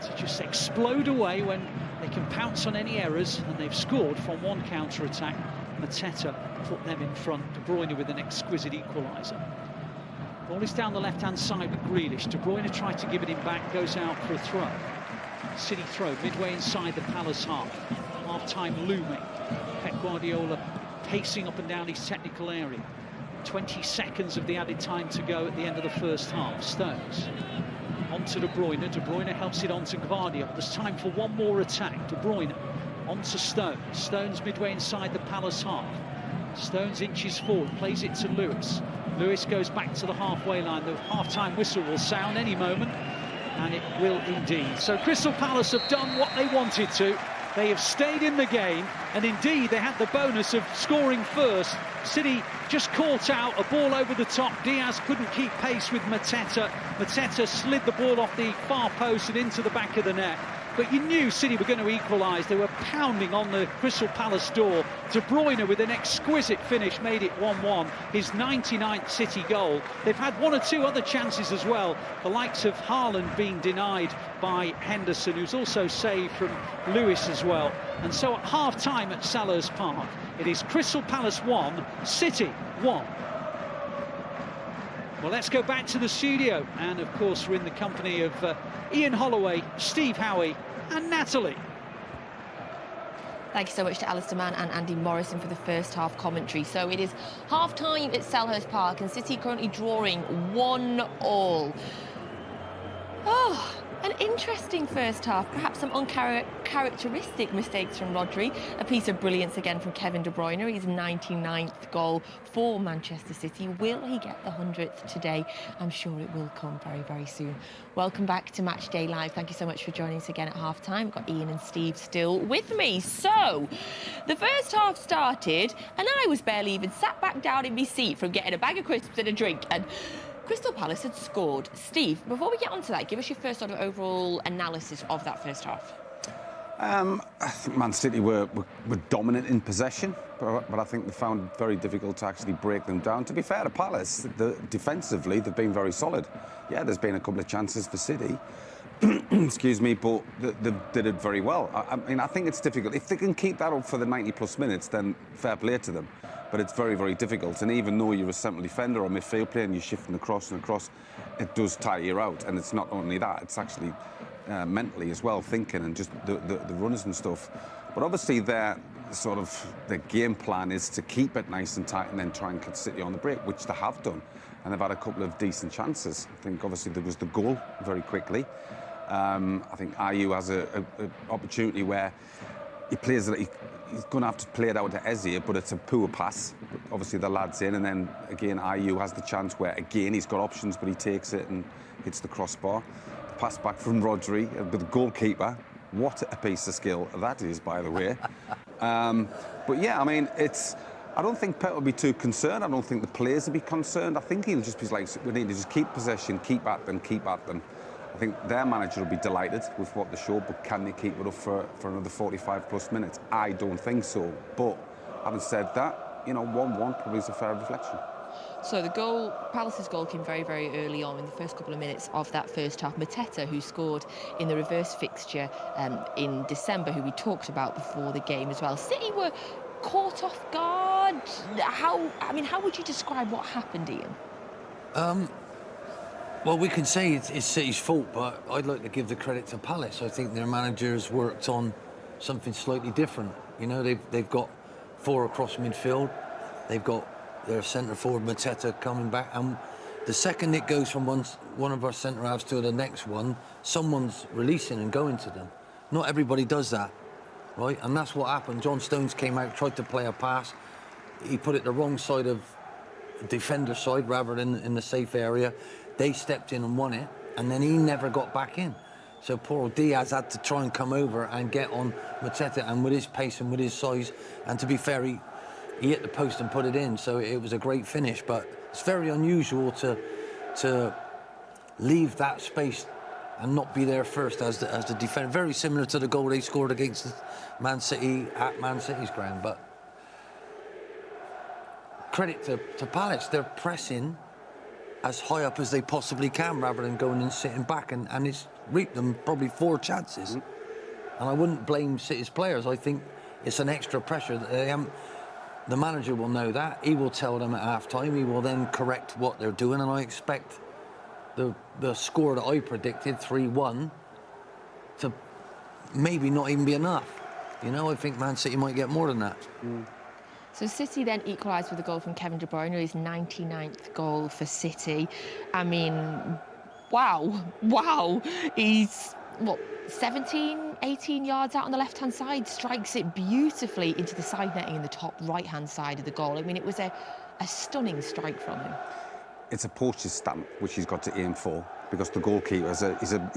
to just explode away when they can pounce on any errors, and they've scored from one counter-attack. Mateta put them in front. De Bruyne with an exquisite equaliser. Ball is down the left-hand side with Grealish. De Bruyne tried to give it in back, goes out for a throw. City throw midway inside the Palace half. Half-time looming. Pep Guardiola pacing up and down his technical area. 20 seconds of the added time to go at the end of the first half. Stones on to De Bruyne. De Bruyne helps it on to Gvardiol. There's time for one more attack. De Bruyne on to Stones. Stones midway inside the Palace half. Stones inches forward, plays it to Lewis. Lewis goes back to the halfway line. The half-time whistle will sound any moment, and it will indeed. So Crystal Palace have done what they wanted to. They have stayed in the game, and indeed they had the bonus of scoring first. City just caught out, a ball over the top. Diaz couldn't keep pace with Mateta. Mateta slid the ball off the far post and into the back of the net. But you knew City were going to equalise. They were pounding on the Crystal Palace door. De Bruyne, with an exquisite finish, made it 1-1. His 99th City goal. They've had one or two other chances as well. The likes of Haaland being denied by Henderson, who's also saved from Lewis as well. And so at half-time at Selhurst Park, it is Crystal Palace 1, City 1. Well, let's go back to the studio. And, of course, we're in the company of Ian Holloway, Steve Howie and Natalie. Thank you so much to Alistair Mann and Andy Morrison for the first half commentary. So it is half-time at Selhurst Park and City currently drawing 1-1. Oh, an interesting first half. Perhaps some uncharacteristic mistakes from Rodri. A piece of brilliance again from Kevin De Bruyne. His 99th goal for Manchester City. Will he get the 100th today? I'm sure it will come very, very soon. Welcome back to Matchday Live. Thank you so much for joining us again at half-time. I've got Ian and Steve still with me. So, the first half started and I was barely even sat back down in my seat from getting a bag of crisps and a drink, and Crystal Palace had scored. Steve, before we get on to that, give us your first sort of overall analysis of that first half. I think Man City were dominant in possession, but I think they found it very difficult to actually break them down. To be fair to Palace, defensively, they've been very solid. Yeah, there's been a couple of chances for City, excuse me, but they did it very well. I mean, I think it's difficult. If they can keep that up for the 90-plus minutes, then fair play to them. But it's very, very difficult. And even though you're a central defender or midfield player and you're shifting across and across, it does tire you out. And it's not only that, it's actually mentally as well, thinking and just the runners and stuff. But obviously their game plan is to keep it nice and tight and then try and get City on the break, which they have done. And they've had a couple of decent chances. I think obviously there was the goal very quickly. I think Ayew has an opportunity where he plays it. He's going to have to play it out to Eze, but it's a poor pass. Obviously, the lad's in, and then again, Ayew has the chance where again he's got options, but he takes it and hits the crossbar. The pass back from Rodri with the goalkeeper. What a piece of skill that is, by the way. But yeah, I mean, I don't think Pep will be too concerned. I don't think the players will be concerned. I think he'll just be like, we need to just keep possession, keep at them, keep at them. I think their manager will be delighted with what they showed, but can they keep it up for another 45-plus minutes? I don't think so. But having said that, 1-1 probably is a fair reflection. So the Palace's goal came very, very early on in the first couple of minutes of that first half. Mateta, who scored in the reverse fixture in December, who we talked about before the game as well. City were caught off guard. How would you describe what happened, Ian? Well, we can say it's City's fault, but I'd like to give the credit to Palace. I think their managers worked on something slightly different. They've got 4 across midfield. They've got their centre forward Mateta coming back, and the second it goes from one of our centre halves to the next one, someone's releasing and going to them. Not everybody does that, right? And that's what happened. John Stones came out, tried to play a pass. He put it the wrong side of the defender's side rather than in the safe area. They stepped in and won it, and then he never got back in. So poor old Diaz had to try and come over and get on Mateta, and with his pace and with his size, and to be fair, he hit the post and put it in, so it was a great finish. But it's very unusual to leave that space and not be there first as the defender. Very similar to the goal they scored against Man City at Man City's ground. But credit to Palace, they're pressing as high up as they possibly can rather than going and sitting back, and it's reaped them probably 4 chances. And I wouldn't blame City's players. I think it's an extra pressure that they haven't. The manager will know that. He will tell them at half-time. He will then correct what they're doing, and I expect the score that I predicted, 3-1, to maybe not even be enough. I think Man City might get more than that. So City then equalised with a goal from Kevin De Bruyne, his 99th goal for City. I mean, wow. He's, what, 17, 18 yards out on the left-hand side, strikes it beautifully into the side netting in the top right-hand side of the goal. I mean, it was a stunning strike from him. It's a poacher's stamp, which he's got to aim for, because the goalkeeper is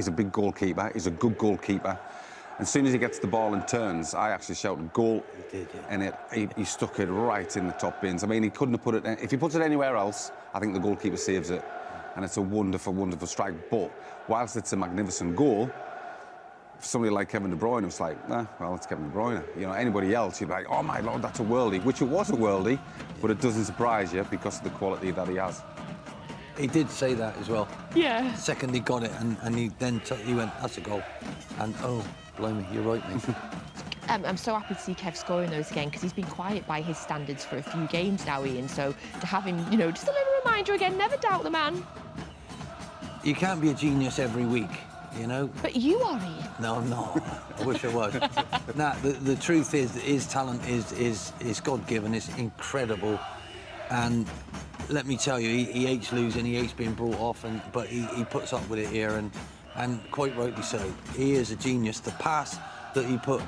a big goalkeeper, he's a good goalkeeper. As soon as he gets the ball and turns, I actually shouted goal. He did, yeah. And he stuck it right in the top bins. I mean, he couldn't have put it, if he puts it anywhere else, I think the goalkeeper saves it. And it's a wonderful, wonderful strike. But whilst it's a magnificent goal, for somebody like Kevin De Bruyne, it's like, well, it's Kevin De Bruyne. You know, anybody else, you'd be like, oh my Lord, that's a worldie, which it was a worldie, but it doesn't surprise you because of the quality that he has. He did say that as well. Yeah. Second he got it, and he then he went, that's a goal. And oh, blimey, you're right, mate. I'm so happy to see Kev scoring those again, because he's been quiet by his standards for a few games now, Ian. So to have him, you know, just a little reminder again, never doubt the man. You can't be a genius every week, you know? But you are, Ian. No, I'm not. I wish I was. Nah, the truth is that his talent is God-given, it's incredible. And let me tell you, he hates losing, he hates being brought off, but he puts up with it here, and quite rightly so. He is a genius. The pass that he put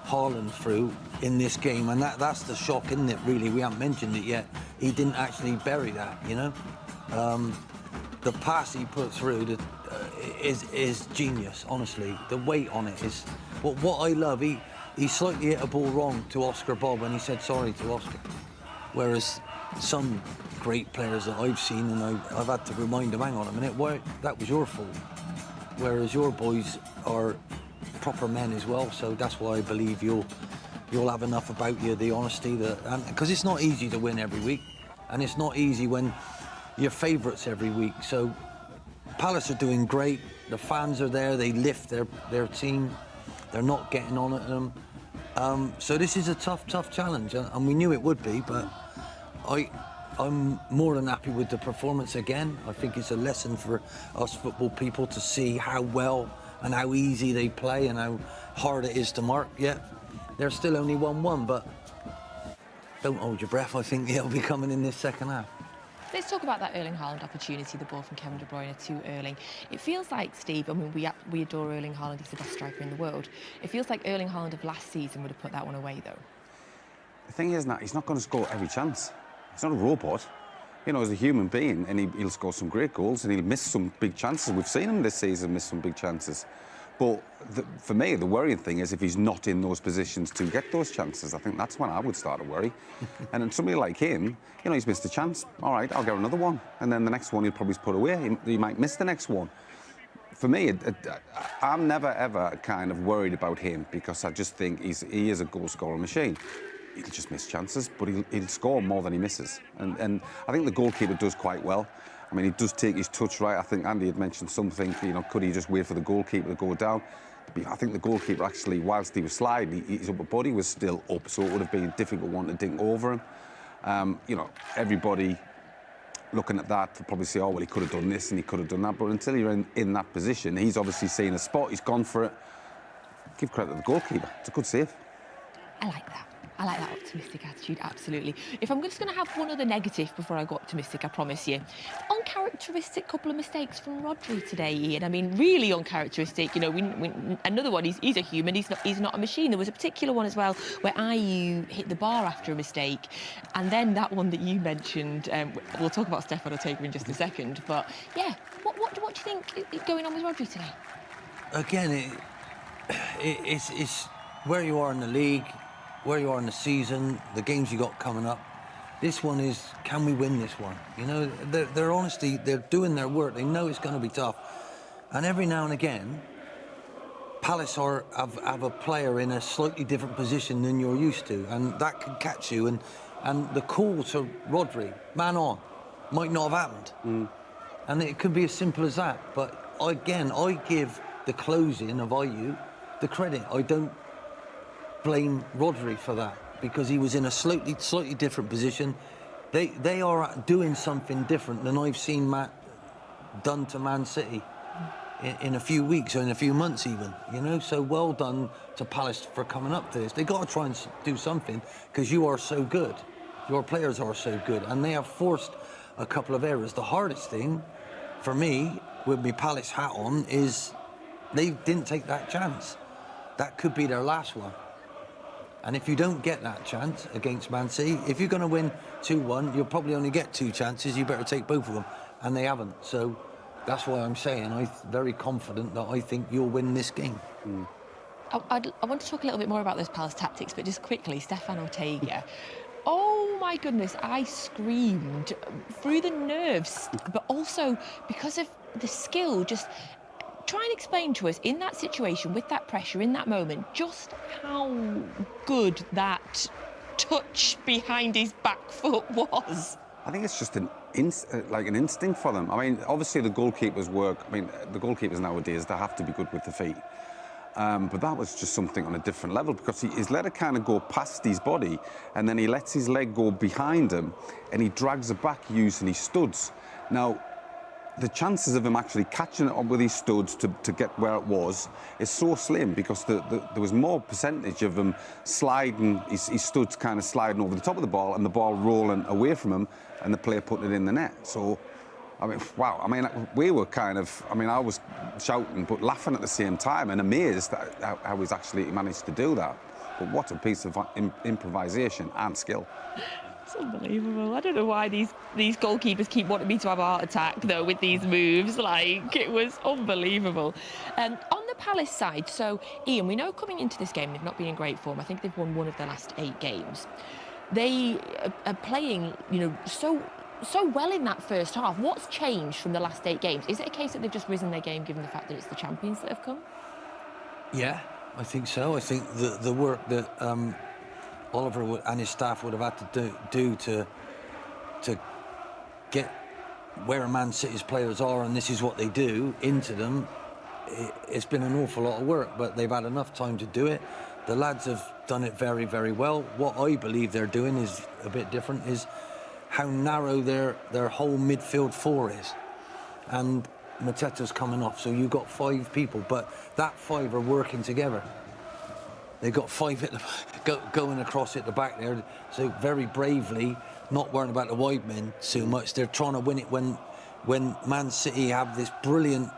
Haaland through in this game, and that's the shock, isn't it, really? We haven't mentioned it yet. He didn't actually bury that, you know? The pass he put through is genius, honestly. The weight on it is... What I love, he slightly hit a ball wrong to Oscar Bob, and he said sorry to Oscar. Whereas some great players that I've seen, and I've had to remind them, hang on a minute, that was your fault. Whereas your boys are proper men as well, so that's why I believe you'll have enough about you, the honesty, because it's not easy to win every week, and it's not easy when you're favourites every week. So Palace are doing great, the fans are there, they lift their team, they're not getting on at them. So this is a tough challenge, and we knew it would be, but I'm more than happy with the performance again. I think it's a lesson for us football people to see how well and how easy they play and how hard it is to mark. Yeah, they're still only 1-1, but don't hold your breath. I think it'll be coming in this second half. Let's talk about that Erling Haaland opportunity, the ball from Kevin De Bruyne to Erling. It feels like, Steve, I mean, we adore Erling Haaland, he's the best striker in the world. It feels like Erling Haaland of last season would have put that one away, though. The thing is, he's not going to score every chance. He's not a robot. You know, as a human being, and he'll score some great goals, and he'll miss some big chances. We've seen him this season miss some big chances. But for me, the worrying thing is if he's not in those positions to get those chances. I think that's when I would start to worry. And then somebody like him, you know, he's missed a chance. All right, I'll get another one. And then the next one he'll probably put away. He might miss the next one. For me, I'm never, ever kind of worried about him, because I just think he is a goal-scoring machine. He'll just miss chances, but he'll score more than he misses. And I think the goalkeeper does quite well. I mean, he does take his touch right. I think Andy had mentioned something, you know, could he just wait for the goalkeeper to go down? I think the goalkeeper actually, whilst he was sliding, his upper body was still up, so it would have been a difficult one to dink over him. You know, everybody looking at that will probably say, oh, well, he could have done this and he could have done that, but until you're in that position, he's obviously seen a spot, he's gone for it. Give credit to the goalkeeper. It's a good save. I like that. I like that optimistic attitude, absolutely. If I'm just going to have one other negative before I go optimistic, I promise you. Uncharacteristic couple of mistakes from Rodri today, Ian. I mean, really uncharacteristic. You know, another one, he's a human, he's not a machine. There was a particular one as well where Ayew hit the bar after a mistake. And then that one that you mentioned, we'll talk about Stefan Ortega in just a second. But, yeah, what do you think is going on with Rodri today? Again, it's where you are in the league, where you are in the season, the games you got coming up. This one is, can we win this one? You know, they're honestly, they're doing their work. They know it's going to be tough. And every now and again, Palace have a player in a slightly different position than you're used to, and that can catch you. And the call to Rodri, man on, might not have happened. And it could be as simple as that. But again, I give the closing of Ayew the credit. I don't blame Rodri for that, because he was in a slightly different position. They are doing something different than I've seen Matt done to Man City in a few weeks or in a few months even, you know. So well done to Palace for coming up to this. They got to try and do something, because you are so good. Your players are so good, and they have forced a couple of errors. The hardest thing for me, with my Palace hat on, is they didn't take that chance. That could be their last one. And if you don't get that chance against Man City, if you're going to win 2-1, you'll probably only get 2 chances. You better take both of them, and they haven't. So that's why I'm saying I'm very confident that I think you'll win this game. I want to talk a little bit more about those Palace tactics, but just quickly, Stefan Ortega. Oh my goodness, I screamed through the nerves, but also because of the skill. Just try and explain to us, in that situation, with that pressure, in that moment, just how good that touch behind his back foot was. I think it's just an instinct for them. I mean, obviously the goalkeepers work. I mean, the goalkeepers nowadays, they have to be good with the feet. But that was just something on a different level, because he's let it kind of go past his body, and then he lets his leg go behind him, and he drags it back using his studs. Now, the chances of him actually catching it up with his studs to get where it was is so slim, because there was more percentage of him sliding, his studs kind of sliding over the top of the ball, and the ball rolling away from him, and the player putting it in the net. So, I mean, wow. I mean, we were kind of, I mean, I was shouting but laughing at the same time, and amazed at how he's actually managed to do that. But what a piece of improvisation and skill. It's unbelievable. I don't know why these goalkeepers keep wanting me to have a heart attack, though, with these moves. Like, it was unbelievable. On the Palace side, so, Ian, we know coming into this game they've not been in great form. I think they've won 1 of their last 8 games. They are playing, you know, so well in that first half. What's changed from the last 8 games? Is it a case that they've just risen their game, given the fact that it's the champions that have come? Yeah, I think so. I think the work that Oliver and his staff would have had to do to get where Man City's players are, and this is what they do, into them, it's been an awful lot of work, but they've had enough time to do it. The lads have done it very, very well. What I believe they're doing is a bit different, is how narrow their whole midfield 4 is. And Mateta's coming off, so you've got 5 people, but that 5 are working together. They've got 5 going across at the back there, so very bravely, not worrying about the wide men so much. They're trying to win it when Man City have this brilliant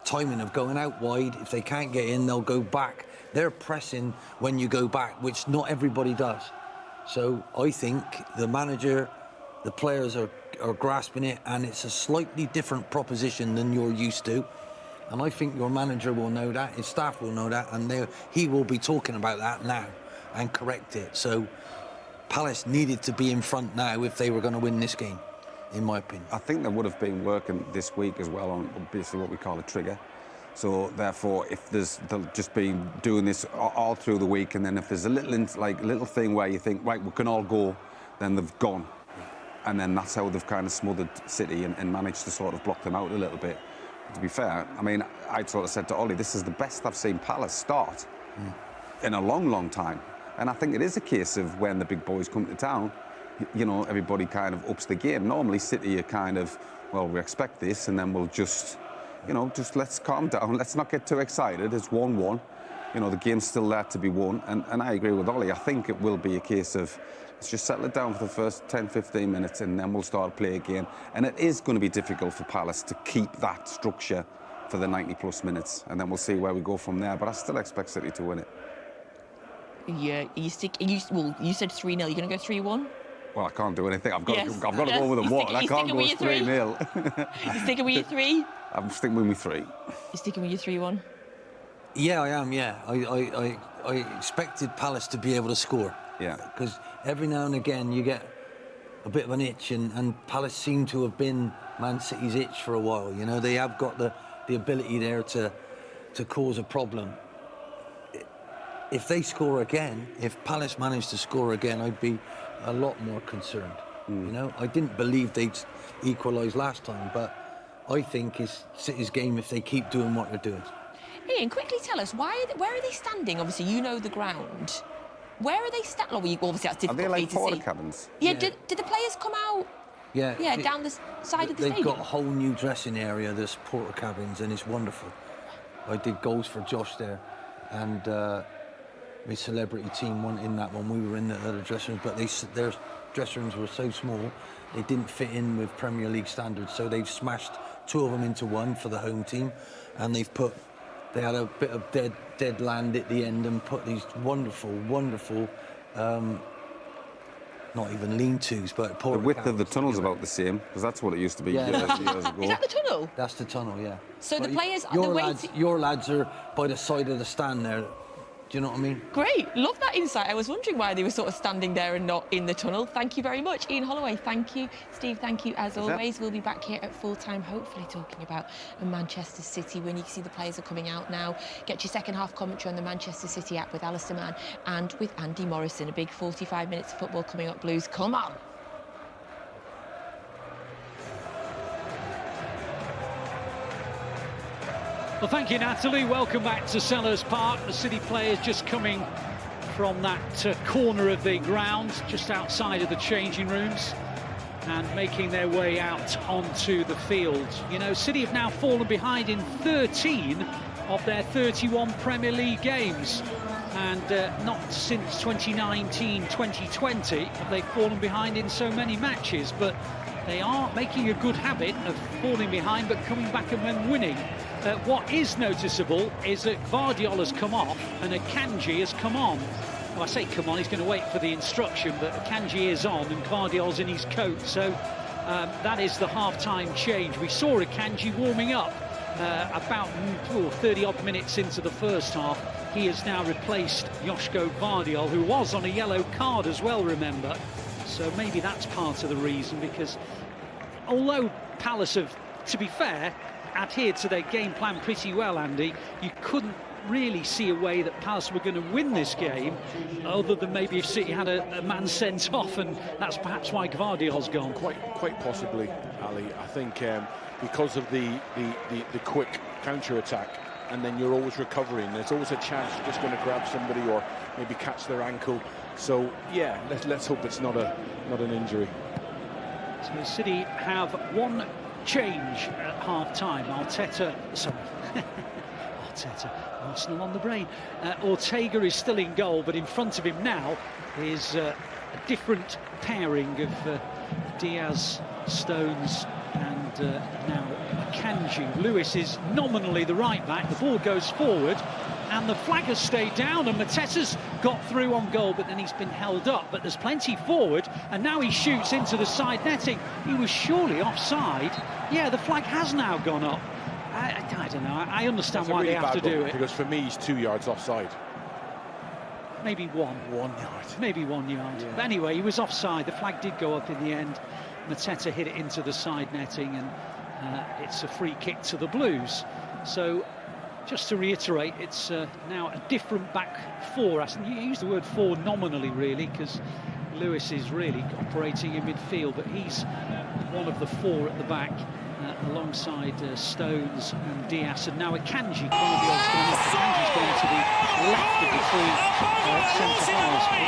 timing of going out wide. If they can't get in, they'll go back. They're pressing when you go back, which not everybody does. So I think the manager, the players are grasping it, and it's a slightly different proposition than you're used to. And I think your manager will know that, his staff will know that, and he will be talking about that now and correct it. So Palace needed to be in front now if they were going to win this game, in my opinion. I think they would have been working this week as well on basically what we call a trigger. So therefore, if they'll just be doing this all through the week, and then if there's a little thing where you think, right, we can all go, then they've gone. And then that's how they've kind of smothered City and managed to sort of block them out a little bit. To be fair, I mean, I sort of said to Ollie, this is the best I've seen Palace start in a long, long time. And I think it is a case of when the big boys come to town, you know, everybody kind of ups the game. Normally City are kind of, well, we expect this, and then we'll just, you know, just let's calm down. Let's not get too excited. It's 1-1. You know, the game's still there to be won. And I agree with Ollie. I think it will be a case of, let's just settle it down for the first 10, 15 minutes, and then we'll start to play again. And it is going to be difficult for Palace to keep that structure for the 90-plus minutes. And then we'll see where we go from there. But I still expect City to win it. Yeah, you said 3-0. You're going to go 3-1? Well, I can't do anything. I've got to go with a what? I can't go 3-0. You sticking with your 3? I'm sticking with my 3. You sticking with your 3-1? Yeah, I am, yeah. I expected Palace to be able to score. Yeah. Because every now and again you get a bit of an itch, and Palace seem to have been Man City's itch for a while. You know, they have got the ability there to cause a problem. If they score again, if Palace managed to score again, I'd be a lot more concerned. You know, I didn't believe they'd equalise last time, but I think it's City's game if they keep doing what they're doing. Ian, quickly tell us, where are they standing? Obviously, you know the ground. Where are they standing? Well, obviously, that's difficult for me to see. Are they like porta cabins? Yeah, did the players come out? Yeah. Yeah, down the side of the stadium. They've got a whole new dressing area, there's porta cabins, and it's wonderful. I did goals for Josh there, and my celebrity team weren't in that one. We were in the other dressing room, but dressing rooms were so small, they didn't fit in with Premier League standards. So they've smashed 2 of them into one for the home team, and they had a bit of dead land at the end and put these wonderful, not even lean-tos, but the width of the tunnel's about the same, because that's what it used to be years ago. Is that the tunnel? That's the tunnel, yeah. So but the players, your lads are by the side of the stand there. Do you know what I mean? Great, love that insight. I was wondering why they were sort of standing there and not in the tunnel. Thank you very much, Ian Holloway. Thank you, Steve. Thank you as always. We'll be back here at full time, hopefully talking about Manchester City when you can see the players are coming out now. Get your second half commentary on the Manchester City app with Alistair Mann and with Andy Morrison. A big 45 minutes of football coming up, Blues. Come on. Well, thank you, Natalie. Welcome back to Sellers Park. The City players just coming from that corner of the ground, just outside of the changing rooms, and making their way out onto the field. You know, City have now fallen behind in 13 of their 31 Premier League games. And not since 2019-2020 have they fallen behind in so many matches. But they are making a good habit of falling behind but coming back and then winning. What is noticeable is that Guardiola's come off and Akanji has come on. Well, I say come on, he's going to wait for the instruction, but Akanji is on and Guardiola's in his coat. So that is the half-time change. We saw Akanji warming up about 30-odd minutes into the first half. He has now replaced Joško Gvardiol, who was on a yellow card as well, remember. So maybe that's part of the reason, because although Palace have, to be fair, adhered to their game plan pretty well, Andy, you couldn't really see a way that Palace were going to win this game, other than maybe if City had a man sent off, and that's perhaps why Gvardiol's gone. Quite possibly, Ali. I think because of the quick counter-attack, and then you're always recovering. There's always a chance you're just going to grab somebody or maybe catch their ankle. So yeah, let's hope it's not an injury. So City have one change at half-time. Arteta, Arsenal on the brain. Ortega is still in goal, but in front of him now is a different pairing of Diaz, Stones, and now Akanji. Lewis is nominally the right back. The ball goes forward, and the flag has stayed down, and Mateta's got through on goal, but then he's been held up. But there's plenty forward, and now he shoots into the side netting. He was surely offside. Yeah, the flag has now gone up. I don't know. I understand why they have to do it. Because for me, he's 2 yards offside. Maybe one. 1 yard. Maybe 1 yard. Yeah. But anyway, he was offside. The flag did go up in the end. Mateta hit it into the side netting, and it's a free kick to the Blues. So, just to reiterate, it's now a different back four. You use the word four nominally, really, because Lewis is really operating in midfield, but he's one of the four at the back, alongside Stones and Diaz, and now Akanji. Akanji's going to the left of the three centre-halves, but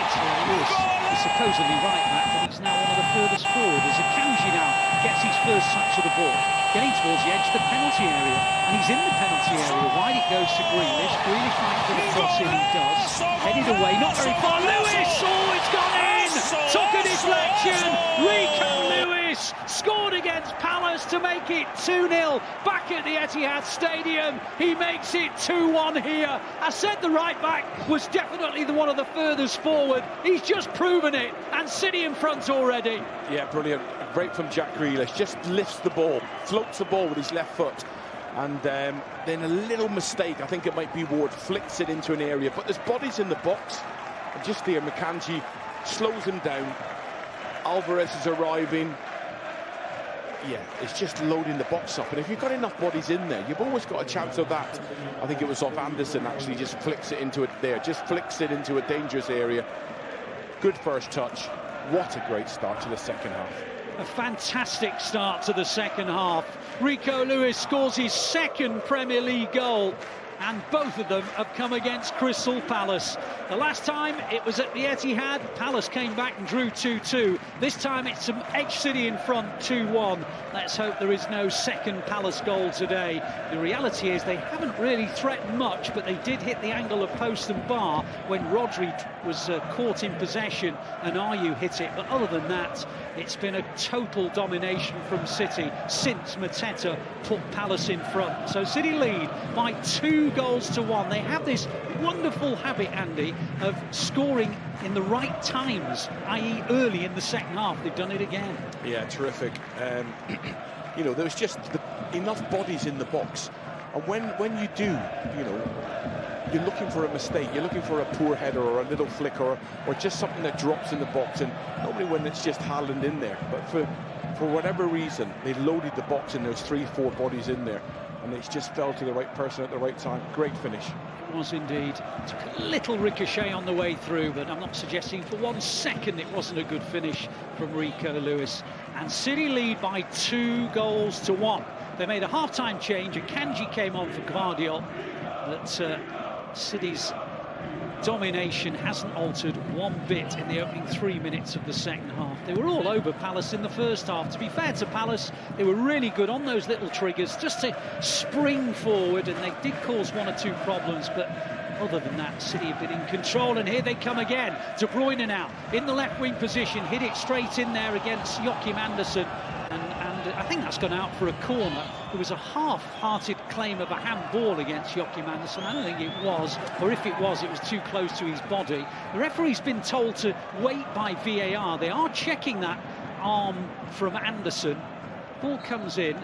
Lewis is supposedly right back, but he's now one of the furthest forward as Akanji now gets his first touch of the ball, getting towards the edge of the penalty area, and he's in the penalty area. Wide it goes to Grealish. Grealish might put a cross in, he does. Headed away, not very far. Lewis! Oh, it's gone in! Took a deflection. Rico Lewis scored against Palace to make it 2-0 back at the Etihad Stadium. He makes it 2-1 here. I said the right back was definitely one of the furthest forward. He's just proven it, and City in front already. Yeah, brilliant. Break from Jack Grealish. Just lifts the ball, floats the ball with his left foot. And then a little mistake, I think it might be Ward, flicks it into an area, but there's bodies in the box. And just there, Akanji slows him down. Alvarez is arriving. Yeah, it's just loading the box up. And if you've got enough bodies in there, you've always got a chance of that. I think it was off Anderson, actually, just flicks it into it there. Just flicks it into a dangerous area. Good first touch. What a great start to the second half. A fantastic start to the second half. Rico Lewis scores his second Premier League goal. and both of them have come against Crystal Palace. The last time it was at the Etihad, Palace came back and drew 2-2. This time it's some Edge City in front, 2-1. Let's hope there is no second Palace goal today. The reality is they haven't really threatened much, but they did hit the angle of post and bar when Rodri was caught in possession and Ayew hit it. But other than that, it's been a total domination from City since Mateta put Palace in front. So City lead by 2-1. They have this wonderful habit, Andy, of scoring in the right times, i.e. early in the second half. They've done it again. Yeah, terrific. You know, there was just enough bodies in the box. And when you do, you know, you're looking for a mistake, you're looking for a poor header or a little flick or just something that drops in the box. And normally when it's just Haaland in there, but for whatever reason, they loaded the box and there's 3-4 bodies in there. And it just fell to the right person at the right time. Great finish. It was indeed. Took a little ricochet on the way through, but I'm not suggesting for 1 second it wasn't a good finish from Rico Lewis. And City lead by 2-1. They made a half-time change. Akanji came on for Gvardiol, but City's domination hasn't altered one bit in the opening 3 minutes of the second half. They were all over Palace in the first half. To be fair to Palace, they were really good on those little triggers just to spring forward, and they did cause 1 or 2 problems, but other than that, City have been in control, and here they come again. De Bruyne now in the left wing position, hit it straight in there against Joachim Andersen, and I think that's gone out for a corner. There was a half-hearted claim of a handball against Joachim Andersen. I don't think it was, or if it was too close to his body. The referee's been told to wait by VAR. They are checking that arm from Andersen. Ball comes in.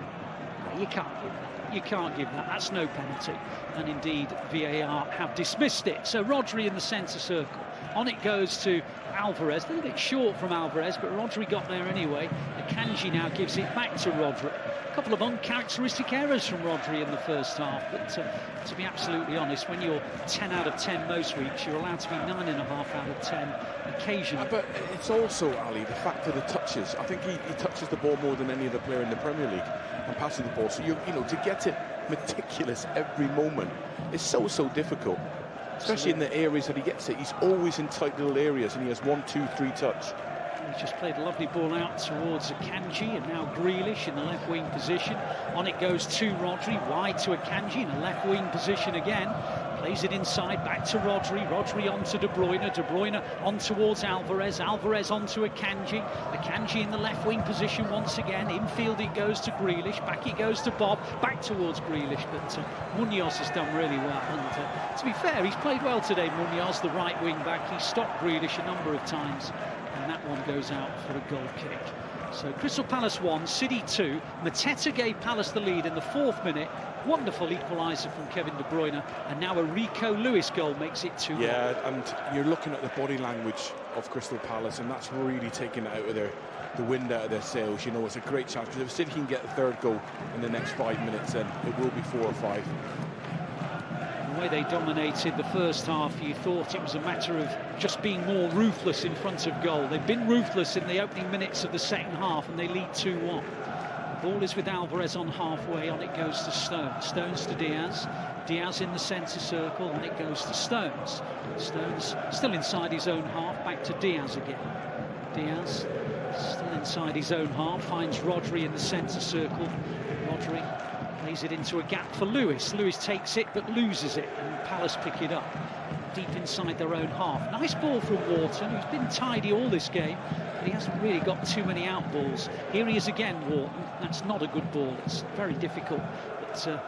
You can't give that. You can't give that. That's no penalty. And indeed, VAR have dismissed it. So Rodri in the centre circle. On it goes to Alvarez, a little bit short from Alvarez, but Rodri got there anyway. Akanji now gives it back to Rodri. A couple of uncharacteristic errors from Rodri in the first half, but to be absolutely honest, when you're 10 out of 10 most weeks, you're allowed to be 9.5 out of 10 occasionally. But it's also, Ali, the fact of the touches. I think he touches the ball more than any other player in the Premier League and passes the ball. So, you know, to get it meticulous every moment is so difficult. Especially in the areas that he gets it. He's always in tight little areas and he has 1, 2, 3 touch. He's just played a lovely ball out towards Akanji, and now Grealish in the left wing position. On it goes to Rodri, wide to Akanji in the left wing position again. Plays it inside, back to Rodri. Rodri on to De Bruyne. De Bruyne on towards Alvarez. Alvarez on to Akanji. Akanji in the left wing position once again. Infield it goes to Grealish. Back it goes to Bob. Back towards Grealish. But Munoz has done really well. And to be fair, he's played well today, Munoz, the right wing back. He stopped Grealish a number of times. And that one goes out for a goal kick. So Crystal Palace 1, City 2. Mateta gave Palace the lead in the 4th minute. Wonderful equaliser from Kevin De Bruyne, and now a Rico Lewis goal makes it 2-1. Yeah, and you're looking at the body language of Crystal Palace, and that's really taken it out of the wind out of their sails. You know, it's a great chance, because if City can get a 3rd goal in the next 5 minutes, then it will be 4 or 5. The way they dominated the first half, you thought it was a matter of just being more ruthless in front of goal. They've been ruthless in the opening minutes of the second half, and they lead 2-1. Ball is with Alvarez on halfway. On it goes to Stones. Stones to Diaz. Diaz in the centre circle. On it goes to Stones. Stones still inside his own half. Back to Diaz again. Diaz still inside his own half. Finds Rodri in the centre circle. Rodri plays it into a gap for Lewis. Lewis takes it but loses it, and Palace pick it up deep inside their own half. Nice ball from Wharton, who's been tidy all this game, but he hasn't really got too many out balls. Here he is again, Wharton. That's not a good ball. It's very difficult, but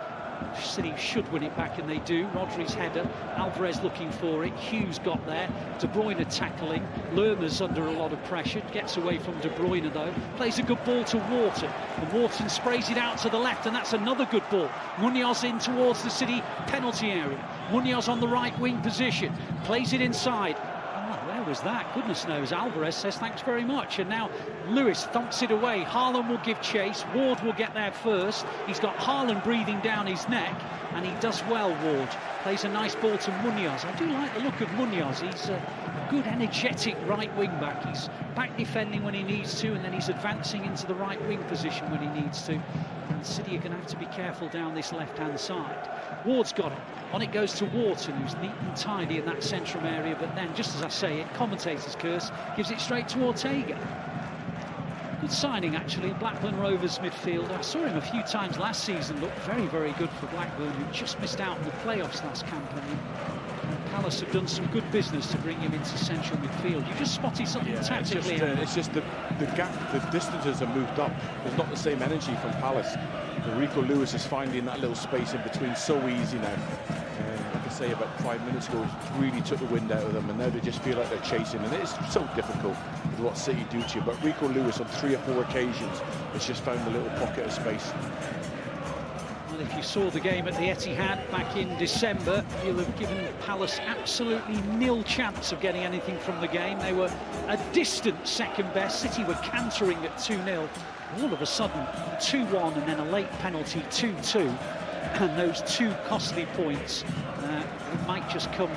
City should win it back, and they do. Rodri's header, Alvarez looking for it. Hughes got there. De Bruyne tackling. Lerma's under a lot of pressure. Gets away from De Bruyne though. Plays a good ball to Wharton, and Wharton sprays it out to the left, and that's another good ball. Munoz in towards the City penalty area. Munoz on the right wing position. Plays it inside. Oh, where Where was that? Goodness knows. Alvarez says thanks very much. And now Lewis thumps it away. Haaland will give chase. Ward will get there first. He's got Haaland breathing down his neck. And he does well, Ward. Plays a nice ball to Munoz. I do like the look of Munoz. He's a good, energetic right wing-back. He's back defending when he needs to, and then he's advancing into the right wing position when he needs to. And City are going to have to be careful down this left-hand side. Ward's got it. On it goes to Wharton, who's neat and tidy in that central area. But then, just as I say it, commentator's curse, gives it straight to Ortega. Good signing, actually, Blackburn Rovers midfielder. I saw him a few times last season, looked very, very good for Blackburn, who just missed out in the playoffs last campaign. And Palace have done some good business to bring him into central midfield. You just spotted something tactically. It's just the gap, the distances have moved up. There's not the same energy from Palace. Rico Lewis is finding that little space in between so easy now. Like I say, about 5 minutes ago, it really took the wind out of them, and now they just feel like they're chasing, and it's so difficult with what City do to you. But Rico Lewis, on 3 or 4 occasions, has just found a little pocket of space. Well, if you saw the game at the Etihad back in December, you'll have given Palace absolutely nil chance of getting anything from the game. They were a distant second best. City were cantering at 2-0. All of a sudden, 2-1, and then a late penalty, 2-2. And those 2 costly points might just come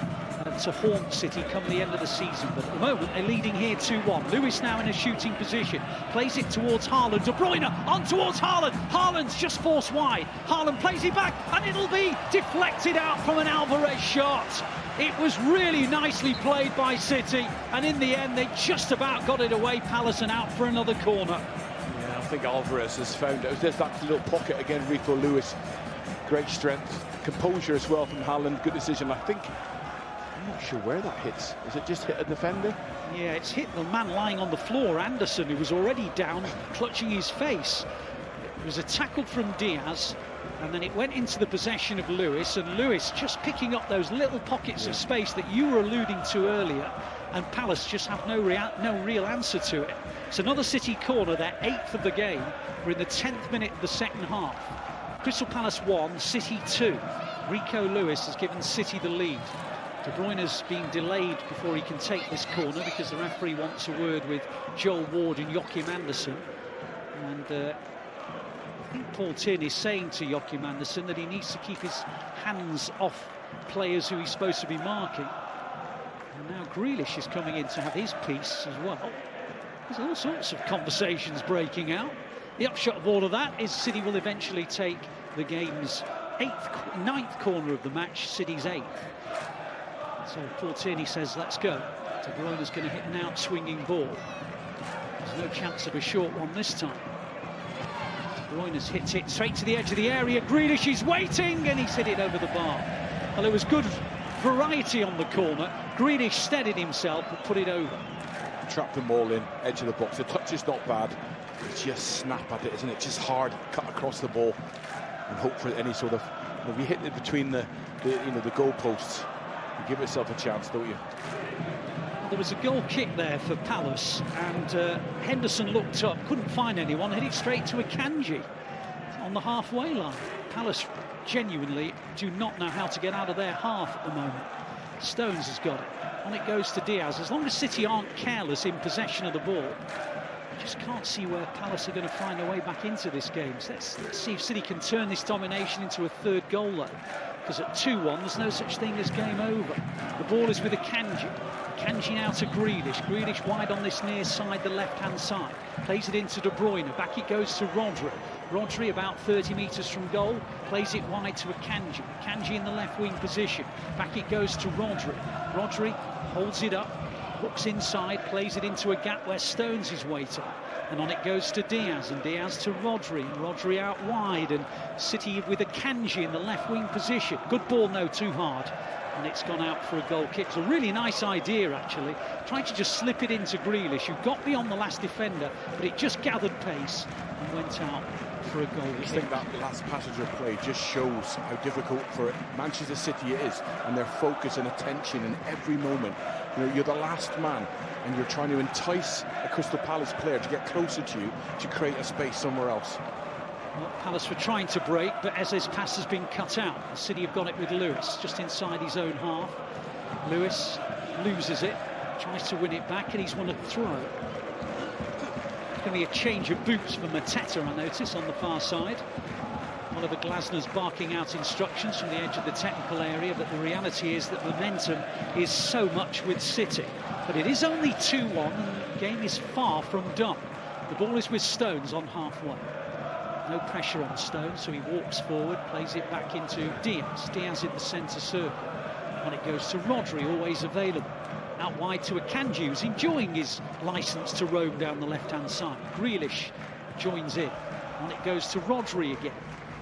to haunt City come the end of the season. But at the moment, they're leading here 2-1. Lewis now in a shooting position. Plays it towards Haaland. De Bruyne on towards Haaland. Haaland's just forced wide. Haaland plays it back, and it'll be deflected out from an Alvarez shot. It was really nicely played by City, and in the end, they just about got it away, Palace, and out for another corner. Yeah, I think Alvarez has found it. There's that little pocket again, Rico Lewis. Great strength, composure as well from Haaland. Good decision. I'm not sure where that hits. Is it just hit a defender? Yeah, it's hit the man lying on the floor, Anderson, who was already down, clutching his face. It was a tackle from Diaz, and then it went into the possession of Lewis, and Lewis just picking up those little pockets of space that you were alluding to earlier, and Palace just have no real answer to it. It's another City corner, their 8th of the game. We're in the 10th minute of the second half. Crystal Palace 1, City 2. Rico Lewis has given City the lead. De Bruyne's been delayed before he can take this corner because the referee wants a word with Joel Ward and Joachim Andersen. And I think Paul Tierney is saying to Joachim Andersen that he needs to keep his hands off players who he's supposed to be marking. And now Grealish is coming in to have his piece as well. There's all sorts of conversations breaking out. The upshot of all of that is City will eventually take the game's 9th corner of the match, City's 8th. So Paul Tierney says, let's go. De Bruyne's going to hit an out-swinging ball. There's no chance of a short one this time. De Bruyne's hit it straight to the edge of the area. Grealish is waiting, and he's hit it over the bar. Well, there was good variety on the corner. Grealish steadied himself and put it over. Trap them all in, edge of the box. The touch is not bad. Just snap at it, isn't it? Just hard, cut across the ball, and hope for any sort of. If you hit it between the goalposts, you give yourself a chance, don't you? Well, there was a goal kick there for Palace, and Henderson looked up, couldn't find anyone, hit it straight to Akanji on the halfway line. Palace genuinely do not know how to get out of their half at the moment. Stones has got it. On it goes to Diaz. As long as City aren't careless in possession of the ball, I just can't see where Palace are going to find a way back into this game. So let's see if City can turn this domination into a 3rd goal, though. Because at 2-1, there's no such thing as game over. The ball is with Akanji. Akanji now to Grealish. Grealish wide on this near side, the left-hand side. Plays it into De Bruyne. Back it goes to Rodri. Rodri about 30 metres from goal. Plays it wide to Akanji. Akanji in the left wing position. Back it goes to Rodri. Rodri holds it up. Hooks inside, plays it into a gap where Stones is waiting. And on it goes to Diaz, and Diaz to Rodri. Rodri out wide, and City with Akanji in the left wing position. Good ball, no, too hard. And it's gone out for a goal kick. It's a really nice idea, actually. Tried to just slip it into Grealish, who got beyond the last defender, but it just gathered pace and went out for a goal kick. I think that last passage of play just shows how difficult for Manchester City it is, and their focus and attention in every moment. You know, you're the last man, and you're trying to entice a Crystal Palace player to get closer to you to create a space somewhere else. Well, Palace were trying to break, but Eze's pass has been cut out. The City have got it with Lewis, just inside his own half. Lewis loses it, Tries to win it back, and he's won a throw. It's going to be a change of boots for Mateta, I notice, on the far side. Oliver Glasner's barking out instructions from the edge of the technical area, but the reality is that momentum is so much with City. But it is only 2-1, and the game is far from done. The ball is with Stones on halfway. No pressure on Stones, so he walks forward, plays it back into Diaz. Diaz in the centre circle. On it goes to Rodri, always available. Out wide to Akanji, who's enjoying his licence to roam down the left-hand side. Grealish joins in. On it goes to Rodri again.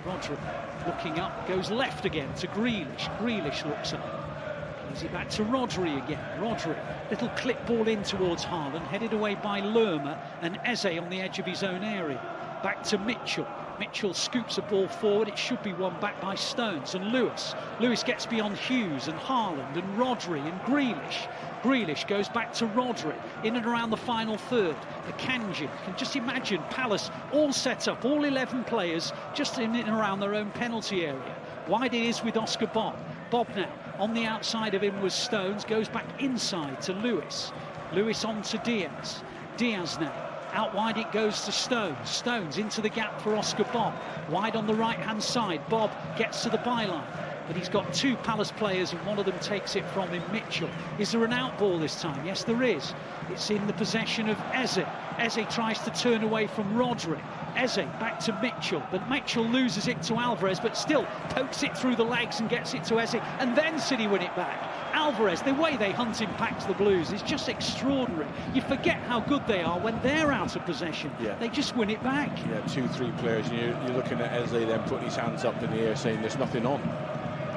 Rodri looking up, goes left again to Grealish. Grealish looks up. Plays it back to Rodri again. Rodri, little clip ball in towards Haaland, headed away by Lerma and Eze on the edge of his own area. Back to Mitchell. Mitchell scoops a ball forward. It should be won back by Stones and Lewis. Lewis gets beyond Hughes and Haaland and Rodri and Grealish. Grealish goes back to Rodri in and around the final third. Akanji, you can just imagine Palace all set up, all 11 players just in and around their own penalty area. Wide it is with Oscar Bob. Bob now on the outside of him was Stones, goes back inside to Lewis. Lewis on to Diaz. Diaz now. Out wide it goes to Stones. Stones into the gap for Oscar Bob. Wide on the right-hand side. Bob gets to the byline. But he's got two Palace players and one of them takes it from him, Mitchell. Is there an out ball this time? Yes, there is. It's in the possession of Eze. Eze tries to turn away from Rodri. Eze back to Mitchell, but Mitchell loses it to Alvarez, but still pokes it through the legs and gets it to Eze, and then City win it back. Alvarez, the way they hunt him packs the Blues is just extraordinary. You forget how good they are when they're out of possession. Yeah. They just win it back. Yeah, 2-3 players, and you're looking at Eze then putting his hands up in the air saying there's nothing on.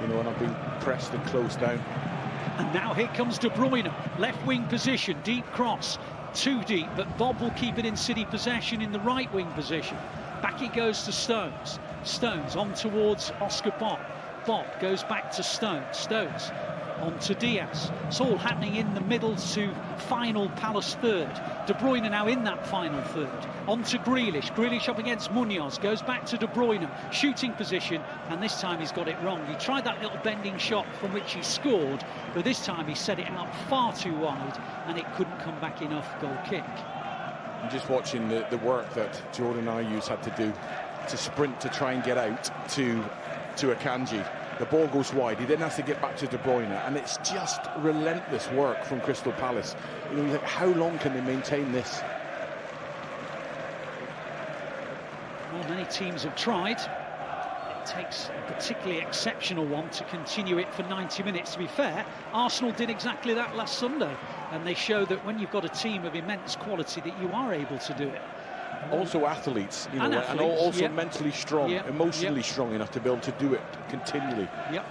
You know, and I've been pressed and closed down. And now here comes De Bruyne, left wing position, deep cross. Too deep, but Bob will keep it in City possession in the right wing position. Back it goes to Stones. Stones on towards Oscar Bob. Bob goes back to Stones. Stones on to Diaz. It's all happening in the middle to final Palace third. De Bruyne now in that final third. On to Grealish. Grealish up against Munoz. Goes back to De Bruyne. Shooting position, and this time he's got it wrong. He tried that little bending shot from which he scored, but this time he set it out far too wide, and it couldn't come back enough. Goal kick. I'm just watching the work that Jordan Ayew's had to do to sprint to try and get out to Akanji. The ball goes wide. He then has to get back to De Bruyne, and it's just relentless work from Crystal Palace. You know, you think, how long can they maintain this? Well, many teams have tried. It takes a particularly exceptional one to continue it for 90 minutes. To be fair, Arsenal did exactly that last Sunday, and they show that when you've got a team of immense quality, that you are able to do it. Also athletes, you know, and also mentally strong, emotionally strong enough to be able to do it continually. Yep.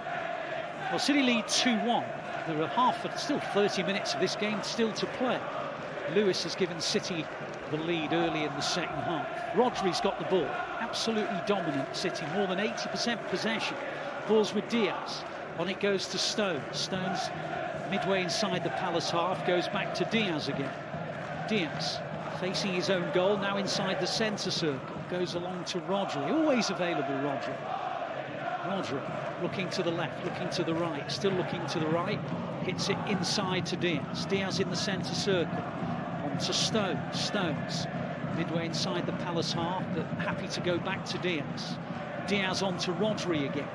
Well, City lead 2-1. There are still 30 minutes of this game still to play. Lewis has given City the lead early in the second half. Rodri's got the ball. Absolutely dominant City, more than 80% possession. Ball's with Diaz. On it goes to Stones. Stones midway inside the Palace half, goes back to Diaz again. Diaz facing his own goal, now inside the centre circle. Goes along to Rodri, always available Rodri. Rodri looking to the left, looking to the right, still looking to the right. Hits it inside to Diaz. Diaz in the centre circle. On to Stones. Stones midway inside the Palace half, but happy to go back to Diaz. Diaz on to Rodri again.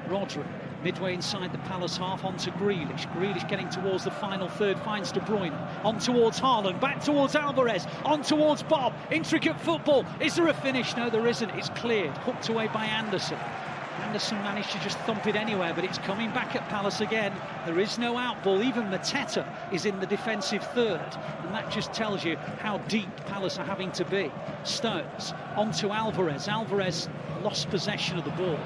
Rodri midway inside the Palace half, on to Grealish. Grealish getting towards the final third, finds De Bruyne. On towards Haaland, back towards Alvarez, on towards Bob. Intricate football. Is there a finish? No, there isn't. It's cleared. Hooked away by Anderson. Anderson managed to just thump it anywhere, but it's coming back at Palace again. There is no outball. Even Mateta is in the defensive third, and that just tells you how deep Palace are having to be. Stones on to Alvarez. Alvarez lost possession of the ball.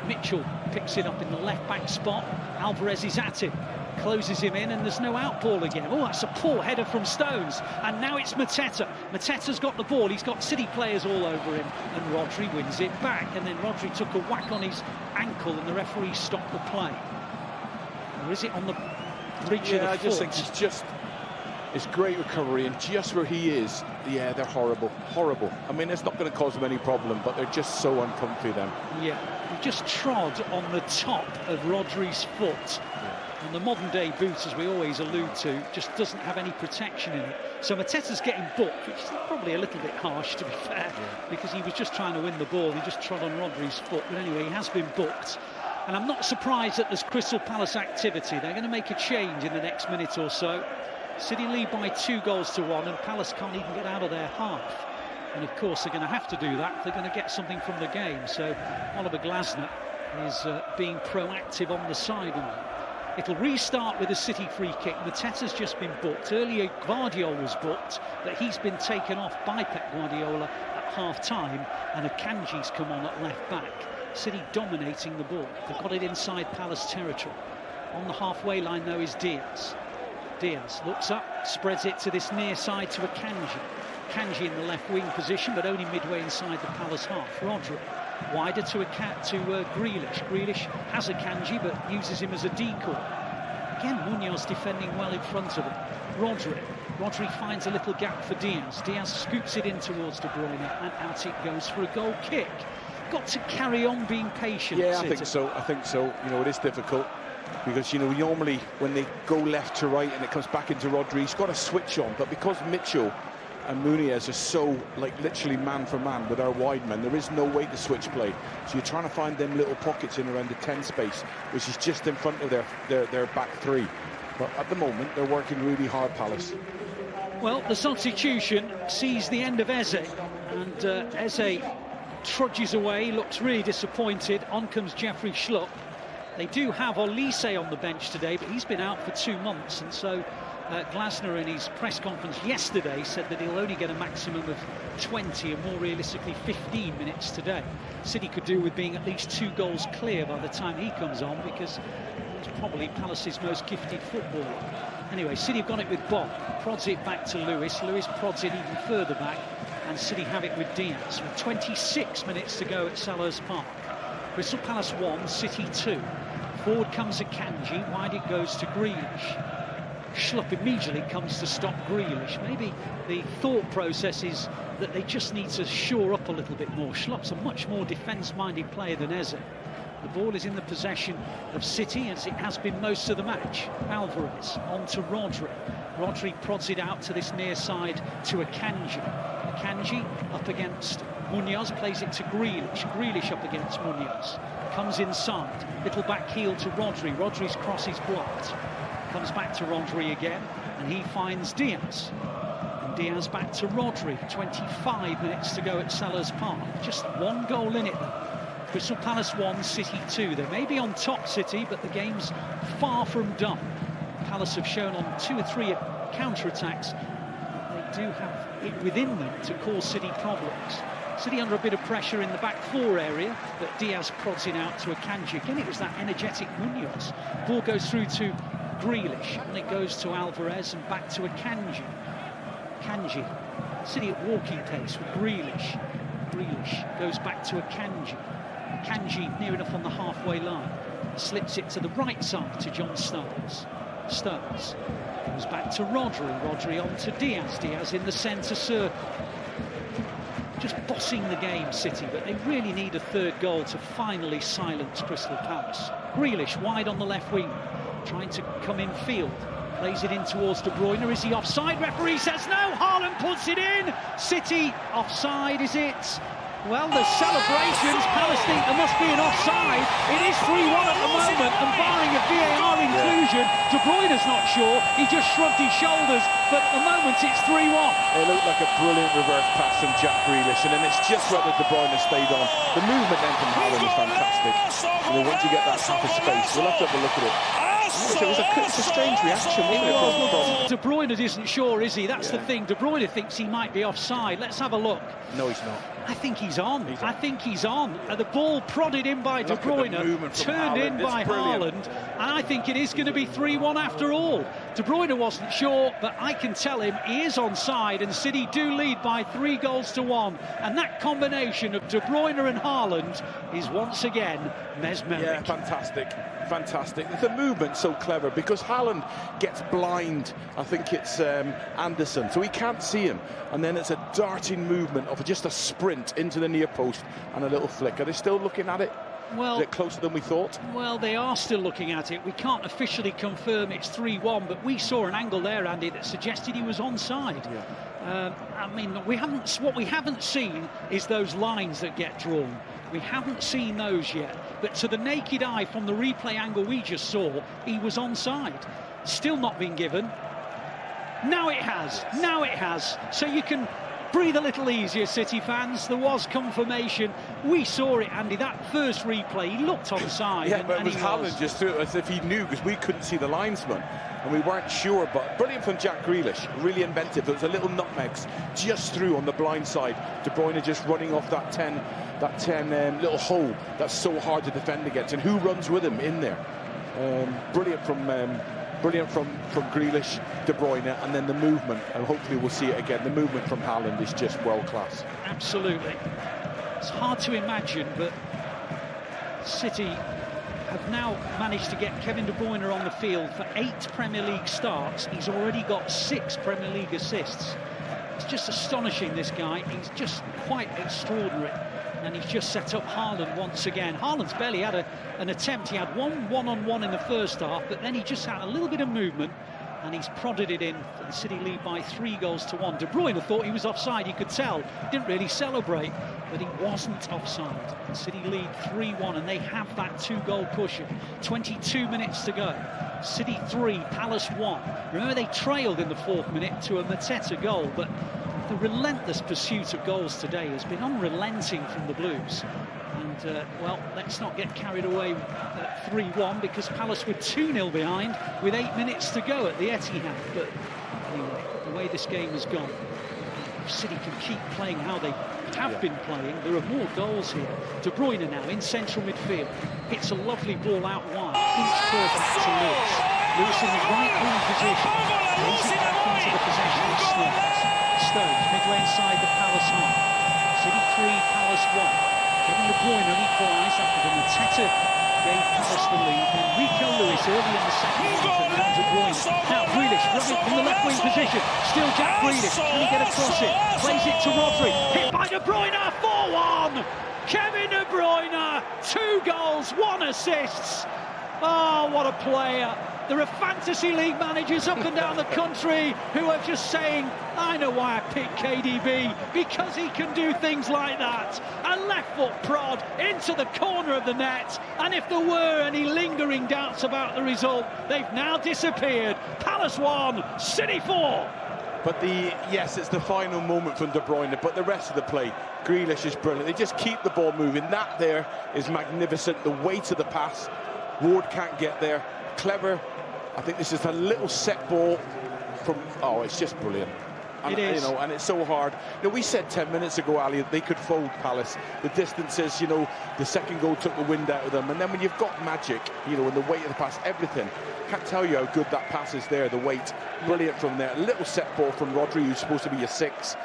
Mitchell picks it up in the left-back spot. Alvarez is at him, closes him in, and there's no outball again. Oh, that's a poor header from Stones. And now it's Mateta. Mateta's got the ball. He's got City players all over him, and Rodri wins it back. And then Rodri took a whack on his ankle, and the referee stopped the play. Or is it on the breach of the foot? I just think it's great recovery, and just where he is, they're horrible. I mean, it's not going to cause them any problem, but they're just so uncomfy then. Yeah. He just trod on the top of Rodri's foot. And the modern day boot, as we always allude to, just doesn't have any protection in it. So Mateta's getting booked, which is probably a little bit harsh, to be fair, because he was just trying to win the ball. He just trod on Rodri's foot. But anyway, he has been booked. And I'm not surprised that there's Crystal Palace activity. They're going to make a change in the next minute or so. City lead by 2-1, and Palace can't even get out of their half. And of course, they're going to have to do that if they're going to get something from the game. So Oliver Glasner is being proactive on the sideline. It'll restart with a City free kick. Mateta's just been booked. Earlier, Guardiola was booked, but he's been taken off by Pep Guardiola at half-time, and Akanji's come on at left-back. City dominating the ball. They've got it inside Palace territory. On the halfway line, though, is Diaz. Diaz looks up, spreads it to this near side to Akanji. Akanji in the left wing position, but only midway inside the Palace half. Rodri wider to Grealish. Grealish has Akanji, but uses him as a decoy. Again, Munoz defending well in front of him. Rodri finds a little gap for Diaz. Diaz scoops it in towards De Bruyne, and out it goes for a goal kick. Got to carry on being patient. Yeah, I think so. You know, it is difficult because, you know, normally when they go left to right and it comes back into Rodri, he's got a switch on, but because Mitchell and Munoz are so, like, literally man for man with our wide men, there is no way to switch play. So you're trying to find them little pockets in around the 10 space, which is just in front of their back three. But at the moment, they're working really hard, Palace. Well, the substitution sees the end of Eze, and Eze trudges away, looks really disappointed. On comes Jeffrey Schlupp. They do have Olise on the bench today, but he's been out for 2 months, and so Glasner in his press conference yesterday said that he'll only get a maximum of 20 and more realistically 15 minutes today. City could do with being at least 2 goals clear by the time he comes on, because he's probably Palace's most gifted footballer. Anyway, City have got it with Bob, prods it back to Lewis. Lewis prods it even further back, and City have it with Diaz with 26 minutes to go at Selhurst Park. Crystal Palace 1, City 2. Forward comes Akanji, wide it goes to Grealish. Schlupp immediately comes to stop Grealish. Maybe the thought process is that they just need to shore up a little bit more. Schlupp's a much more defence-minded player than Eze. The ball is in the possession of City, as it has been most of the match. Alvarez on to Rodri. Rodri prods it out to this near side to Akanji. Akanji up against Munoz, plays it to Grealish. Grealish up against Munoz. Comes inside. Little back heel to Rodri. Rodri's cross is blocked. Comes back to Rodri again, and he finds Diaz. And Diaz back to Rodri. 25 minutes to go at Selhurst Park. Just 1 goal in it, though. Crystal Palace 1, City 2. They may be on top, City, but the game's far from done. Palace have shown on 2 or 3 counter-attacks that they do have it within them to cause City problems. City under a bit of pressure in the back 4 area, but Diaz prods it out to Akanji. Again, it was that energetic Munoz. Ball goes through to Grealish, and it goes to Alvarez and back to Akanji. Akanji, City at walking pace with Grealish. Grealish goes back to Akanji. Akanji near enough on the halfway line. Slips it to the right side to John Stones. Stones goes back to Rodri. Rodri on to Diaz. Diaz in the centre circle. Just bossing the game, City, but they really need a 3rd goal to finally silence Crystal Palace. Grealish wide on the left wing, trying to come in field. Plays it in towards De Bruyne. Is he offside? Referee says no. Haaland puts it in. City offside, is it? Well, there's celebrations. Palace think there must be an offside. It is 3-1 at the moment, and barring a VAR inclusion, De Bruyne's not sure. He just shrugged his shoulders, but at the moment it's 3-1. It looked like a brilliant reverse pass from Jack Grealish, and then it's just whether De Bruyne stayed on. The movement then from Haaland is fantastic. You know, once you get that half of space, we'll have to have a look at it. It's a strange reaction, wasn't it? De Bruyne isn't sure, is he? That's the thing. De Bruyne thinks he might be offside. Let's have a look. No, he's not. I think he's on. I think he's on. The ball prodded in by De Bruyne, turned in by Haaland, and I think it is going to be 3-1 after all. De Bruyne wasn't sure, but I can tell him he is onside, and City do lead by 3-1. And that combination of De Bruyne and Haaland is once again mesmeric. Yeah, fantastic. Fantastic. The movement's so clever because Haaland gets blind. I think it's Anderson, so he can't see him. And then it's a darting movement of just a sprint into the near post and a little flick. Are they still looking at it? Is it closer than we thought? Well, they are still looking at it. We can't officially confirm it's 3-1, but we saw an angle there, Andy, that suggested he was onside. I mean, what we haven't seen is those lines that get drawn. We haven't seen those yet. But to the naked eye, from the replay angle we just saw, he was onside. Still not been given. Now it has. Now it has. So you can breathe a little easier, City fans. There was confirmation. We saw it, Andy. That first replay, he looked onside. Yeah, but it was Haaland just threw it as if he knew, because we couldn't see the linesman and we weren't sure. But brilliant from Jack Grealish, really inventive. There was a little nutmegs just through on the blind side. De Bruyne just running off that 10 little hole that's so hard to defend against. And who runs with him in there? Brilliant from Grealish, De Bruyne, and then the movement, and hopefully we'll see it again. The movement from Haaland is just world class. Absolutely. It's hard to imagine, but City have now managed to get Kevin De Bruyne on the field for 8 Premier League starts. He's already got 6 Premier League assists. It's just astonishing, this guy. He's just quite extraordinary. And he's just set up Haaland once again. Haaland's barely had an attempt. He had one-on-one in the first half, but then he just had a little bit of movement, and he's prodded it in for the City lead by 3-1. De Bruyne thought he was offside. You could tell. He didn't really celebrate, but he wasn't offside. The City lead 3-1, and they have that 2-goal cushion. 22 minutes to go. City 3, Palace 1. Remember, they trailed in the 4th minute to a Mateta goal, but the relentless pursuit of goals today has been unrelenting from the Blues. And, well, let's not get carried away at 3-1, because Palace were 2-0 behind with 8 minutes to go at the Etihad. But anyway, the way this game has gone, if City can keep playing how they have been playing, there are more goals here. De Bruyne now in central midfield. Hits a lovely ball out wide. Each ball back to Lewis. Lewis in the right wing position. Brings it back into the possession of Stones, midway inside the Palace half. City 3, Palace 1. Kevin De Bruyne equalised after the Mateta gave Palace the lead. Enrico Lewis early in the second half, and now De Bruyne. Now Grealish running from the left wing position. Still Jack Grealish. Can he get across it? Plays it to Rodri. Hit by De Bruyne. 4-1. Kevin De Bruyne. 2 goals, 1 assist. Oh, what a player. There are fantasy league managers up and down the country who are just saying, I know why I picked KDB, because he can do things like that. A left foot prod into the corner of the net, and if there were any lingering doubts about the result, they've now disappeared. Palace 1, City 4. But it's the final moment from De Bruyne, but the rest of the play, Grealish is brilliant. They just keep the ball moving. That there is magnificent. The weight of the pass, Ward can't get there. Clever. I think this is a little set ball from. Oh, it's just brilliant. And, it is. And it's so hard. We said 10 minutes ago, Ali, they could fold Palace. The distances, the second goal took the wind out of them. And then when you've got magic, and the weight of the pass, everything. Can't tell you how good that pass is there. The weight, brilliant from there. A little set ball from Rodri, who's supposed to be your 6.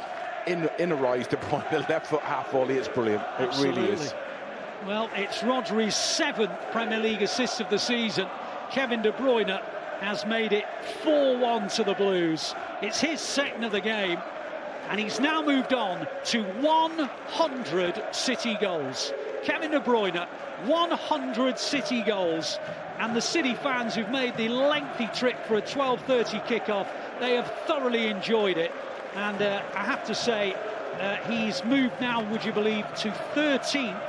In a rise, De Bruyne, left foot half volley. It's brilliant. It Absolutely. Really is. Well, it's Rodri's 7th Premier League assist of the season. Kevin De Bruyne has made it 4-1 to the Blues. It's his 2nd of the game, and he's now moved on to 100 City goals. Kevin De Bruyne, 100 City goals, and the City fans who've made the lengthy trip for a 12:30 kickoff, they have thoroughly enjoyed it. And I have to say, he's moved now, would you believe, to 13th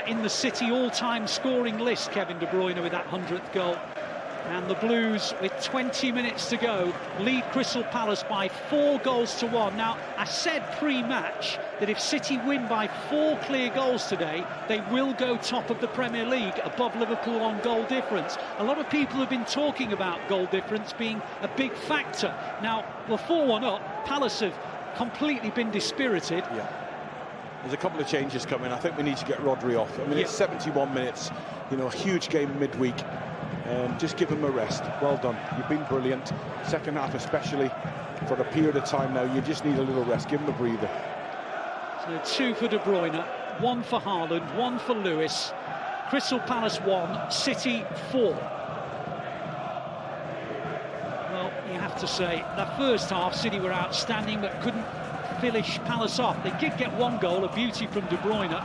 in the City all-time scoring list, Kevin De Bruyne, with that 100th goal. And the Blues, with 20 minutes to go, lead Crystal Palace by 4-1. Now, I said pre-match that if City win by 4 clear goals today, they will go top of the Premier League, above Liverpool on goal difference. A lot of people have been talking about goal difference being a big factor. Now, we're 4-1 up. Palace have completely been dispirited. Yeah. There's a couple of changes coming. I think we need to get Rodri off. I mean, it's 71 minutes, a huge game midweek. Just give him a rest. Well done. You've been brilliant. Second half especially, for a period of time now, you just need a little rest. Give him a breather. So 2 for De Bruyne, 1 for Haaland, 1 for Lewis. Crystal Palace 1, City 4. Well, you have to say, that first half, City were outstanding, but couldn't finish Palace off. They did get 1 goal, a beauty from De Bruyne.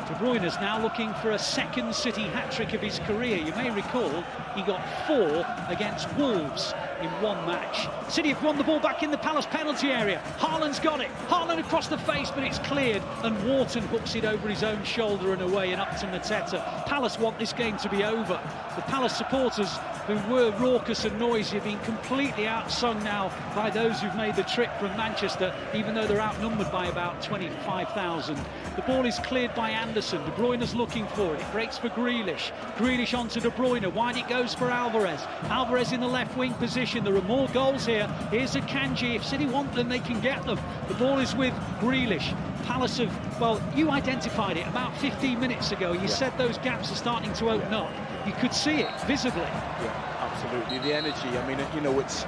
De Bruyne's now looking for a second City hat-trick of his career. You may recall he got 4 against Wolves in one match. City have won the ball back in the Palace penalty area. Haaland's got it. Haaland across the face, but it's cleared, and Wharton hooks it over his own shoulder and away and up to Mateta. Palace want this game to be over. The Palace supporters, who were raucous and noisy, have been completely outsung now by those who've made the trip from Manchester, even though they're outnumbered by about 25,000. The ball is cleared by Anderson. De Bruyne's looking for it. It breaks for Grealish. Grealish onto De Bruyne. Wide it goes for Alvarez. Alvarez in the left wing position. There are more goals here. Here's a Kanji. If City want them, they can get them. The ball is with Grealish. Palace have, well, you identified it about 15 minutes ago. You said those gaps are starting to open up. You could see it visibly. Yeah, absolutely. The energy, I mean, you know, it's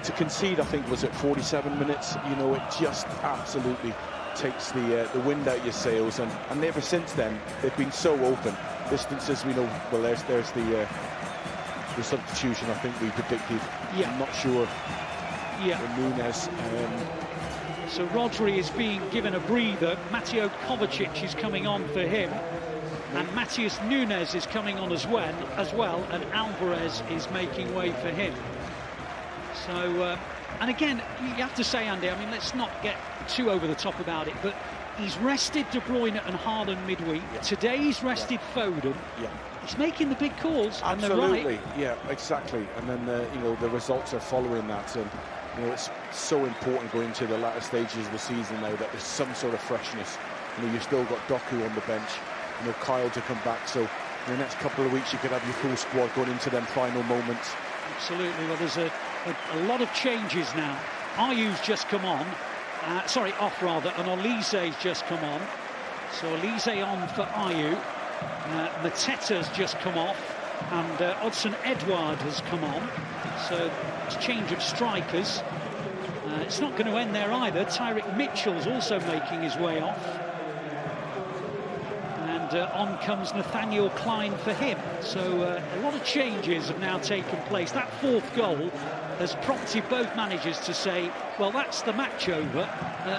to concede, I think, was at 47 minutes. You know, it just absolutely takes the wind out your sails, and ever since then they've been so open. Distances, we know. Well, there's the substitution. I think we predicted. Yeah. I'm not sure. Yeah. Nunez. So Rodri is being given a breather. Mateo Kovacic is coming on for him, and Matheus Nunes is coming on as well, and Alvarez is making way for him. So, and again, you have to say, Andy, I mean, let's not get too over the top about it, but he's rested De Bruyne and Haaland midweek. Yeah. Today he's rested Foden. Yeah. He's making the big calls, Absolutely. And they're right. Yeah, exactly. And then, you know, the results are following that. And, you know, it's so important going to the latter stages of the season now that there's some sort of freshness. You know, you've still got Doku on the bench, you know, Kyle to come back. So in the next couple of weeks, you could have your full squad going into them final moments. Absolutely. Well, there's a lot of changes now. Ayu's just come on. Off rather, and Olise's just come on. So Olise on for Ayew. Mateta's just come off, and Odsonne Edouard has come on. So it's a change of strikers. It's not going to end there either. Tyrick Mitchell's also making his way off. And on comes Nathaniel Klein for him. So a lot of changes have now taken place. That fourth goal has prompted both managers to say, well, that's the match over.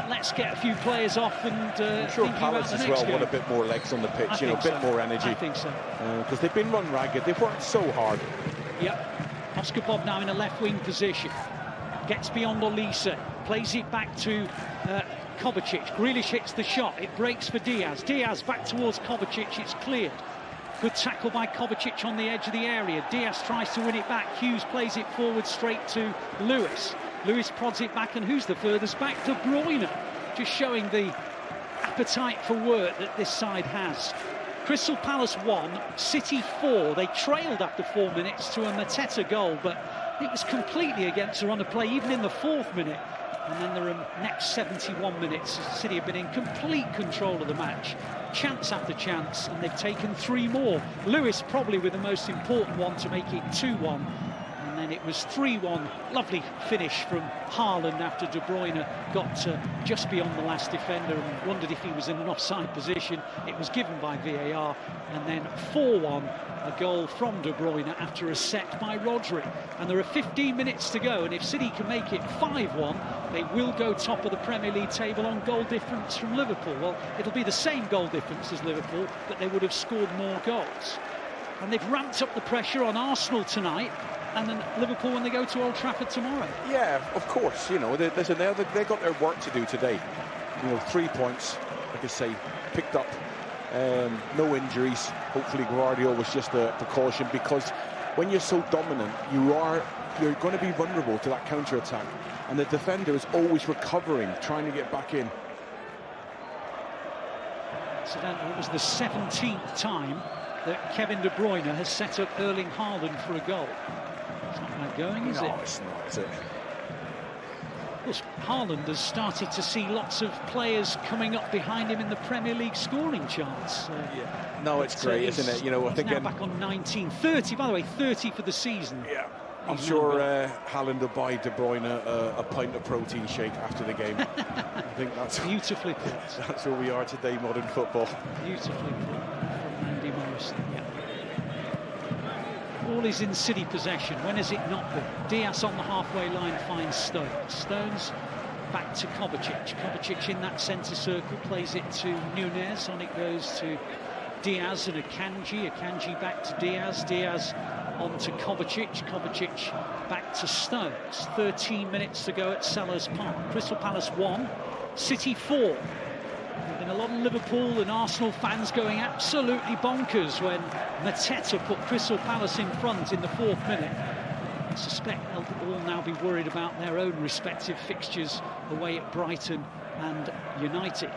Let's get a few players off and I'm sure Palace as well want a bit more legs on the pitch, you know, a bit more energy. I think so. Because they've been run ragged. They've worked so hard. Yep. Oscar Bob now in a left wing position. Gets beyond Olise. Plays it back to Kovacic. Grealish hits the shot. It breaks for Diaz. Diaz back towards Kovacic. It's cleared. Good tackle by Kovacic on the edge of the area. Diaz tries to win it back. Hughes plays it forward straight to Lewis. Lewis prods it back, and who's the furthest back? De Bruyne. Just showing the appetite for work that this side has. Crystal Palace 1, City 4. They trailed after 4 minutes to a Mateta goal, but it was completely against the run of play, even in the 4th minute. And then the next 71 minutes, City have been in complete control of the match. Chance after chance, and they've taken 3 more. Lewis probably with the most important one to make it 2-1. And then it was 3-1. Lovely finish from Haaland after De Bruyne got just beyond the last defender and wondered if he was in an offside position. It was given by VAR. And then 4-1, a goal from De Bruyne after a set by Rodri. And there are 15 minutes to go, and if City can make it 5-1, they will go top of the Premier League table on goal difference from Liverpool. Well, it'll be the same goal difference as Liverpool, but they would have scored more goals. And they've ramped up the pressure on Arsenal tonight, and then Liverpool when they go to Old Trafford tomorrow. Yeah, of course. You know, they've got their work to do today. You know, 3 points, like I say, picked up. No injuries. Hopefully Guardiola was just a precaution, because when you're so dominant, you're going to be vulnerable to that counter-attack, and the defender is always recovering, trying to get back in. Incidentally, it was the 17th time that Kevin De Bruyne has set up Erling Haaland for a goal. It's not bad going, is it? No, it's not, is it? Of course, Haaland has started to see lots of players coming up behind him in the Premier League scoring charts. Yeah. No, it's great, isn't it? You know, I think now back on 19, 30. By the way, 30 for the season. Yeah. I'm sure Haaland will buy De Bruyne a pint of protein shake after the game. I think that's beautifully put. That's where we are today, modern football. Beautifully put from Andy Morrison. Yeah. Ball is in City possession. When has it not been? Diaz on the halfway line finds Stones. Stones back to Kovacic. Kovacic in that centre circle, plays it to Nunez. On it goes to Diaz and Akanji. Akanji back to Diaz. Diaz on to Kovacic. Kovacic back to Stones. 13 minutes to go at Sellers Park. Crystal Palace 1, City 4. There's been a lot of Liverpool and Arsenal fans going absolutely bonkers when Mateta put Crystal Palace in front in the 4th minute. I suspect they'll all now be worried about their own respective fixtures away at Brighton and United.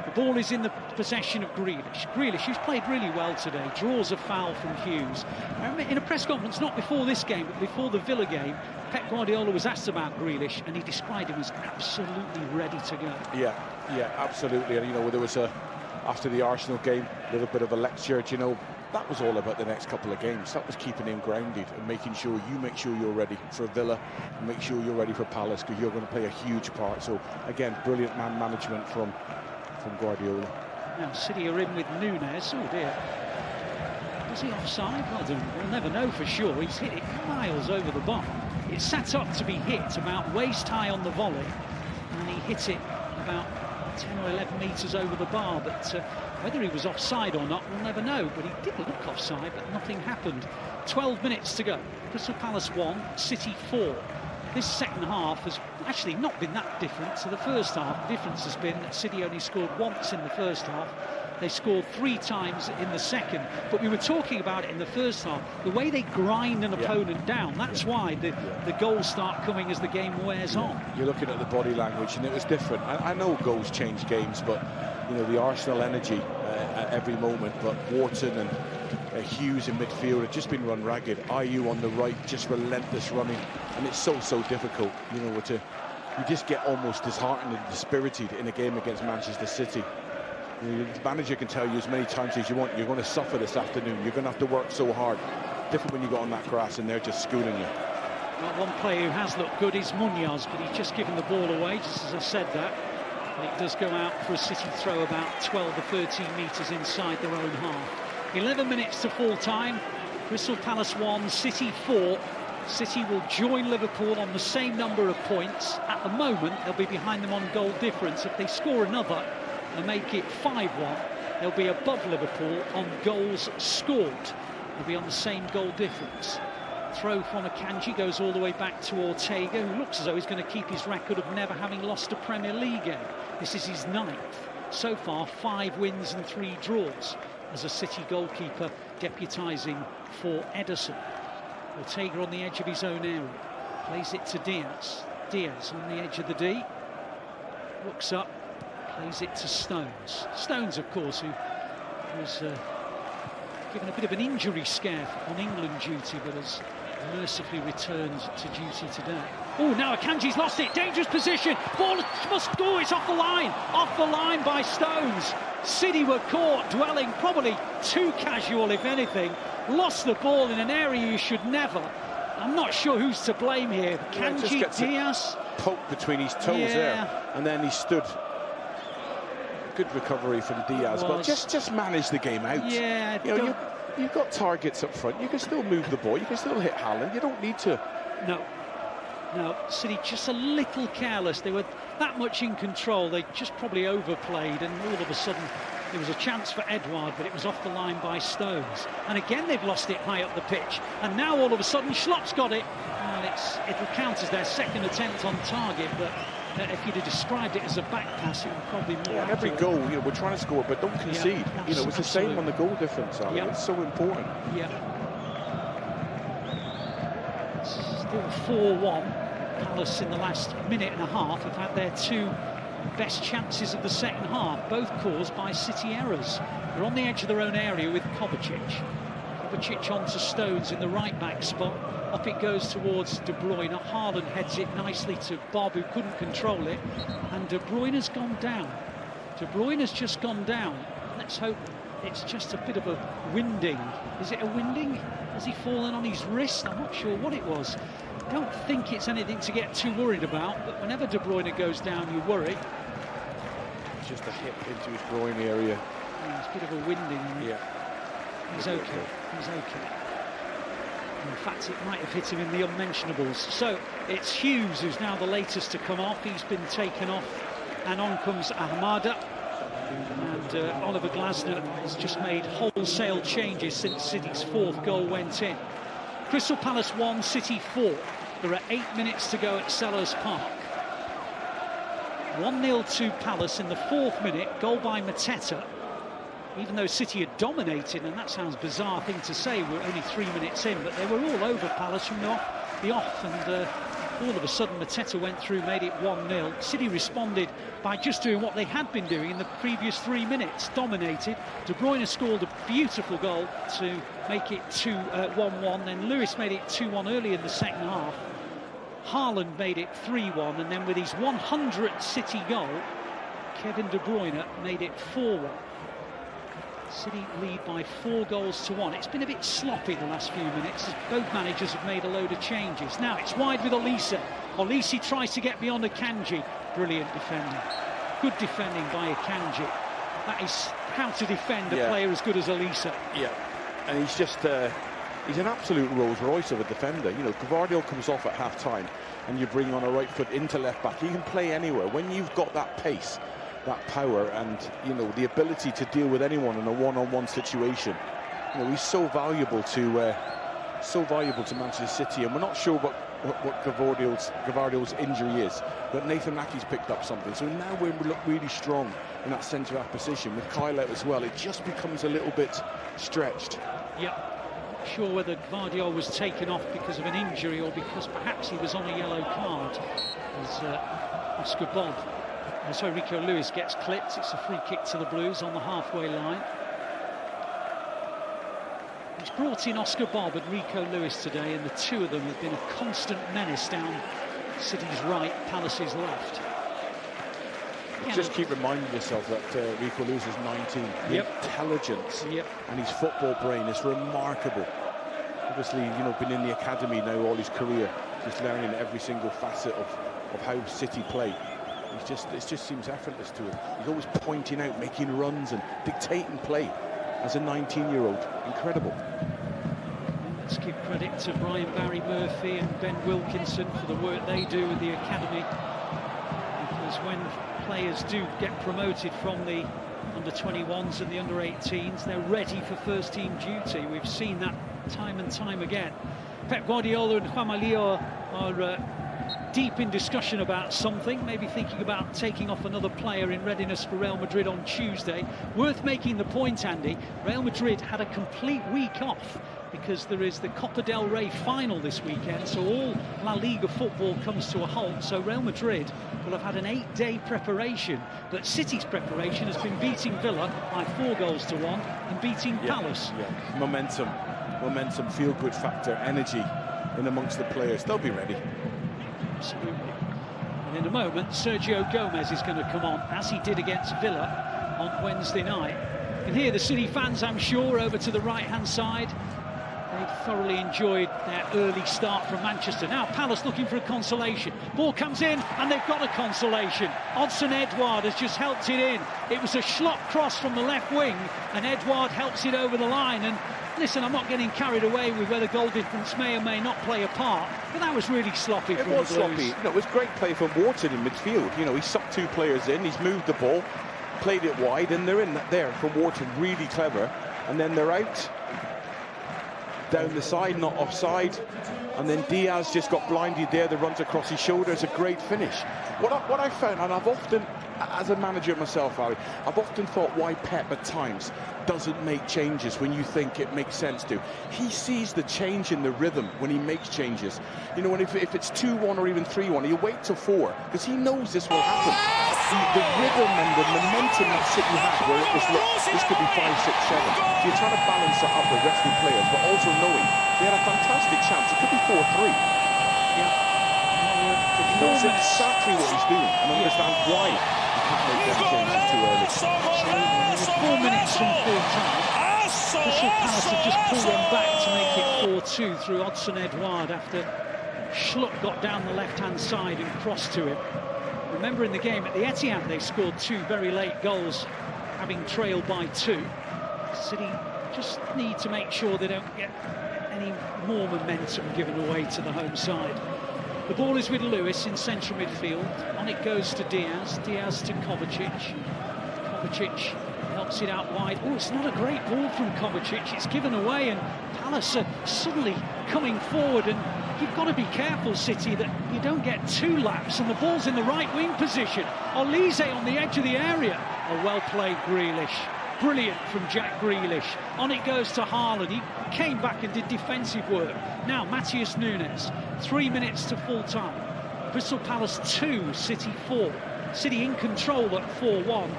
The ball is in the possession of Grealish. Grealish, who's played really well today, draws a foul from Hughes. I remember in a press conference, not before this game, but before the Villa game, Pep Guardiola was asked about Grealish, and he described him as absolutely ready to go. Yeah, absolutely. And, you know, there was after the Arsenal game, a little bit of a lecture, you know, that was all about the next couple of games. That was keeping him grounded and making sure you're ready for Villa, and make sure you're ready for Palace, because you're going to play a huge part. So, again, brilliant man management from Guardiola. Now City are in with Nunez. Oh dear. Was he offside? Well, we'll never know for sure. He's hit it miles over the bar. It's set up to be hit about waist high on the volley, and he hit it about 10 or 11 metres over the bar. But whether he was offside or not, we'll never know. But he did look offside, but nothing happened. 12 minutes to go. Crystal Palace 1, City 4. This second half has actually not been that different to the first half. The difference has been that City only scored once in the first half. They scored 3 times in the second. But we were talking about it in the first half. The way they grind an opponent down, that's why the goals start coming as the game wears on. You're looking at the body language, and it was different. I know goals change games, but, you know, the Arsenal energy at every moment. But Wharton and Hughes in midfield had just been run ragged. Ayew on the right, just relentless running. And it's so difficult, you know, you just get almost disheartened and dispirited in a game against Manchester City. You know, the manager can tell you as many times as you want, you're going to suffer this afternoon, you're going to have to work so hard. Different when you got on that grass and they're just schooling you. Well, one player who has looked good is Munoz, but he's just given the ball away, just as I said that. And it does go out for a City throw about 12 or 13 metres inside their own half. 11 minutes to full time. Crystal Palace 1, City 4. City will join Liverpool on the same number of points. At the moment, they'll be behind them on goal difference. If they score another and make it 5-1, they'll be above Liverpool on goals scored. They'll be on the same goal difference. Throw from Akanji goes all the way back to Ortega, who looks as though he's going to keep his record of never having lost a Premier League game. This is his 9th. So far, 5 wins and 3 draws as a City goalkeeper deputising for Ederson. Ortega on the edge of his own area, plays it to Diaz. Diaz on the edge of the D, looks up, plays it to Stones. Stones, of course, who was given a bit of an injury scare on England duty, but has mercifully returned to duty today. Oh, now Akanji's lost it, dangerous position, ball must go, it's off the line by Stones. City were caught dwelling, probably too casual if anything, lost the ball in an area you should never. I'm not sure who's to blame here. Akanji, Diaz. Poke between his toes there, and then he stood. Good recovery from Diaz, but just manage the game out. Yeah, you know, you've got targets up front. You can still move the ball. You can still hit Haaland. You don't need to. No, City just a little careless. They were that much in control. They just probably overplayed, and all of a sudden there was a chance for Edouard, but it was off the line by Stones. And again, they've lost it high up the pitch. And now all of a sudden, Schlopp's got it. And it'll count as their second attempt on target, but if you'd have described it as a back pass, it would probably be more. Yeah, every goal, you know, we're trying to score, but don't concede. Yeah, you know, it's the same on the goal difference, Ali. It's so important. Yeah. Still 4-1. Palace in the last minute and a half have had their 2 best chances of the second half, both caused by City errors. They're on the edge of their own area with Kovacic. Kovacic onto Stones in the right-back spot. Up it goes towards De Bruyne. Haaland heads it nicely to Bob, who couldn't control it. And De Bruyne has gone down. De Bruyne has just gone down. Let's hope it's just a bit of a winding. Is it a winding? Has he fallen on his wrist? I'm not sure what it was. I don't think it's anything to get too worried about, but whenever De Bruyne goes down, you worry. It's just a hit into his groin area. Yeah, it's a bit of a winding. Yeah. He's okay. He's okay. In fact, it might have hit him in the unmentionables. So it's Hughes who's now the latest to come off. He's been taken off, and on comes Ahmada. And Oliver Glasner has just made wholesale changes since City's 4th goal went in. Crystal Palace 1, City 4. There are 8 minutes to go at Selhurst Park. 1-0 to Palace in the 4th minute, goal by Mateta. Even though City had dominated, and that sounds a bizarre thing to say, we're only 3 minutes in, but they were all over Palace from the off, and all of a sudden Mateta went through, made it 1-0. City responded by just doing what they had been doing in the previous 3 minutes, dominated. De Bruyne scored a beautiful goal to make it 1-1, then Lewis made it 2-1 early in the second half. Haaland made it 3-1, and then with his 100th City goal, Kevin De Bruyne made it 4-1. City lead by 4 goals to 1. It's been a bit sloppy the last few minutes as both managers have made a load of changes. Now it's wide with Olise. Olise tries to get beyond Akanji. Brilliant defending. Good defending by Akanji. That is how to defend a player as good as Olise. Yeah, and he's just he's an absolute Rolls Royce of a defender. You know, Gvardiol comes off at half-time and you bring on a right foot into left-back. He can play anywhere. When you've got that pace, that power, and you know the ability to deal with anyone in a one-on-one situation, you know, he's so valuable to Manchester City. And we're not sure what Gvardiol's injury is, but Nathan Aké's picked up something. So now we look really strong in that centre-half position with Kyle out as well. It just becomes a little bit stretched. Yep. Not sure whether Gvardiol was taken off because of an injury or because perhaps he was on a yellow card. As Rico Lewis gets clipped. It's a free kick to the Blues on the halfway line. He's brought in Oscar Bob and Rico Lewis today, and the two of them have been a constant menace down City's right, Palace's left. Just keep reminding yourself that Rico Lewis is 19. The intelligence and his football brain is remarkable. Obviously, you know, been in the academy now all his career, just learning every single facet of how City play. It just seems effortless to him. He's always pointing out, making runs and dictating play as a 19-year-old. Incredible. Let's give credit to Brian Barry Murphy and Ben Wilkinson for the work they do with the academy. Because when players do get promoted from the under-21s and the under-18s, they're ready for first-team duty. We've seen that time and time again. Pep Guardiola and Juanma Leo are deep in discussion about something, maybe thinking about taking off another player in readiness for Real Madrid on Tuesday. Worth making the point, Andy, Real Madrid had a complete week off because there is the Copa del Rey final this weekend, so all La Liga football comes to a halt. So Real Madrid will have had an 8-day preparation, but City's preparation has been beating Villa by 4 goals to 1 and beating Palace. Momentum, feel-good factor, energy in amongst the players. They'll be ready. Absolutely. And in a moment, Sergio Gomez is going to come on, as he did against Villa on Wednesday night. You can hear the City fans, I'm sure, over to the right-hand side. They've thoroughly enjoyed their early start from Manchester. Now Palace looking for a consolation. Ball comes in, and they've got a consolation. Odsonne Edouard has just helped it in. It was a Schlott cross from the left wing, and Edouard helps it over the line. And listen, I'm not getting carried away with whether goal difference may or may not play a part, but that was really sloppy from the Blues. It was sloppy. No, it was great play from Wharton in midfield. You know, he sucked 2 players in, he's moved the ball, played it wide, and they're in there from Wharton, really clever. And then they're out down the side, not offside. And then Diaz just got blinded there. The runs across his shoulder. It's a great finish. What I found, and I've often, as a manager myself, Ali, I've often thought why Pep at times doesn't make changes when you think it makes sense to. He sees the change in the rhythm when he makes changes. You know, and if it's 2-1 or even 3-1, he'll wait till 4 because he knows this will happen. The rhythm and the momentum that City had, where it was, look, this could be 5, 6, 7. So you're trying to balance it up with resting players, but also knowing they had a fantastic chance. It could be 4-3. He knows exactly what he's doing and understands why he can't make them changes too early. Absolutely. 4 minutes from full time. Crystal Palace have just pulled them back to make it 4-2 through Odsonne Edouard after Schlott got down the left-hand side and crossed to him. Remember in the game at the Etihad they scored 2 very late goals, having trailed by 2. City just need to make sure they don't get any more momentum given away to the home side. The ball is with Lewis in central midfield. On it goes to Diaz. Diaz to Kovacic. Kovacic helps it out wide. Oh, it's not a great ball from Kovacic. It's given away, and Palace are suddenly coming forward. And you've got to be careful, City, that you don't get two laps. And the ball's in the right wing position. Olise on the edge of the area. A well-played Grealish. Brilliant from Jack Grealish. On it goes to Haaland. He came back and did defensive work. Now Matheus Nunes. 3 minutes to full time. Crystal Palace 2, City 4. City in control at 4-1.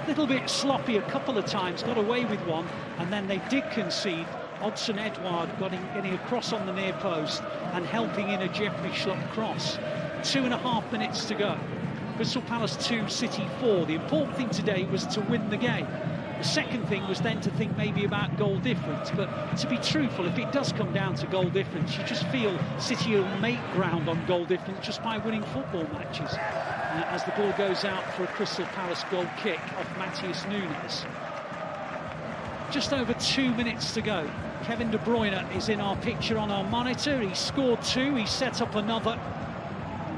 A little bit sloppy a couple of times, got away with one, and then they did concede. Odsonne Edouard getting across on the near post and helping in a Jeffrey Schlupp cross. 2.5 minutes to go. Crystal Palace 2, City 4. The important thing today was to win the game. The second thing was then to think maybe about goal difference, but to be truthful, if it does come down to goal difference, you just feel City will make ground on goal difference just by winning football matches. As the ball goes out for a Crystal Palace goal kick off Matheus Nunes. Just over 2 minutes to go. Kevin De Bruyne is in our picture on our monitor. He scored 2, he set up another.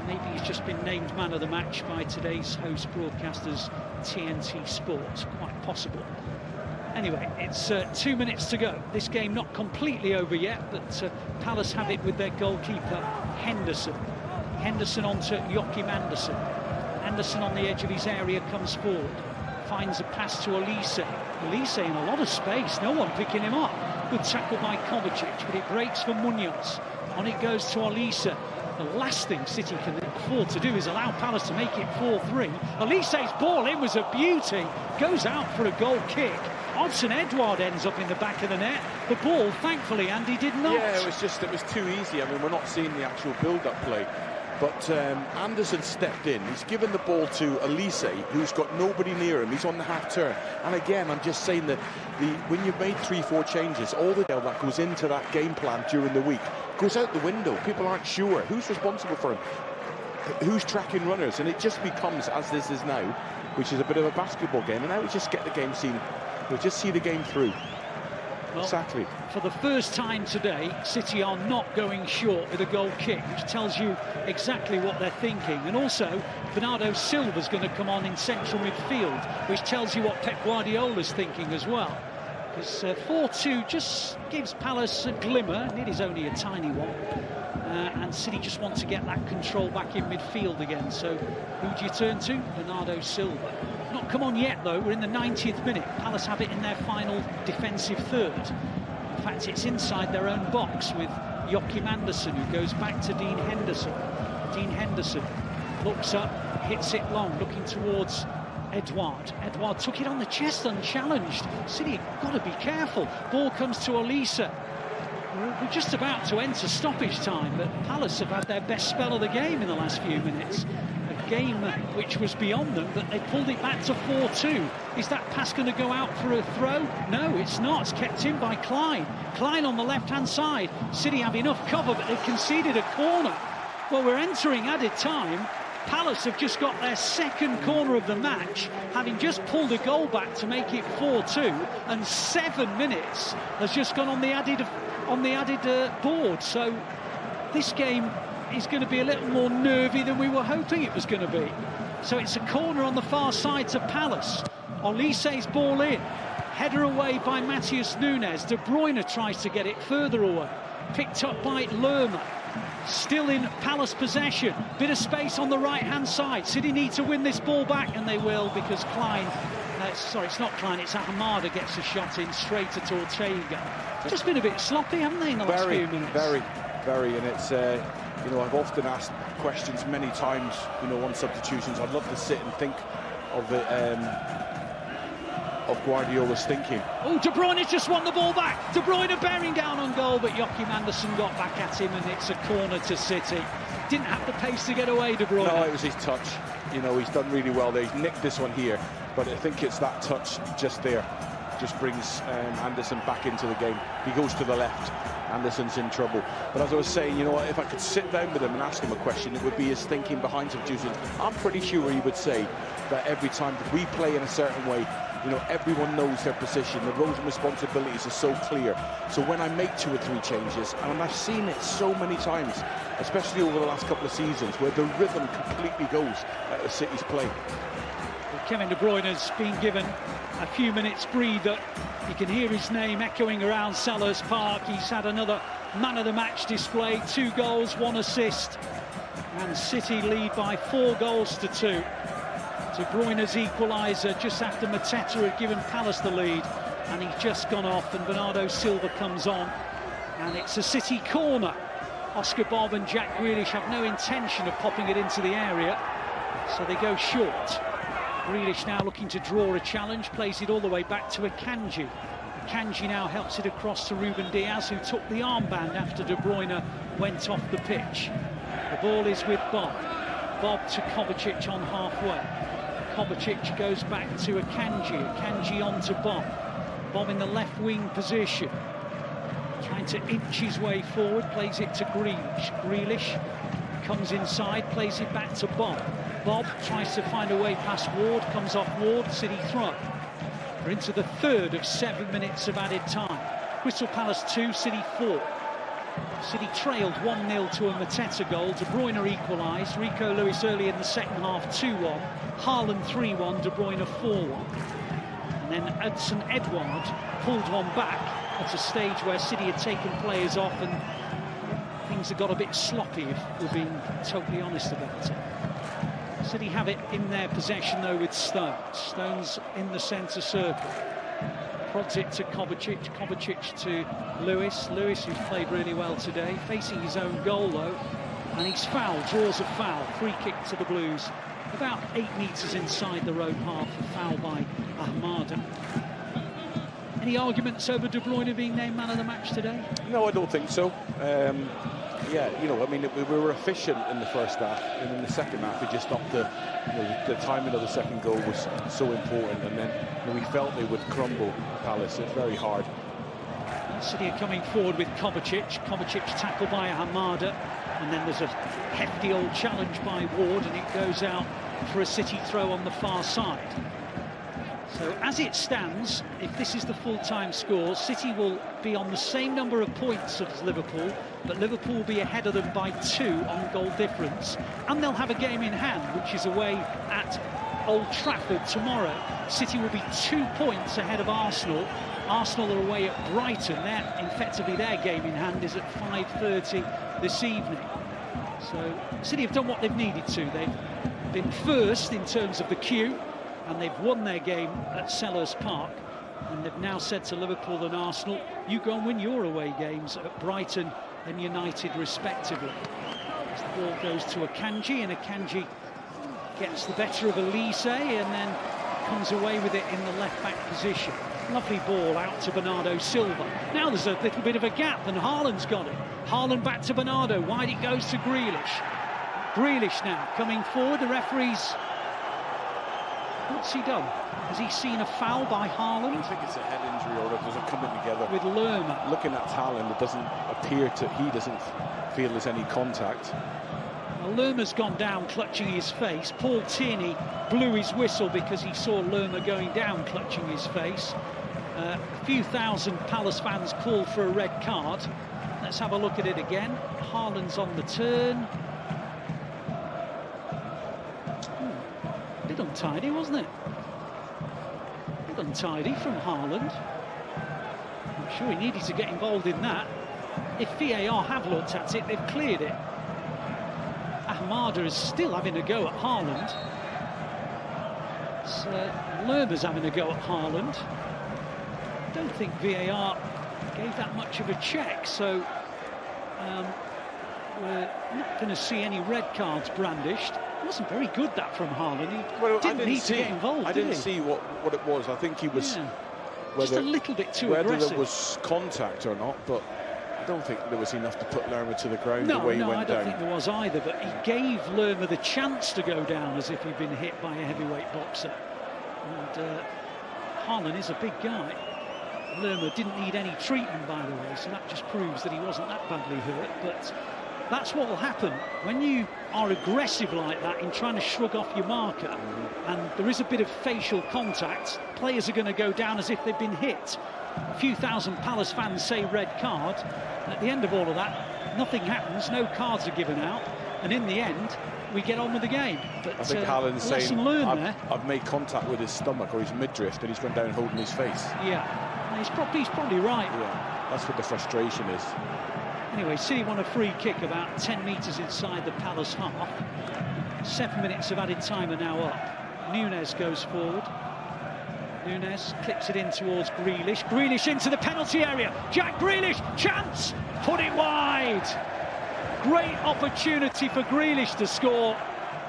Maybe he's just been named man of the match by today's host broadcasters, TNT Sports, quite possible. Anyway, it's 2 minutes to go. This game not completely over yet, but Palace have it with their goalkeeper, Henderson. Henderson onto Joachim Andersen. Andersen on the edge of his area comes forward. Finds a pass to Olise. Olise in a lot of space, no one picking him up. Good tackle by Kovacic, but it breaks for Munoz. On it goes to Olise. The last thing City can afford to do is allow Palace to make it 4-3. Olise's ball in was a beauty. Goes out for a goal kick. Odsonne Edouard ends up in the back of the net. The ball, thankfully, Andy did not. Yeah, it was too easy. I mean, we're not seeing the actual build-up play. But Anderson stepped in. He's given the ball to Olise, who's got nobody near him. He's on the half-turn. And again, I'm just saying that when you've made 3-4 changes, all the that goes into that game plan during the week goes out the window. People aren't sure who's responsible for him, who's tracking runners, and it just becomes, as this is now, which is a bit of a basketball game. And now we just get the game seen. We'll just see the game through. Well, exactly. For the first time today, City are not going short with a goal kick, which tells you exactly what they're thinking. And also, Bernardo Silva's going to come on in central midfield, which tells you what Pep Guardiola's thinking as well. Because 4-2 just gives Palace a glimmer, and it is only a tiny one. And City just want to get that control back in midfield again. So who do you turn to? Bernardo Silva. Not come on yet, though. We're in the 90th minute. Palace have it in their final defensive third. In fact, it's inside their own box with Joachim Andersen, who goes back to Dean Henderson. Dean Henderson looks up, hits it long, looking towards Edouard. Edouard took it on the chest unchallenged. City got to be careful. Ball comes to Olise. We're just about to enter stoppage time, but Palace have had their best spell of the game in the last few minutes. A game which was beyond them, but they pulled it back to 4-2. Is that pass going to go out for a throw? No, it's not. It's kept in by Klein. Klein on the left-hand side. City have enough cover, but they've conceded a corner. Well, we're entering added time. Palace have just got their second corner of the match, having just pulled a goal back to make it 4-2, and 7 minutes has just gone on the added board. So this game is going to be a little more nervy than we were hoping it was going to be. So it's a corner on the far side to Palace. Olise's ball in, header away by Matheus Nunes. De Bruyne tries to get it further away, picked up by Lerma. Still in Palace possession. Bit of space on the right-hand side. City need to win this ball back, and they will, because Klein... sorry, it's not Klein, it's Ahmada gets a shot in straight at Ortega. Just been a bit sloppy, haven't they, in the last few minutes? Very, and it's... you know, I've often asked questions many times, you know, on substitutions. I'd love to sit and think of the... of Guardiola's thinking. Oh, De Bruyne just won the ball back. De Bruyne bearing down on goal, but Joachim Andersen got back at him, and it's a corner to City. Didn't have the pace to get away, De Bruyne. No, it was his touch. You know, he's done really well there. He's nicked this one here, but I think it's that touch just there. Just brings Andersen back into the game. He goes to the left. Andersen's in trouble. But as I was saying, you know, if I could sit down with him and ask him a question, it would be his thinking behind substitutions. I'm pretty sure he would say that every time that we play in a certain way, You know, everyone knows their position. The roles and responsibilities are so clear. So when I make 2 or 3 changes, and I've seen it so many times, especially over the last couple of seasons, where the rhythm completely goes out of City's play. Kevin De Bruyne has been given a few minutes breather. You can hear his name echoing around Selhurst Park. He's had another man of the match display, 2 goals, 1 assist, and City lead by 4 goals to 2. De Bruyne's equaliser just after Mateta had given Palace the lead, and he's just gone off, and Bernardo Silva comes on, and it's a City corner. Oscar Bob and Jack Grealish have no intention of popping it into the area, so they go short. Grealish now looking to draw a challenge, plays it all the way back to Akanji. Akanji now helps it across to Ruben Diaz, who took the armband after De Bruyne went off the pitch. The ball is with Bob. Bob to Kovacic on halfway. Kovacic goes back to Akanji. Akanji on to Bob. Bob in the left wing position, trying to inch his way forward, plays it to Grealish. Grealish comes inside, plays it back to Bob. Bob tries to find a way past Ward, comes off Ward, City throw. We're into the 3rd of 7 minutes of added time. Crystal Palace 2, City 4. City trailed 1-0 to a Mateta goal. De Bruyne equalised. Rico Lewis early in the second half, 2-1. Haaland 3-1, De Bruyne 4-1. And then Edson Edouard pulled one back at a stage where City had taken players off and things have got a bit sloppy, if we're being totally honest about it. City have it in their possession though with Stones. Stones in the centre circle. Prods it to Kovacic. Kovacic to Lewis. Lewis, who's played really well today, facing his own goal though. And he's fouled, draws a foul. Free kick to the Blues. About 8 metres inside their own half. A foul by Ahmada. Any arguments over De Bruyne being named man of the match today? No, I don't think so. Yeah, you know, I mean, we were efficient in the first half, and in the second half, we just stopped the timing of the second goal was so important, and then we felt they would crumble Palace. It's very hard. City are coming forward with Kovacic. Kovacic tackled by Ahmada, and then there's a hefty old challenge by Ward, and it goes out for a City throw on the far side. So as it stands, if this is the full-time score, City will be on the same number of points as Liverpool, but Liverpool will be ahead of them by 2 on goal difference, and they'll have a game in hand, which is away at Old Trafford tomorrow. City will be 2 points ahead of Arsenal. Arsenal are away at Brighton. Effectively their game in hand is at 5:30 this evening. So City have done what they've needed to. They've been first in terms of the queue, and they've won their game at Selhurst Park, and they've now said to Liverpool and Arsenal, you go and win your away games at Brighton and United respectively. As the ball goes to Akanji, and Akanji gets the better of Elise and then comes away with it in the left-back position. Lovely ball out to Bernardo Silva. Now there's a little bit of a gap, and Haaland's got it. Haaland back to Bernardo, wide it goes to Grealish. Grealish now coming forward, the referee's... What's he done? Has he seen a foul by Haaland? I think it's a head injury, or there's a coming together. With Lerma. Looking at Haaland, it doesn't appear to... He doesn't feel there's any contact. Well, Lerma's gone down clutching his face. Paul Tierney blew his whistle because he saw Lerma going down clutching his face. A few thousand Palace fans called for a red card. Let's have a look at it again. Haaland's on the turn. A bit untidy, wasn't it? A bit untidy from Haaland. I'm sure he needed to get involved in that. If VAR have looked at it, they've cleared it. Ahmada is still having a go at Haaland. Lerma's having a go at Haaland. Don't think VAR gave that much of a check, so we're not going to see any red cards brandished. It wasn't very good, that, from Haaland. He didn't need to get involved, I didn't see what it was. I think he was... Yeah. Just a little bit too aggressive. Whether there was contact or not, but I don't think there was enough to put Lerma to the ground the way he went down. No, I don't think there was either, but he gave Lerma the chance to go down as if he'd been hit by a heavyweight boxer. And Haaland is a big guy. Lerma didn't need any treatment, by the way, so that just proves that he wasn't that badly hurt. But That's what will happen when you are aggressive like that in trying to shrug off your marker, and there is a bit of facial contact. Players are going to go down as if they've been hit. A few thousand Palace fans say red card. At the end of all of that, nothing happens, no cards are given out, and in the end, we get on with the game. But I think Haaland's saying, lesson learned there. I've made contact with his stomach or his midriff, and he's gone down holding his face. Yeah, he's probably right. Yeah, that's what the frustration is. Anyway, City won a free kick about 10 metres inside the Palace half. 7 minutes of added time are now up. Nunes goes forward. Nunes clips it in towards Grealish. Grealish into the penalty area. Jack Grealish, chance! Put it wide! Great opportunity for Grealish to score,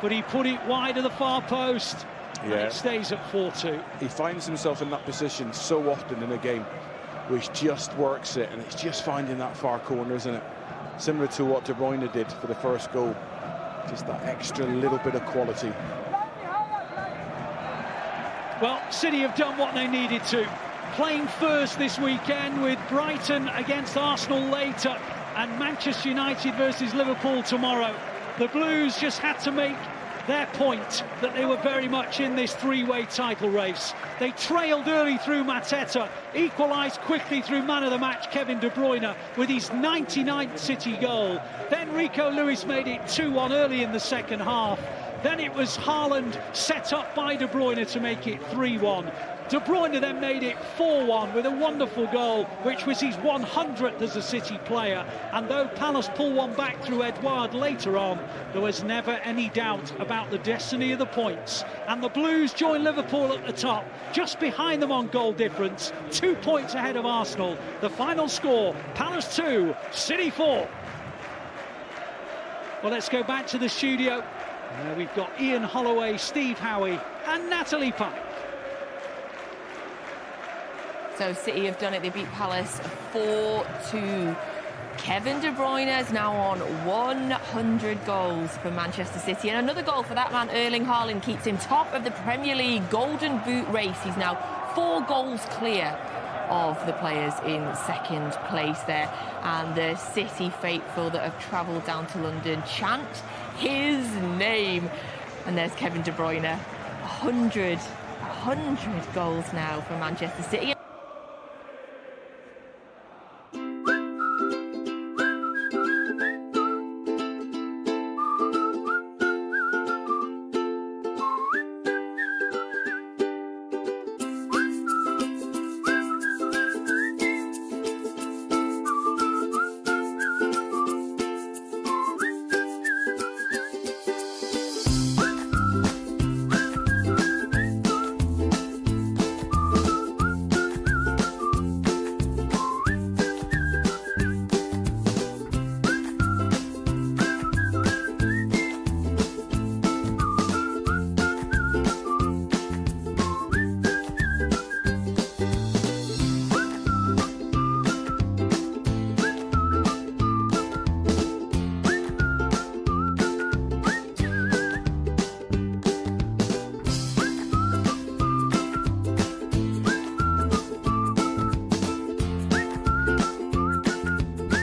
but he put it wide of the far post. And it stays at 4-2. He finds himself in that position so often in a game, which just works it, and it's just finding that far corner, isn't it? Similar to what De Bruyne did for the first goal. Just that extra little bit of quality. Well, City have done what they needed to. Playing first this weekend with Brighton against Arsenal later and Manchester United versus Liverpool tomorrow. The Blues just had to make their point that they were very much in this three-way title race. They trailed early through Mateta, equalised quickly through man of the match Kevin De Bruyne with his 99th City goal. Then Rico Lewis made it 2-1 early in the second half. Then it was Haaland set up by De Bruyne to make it 3-1. De Bruyne then made it 4-1 with a wonderful goal, which was his 100th as a City player. And though Palace pulled one back through Edouard later on, there was never any doubt about the destiny of the points. And the Blues join Liverpool at the top, just behind them on goal difference, 2 points ahead of Arsenal. The final score, Palace 2, City 4. Well, let's go back to the studio. We've got Ian Holloway, Steve Howie and Natalie Pike. So City have done it. They beat Palace 4-2. Kevin De Bruyne is now on 100 goals for Manchester City. And another goal for that man, Erling Haaland, keeps him top of the Premier League Golden Boot race. He's now 4 goals clear of the players in second place there. And the City faithful that have travelled down to London chant his name. And there's Kevin De Bruyne, 100 goals now for Manchester City.